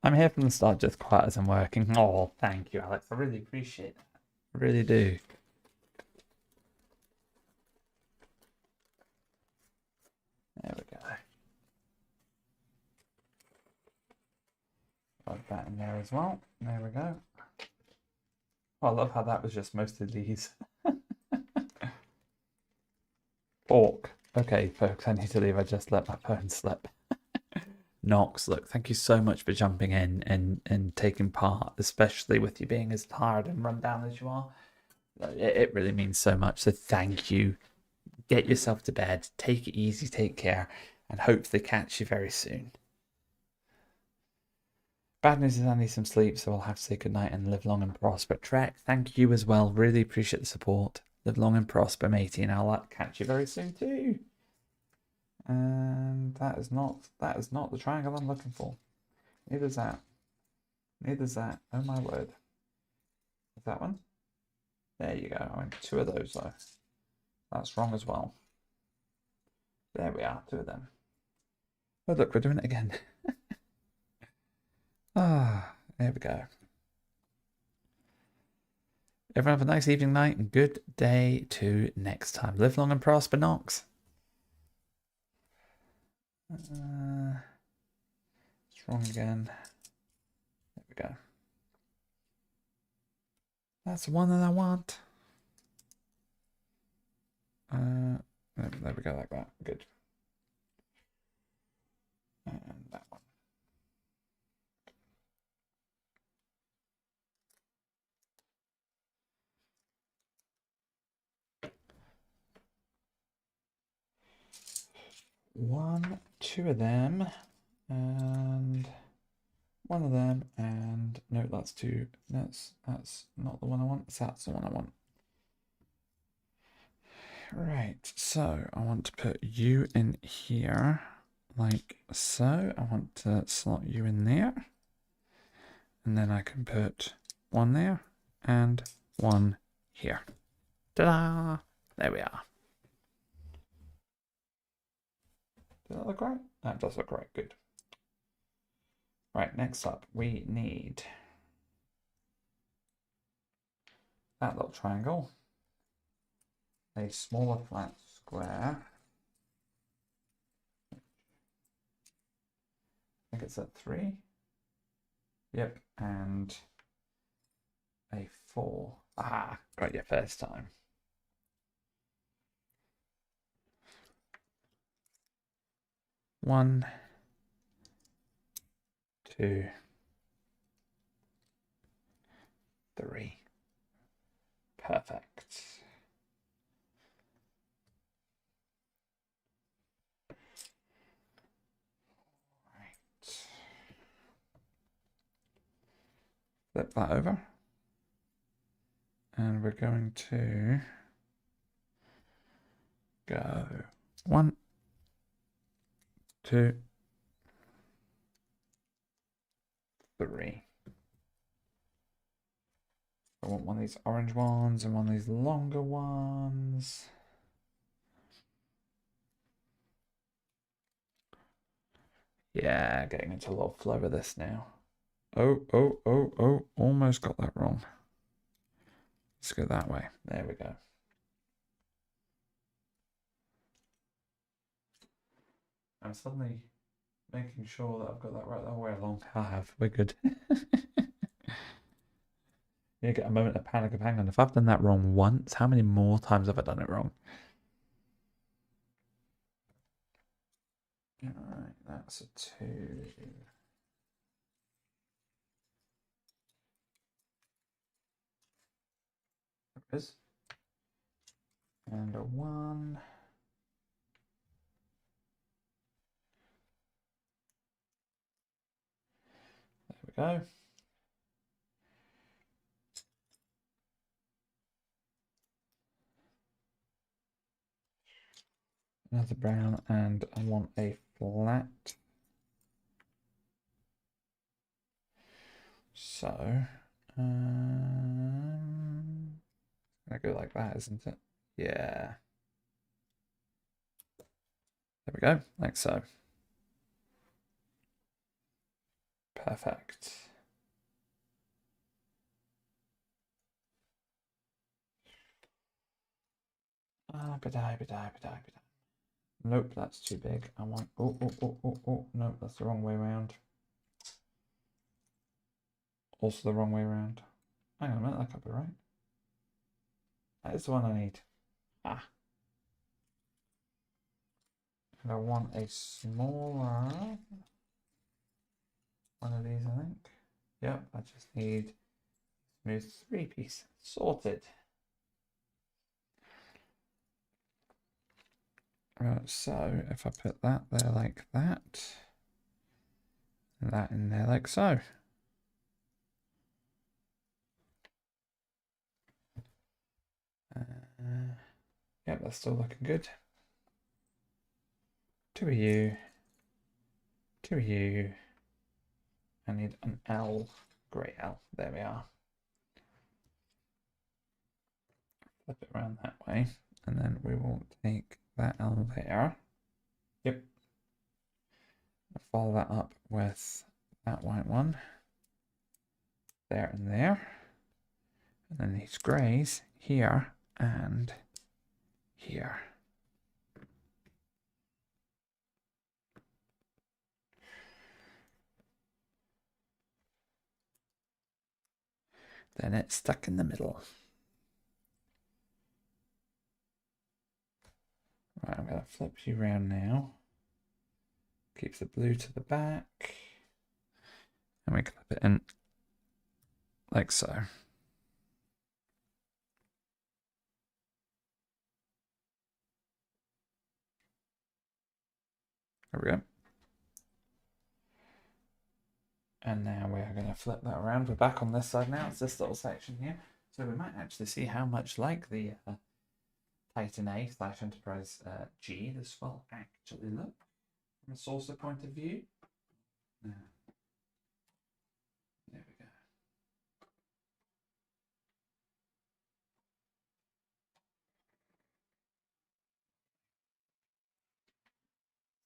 I'm here from the start, just quiet as I'm working. Oh, thank you, Alex. I really appreciate that. I really do. There we go. Got that in there as well. There we go. Oh, I love how that was just most of these. Orc. Okay, folks, I need to leave. I just let my phone slip. Knox, look, thank you so much for jumping in and taking part, especially with you being as tired and run down as you are. It really means so much. So thank you. Get yourself to bed. Take it easy. Take care. And hopefully catch you very soon. Bad news is I need some sleep, so I'll have to say goodnight and live long and prosper. Trek, thank you as well. Really appreciate the support. Live long and prosper, matey, and I'll catch you very soon too. And that is not the triangle I'm looking for. Neither is that. Neither is that. Oh my word. Is that one? There you go. I went 2 of those though. That's wrong as well. There we are, 2 of them. Oh look, we're doing it again. There we go. Everyone have a nice evening, night, and good day to next time. Live long and prosper, Knox. It's wrong again. There we go. That's the one that I want. There we go, like that. Good. And that one. One, 2 of them, and 1 of them, and no, that's 2. That's not the one I want. That's the one I want. Right, so I want to put you in here, like so. I want to slot you in there, and then I can put 1 there and 1 here. Ta-da! There we are. Does that look right? That does look right. Good. Right, next up, we need that little triangle, a smaller flat square. I think it's at 3. Yep, and a 4. Ah, got you first time. One, 2, 3. Perfect. Right. Flip that over. And we're going to go 1, 2, 3. I want one of these orange ones and one of these longer ones. Yeah, getting into a lot of flow with this now. Oh, almost got that wrong. Let's go that way. There we go. I'm suddenly making sure that I've got that right the whole way along. I have. We're good. You get a moment of panic of hang on. If I've done that wrong once, how many more times have I done it wrong? Alright, that's a 2. There it is. And a 1. There we go. Another brown, and I want a flat. So, I go like that, isn't it? Yeah. There we go, like so. Perfect. Nope, that's too big. I want. Oh, no, that's the wrong way around. Also the wrong way around. Hang on a minute, that could be right. That is the one I need. Ah. And I want a smaller one of these, I think. Yep, I just need smooth 3-piece. Sorted. Right, so if I put that there like that, and that in there like so. Yep, that's still looking good. 2 of you, 2 of you. I need an L, grey L. There we are. Flip it around that way, and then we will take that L there. Yep. Follow that up with that white one. There and there. And then these greys here and here. Then it's stuck in the middle. Right, I'm going to flip you around now. Keep the blue to the back. And we clip it in like so. There we go. And now we are going to flip that around. We're back on this side now. It's this little section here. So we might actually see how much like the Titan A / Enterprise G this will actually look from a saucer point of view. There we go.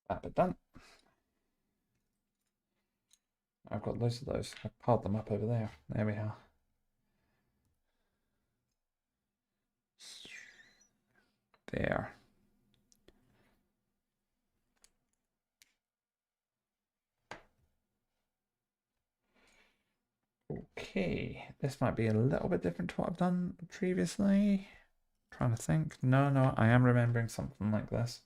That bit done. I've got loads of those. I've piled them up over there. There we are. There. Okay, this might be a little bit different to what I've done previously. Trying to think. No, I am remembering something like this.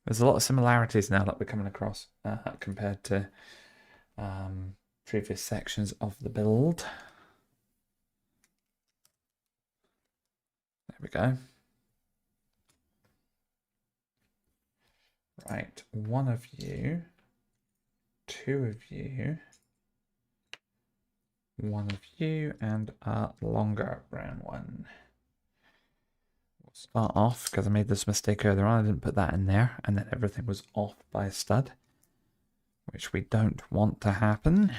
There's a lot of similarities now that we're coming across compared to previous sections of the build. There we go. Right, 1 of you, 2 of you, 1 of you, and a longer brown one. We'll start off, because I made this mistake earlier on, I didn't put that in there, and then everything was off by a stud, which we don't want to happen.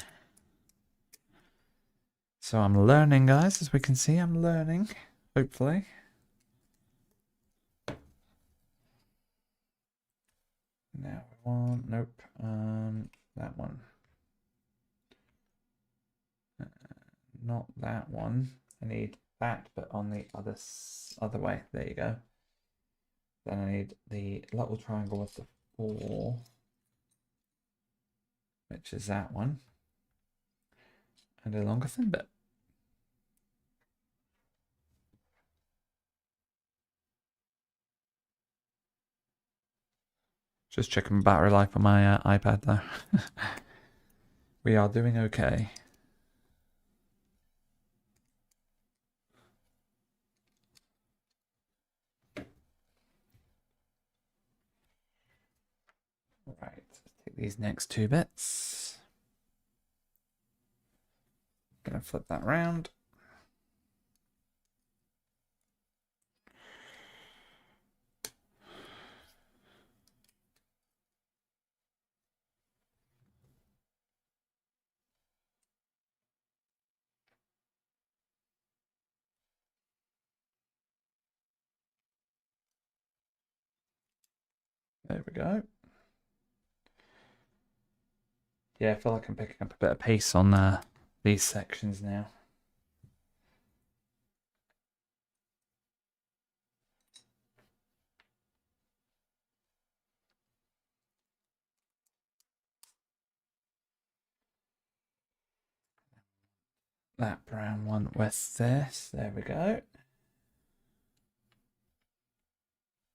So I'm learning, guys, as we can see, I'm learning, hopefully. Now we want, nope, that one. Not that one. I need that, but on the other way. There you go. Then I need the little triangle with the 4, which is that one, and a longer thin bit. Just checking battery life on my iPad there. We are doing okay. Right, let's take these next 2 bits. Gonna flip that round. There we go. Yeah, I feel like I'm picking up a bit of pace on these sections now. That brown one with this. There we go.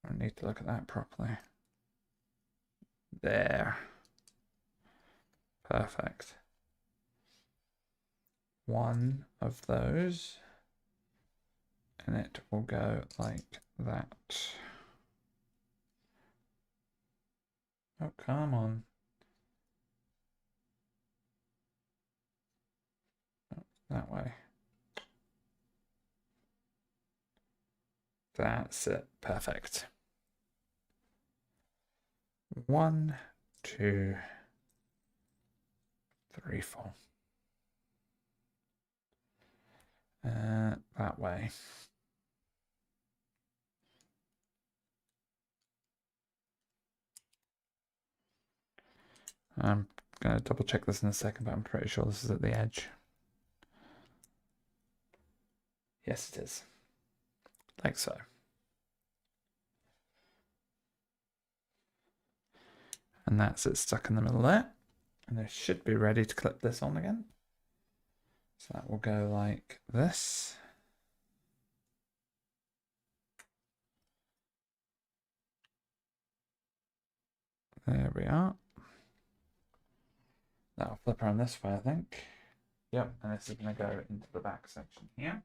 I need to look at that properly. There. Perfect. One of those, and it will go like that. Oh, come on. Oh, that way. That's it. Perfect. 1, 2, 3, 4. That way. I'm going to double check this in a second, but I'm pretty sure this is at the edge. Yes, it is. Like so. And that's it stuck in the middle there. And I should be ready to clip this on again. So that will go like this. There we are. That'll flip around this way, I think. Yep, and this is going to go into the back section here.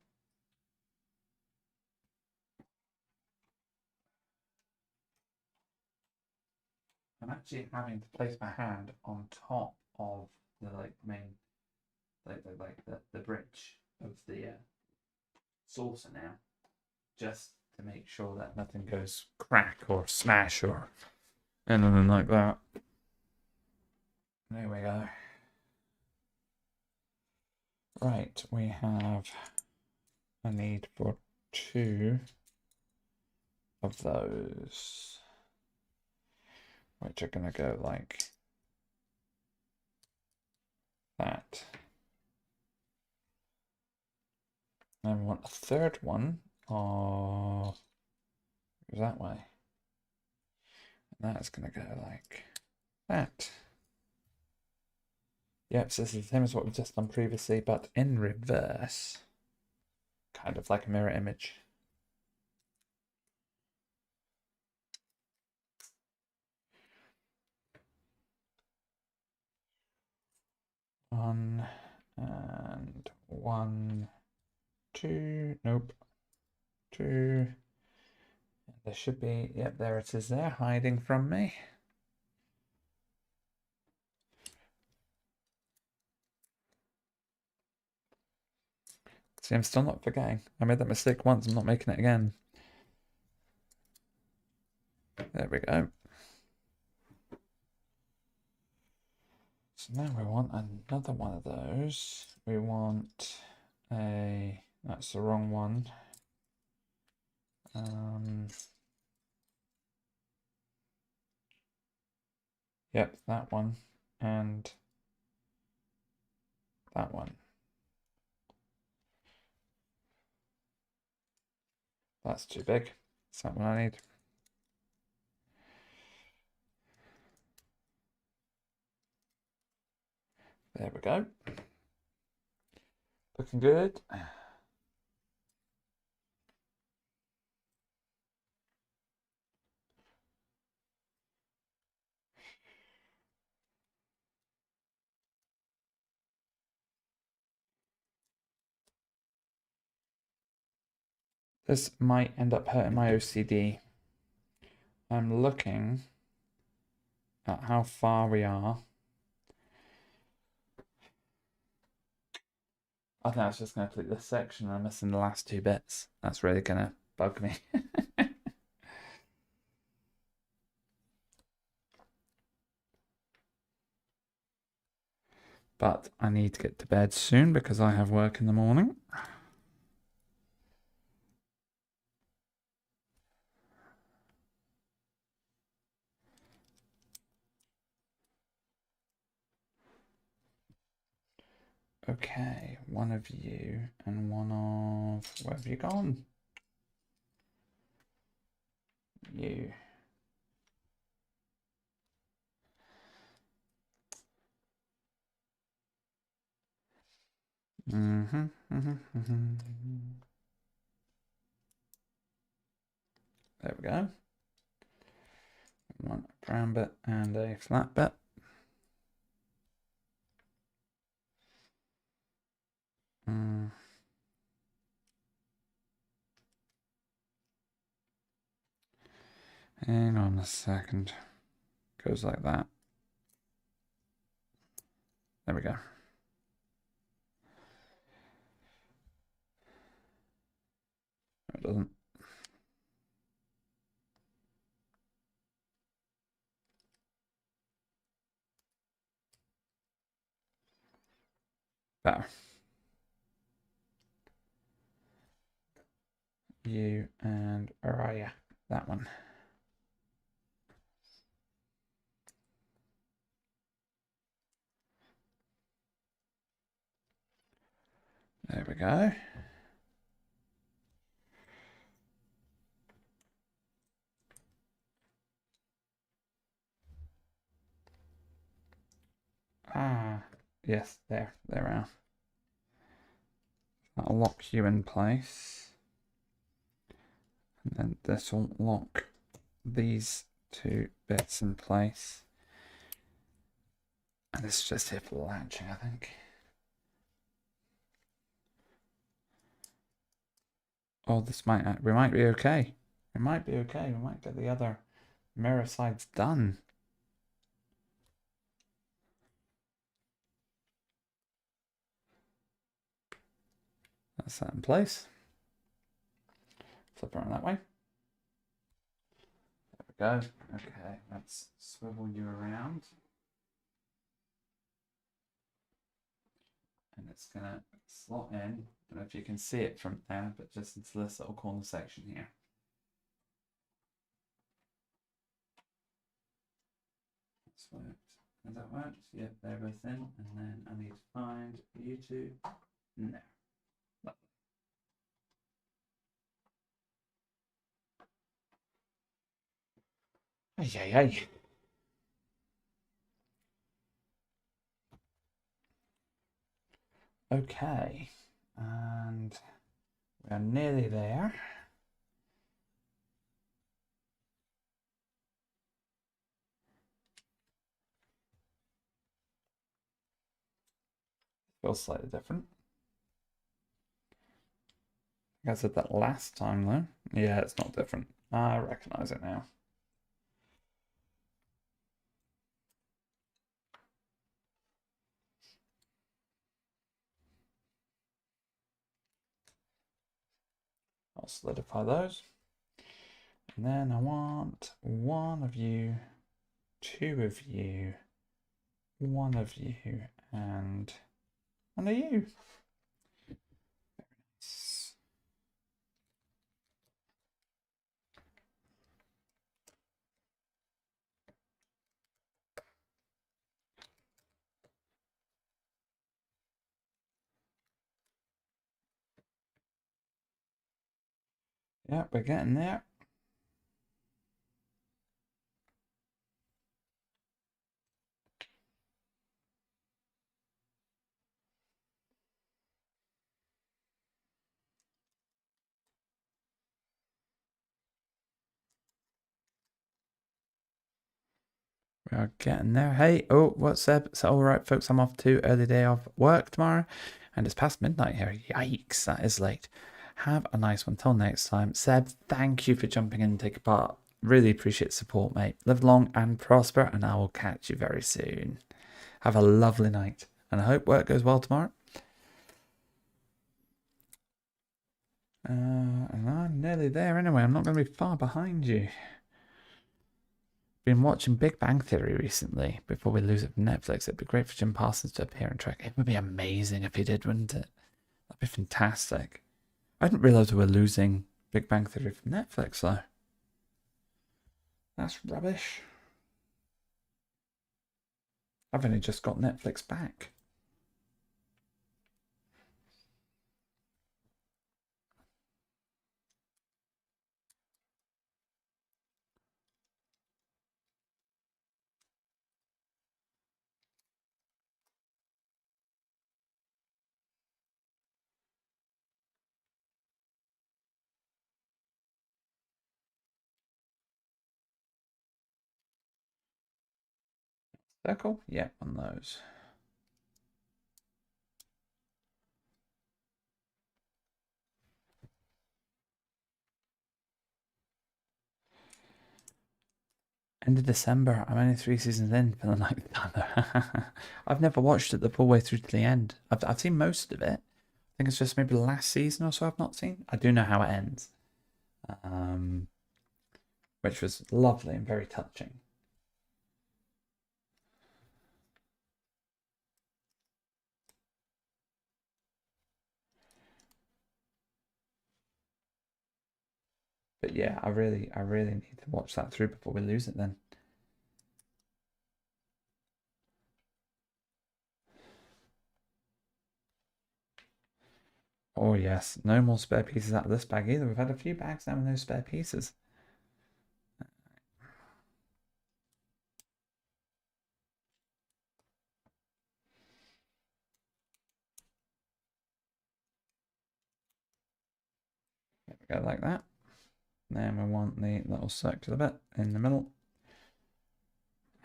I'm actually having to place my hand on top of the main, the bridge of the saucer now, just to make sure that nothing goes crack or smash or anything like that. There we go. Right, we have a need for 2 of those, which are going to go like that. And we want a third one of that way. And that's going to go like that. Yep, so this is the same as what we've just done previously, but in reverse. Kind of like a mirror image. One and 1, 2. Nope. 2. There should be, yep, there it is there, hiding from me. See, I'm still not forgetting. I made that mistake once, I'm not making it again. There we go. So now we want another one of those. We want a, that's the wrong one. Yep, that one. And that one. That's too big. That's not what I need. There we go. Looking good. This might end up hurting my OCD. I'm looking at how far we are. I think I was just going to click this section and I'm missing the last 2 bits. That's really going to bug me. But I need to get to bed soon because I have work in the morning. Okay, one of you and one of... Where have you gone? You. There we go. One brown bit and a flat bit. Hang on a second. Goes like that. There we go. It doesn't. Better. You and Araya. That one. There we go. Ah, yes, there we are. That'll lock you in place. And then this will lock these two bits in place. And this is just here for the latching, I think. Oh, we might be okay. We might be okay. We might get the other mirror sides done. That's that in place. Flip around that way. There we go. Okay, let's swivel you around. And it's gonna slot in. I don't know if you can see it from there, but just into this little corner section here. That's worked. Has that worked? Yep, they're both in. And then I need to find you two. No. Ay, ay, ay. Okay. And we are nearly there. Feels slightly different. I said that last time though. Yeah, it's not different. I recognize it now. I'll solidify those. And then I want one of you, two of you, one of you, and one of you. Very nice. Yeah, we're getting there. We are getting there. Hey, oh, what's up? So, all right, folks, I'm off to early day of work tomorrow, and it's past midnight here. Yikes, that is late. Have a nice one. Till next time. Seb, thank you for jumping in and taking part. Really appreciate the support, mate. Live long and prosper, and I will catch you very soon. Have a lovely night, and I hope work goes well tomorrow. And I'm nearly there anyway. I'm not going to be far behind you. Been watching Big Bang Theory recently before we lose it from Netflix. It'd be great for Jim Parsons to appear and track. It would be amazing if he did, wouldn't it? That'd be fantastic. I didn't realize we were losing Big Bang Theory from Netflix though. That's rubbish. I've only just got Netflix back. Circle? Yeah, on those. End of December. I'm only 3 seasons in for the ninth time. I've never watched it the full way through to the end. I've seen most of it. I think it's just maybe the last season or so I've not seen. I do know how it ends, which was lovely and very touching. But yeah, I really need to watch that through before we lose it then. Oh yes, no more spare pieces out of this bag either. We've had a few bags now with no spare pieces. There we go, like that. Then we want the little circular bit in the middle.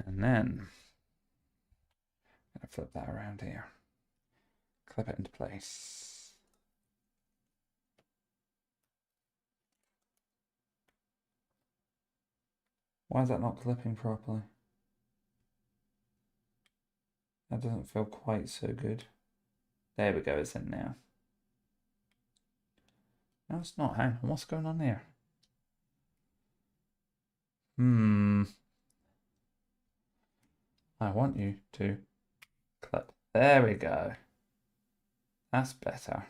And then I'm gonna flip that around here. Clip it into place. Why is that not clipping properly? That doesn't feel quite so good. There we go, it's in now. No, it's not. Hang on, what's going on here? I want you to clip. There we go. That's better.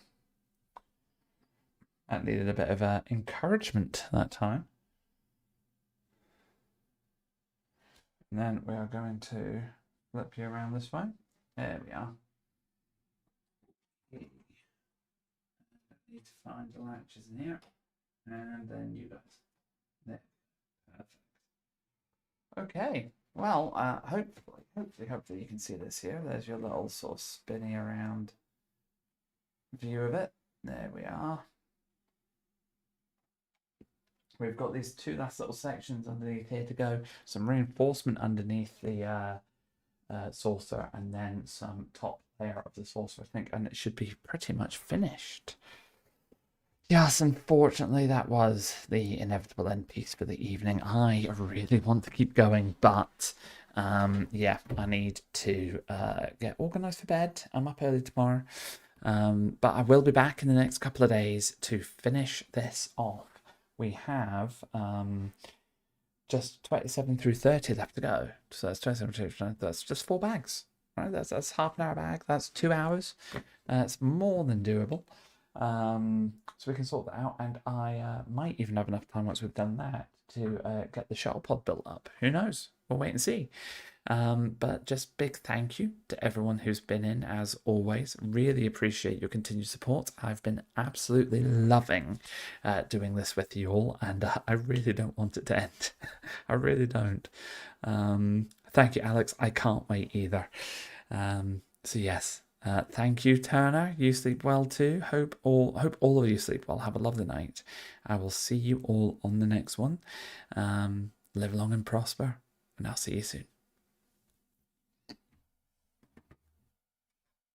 That needed a bit of encouragement that time. And then we are going to flip you around this way. There we are. Need to find the latches in here. And then you guys. There. Perfect. Okay. Well, hopefully you can see this here. There's your little sort of spinny around view of it. There we are. We've got these two last little sections underneath here to go. Some reinforcement underneath the saucer, and then some top layer of the saucer, I think, and it should be pretty much finished. Yes, unfortunately, that was the inevitable end piece for the evening. I really want to keep going, but yeah, I need to get organised for bed. I'm up early tomorrow, but I will be back in the next couple of days to finish this off. We have just 27 through 30 left to go. So that's 27 through 30, that's just 4 bags. Right? That's half an hour bag. That's 2 hours. It's more than doable. So we can sort that out, and I might even have enough time once we've done that to get the shuttle pod built up. Who knows? We'll wait and see. But just big thank you to everyone who's been in, as always. Really appreciate your continued support. I've been absolutely loving doing this with you all, and I really don't want it to end. I really don't. Thank you, Alex. I can't wait either. So yes, thank you, Turner. You sleep well too. Hope all of you sleep well. Have a lovely night. I will see you all on the next one. Live long and prosper, and I'll see you soon.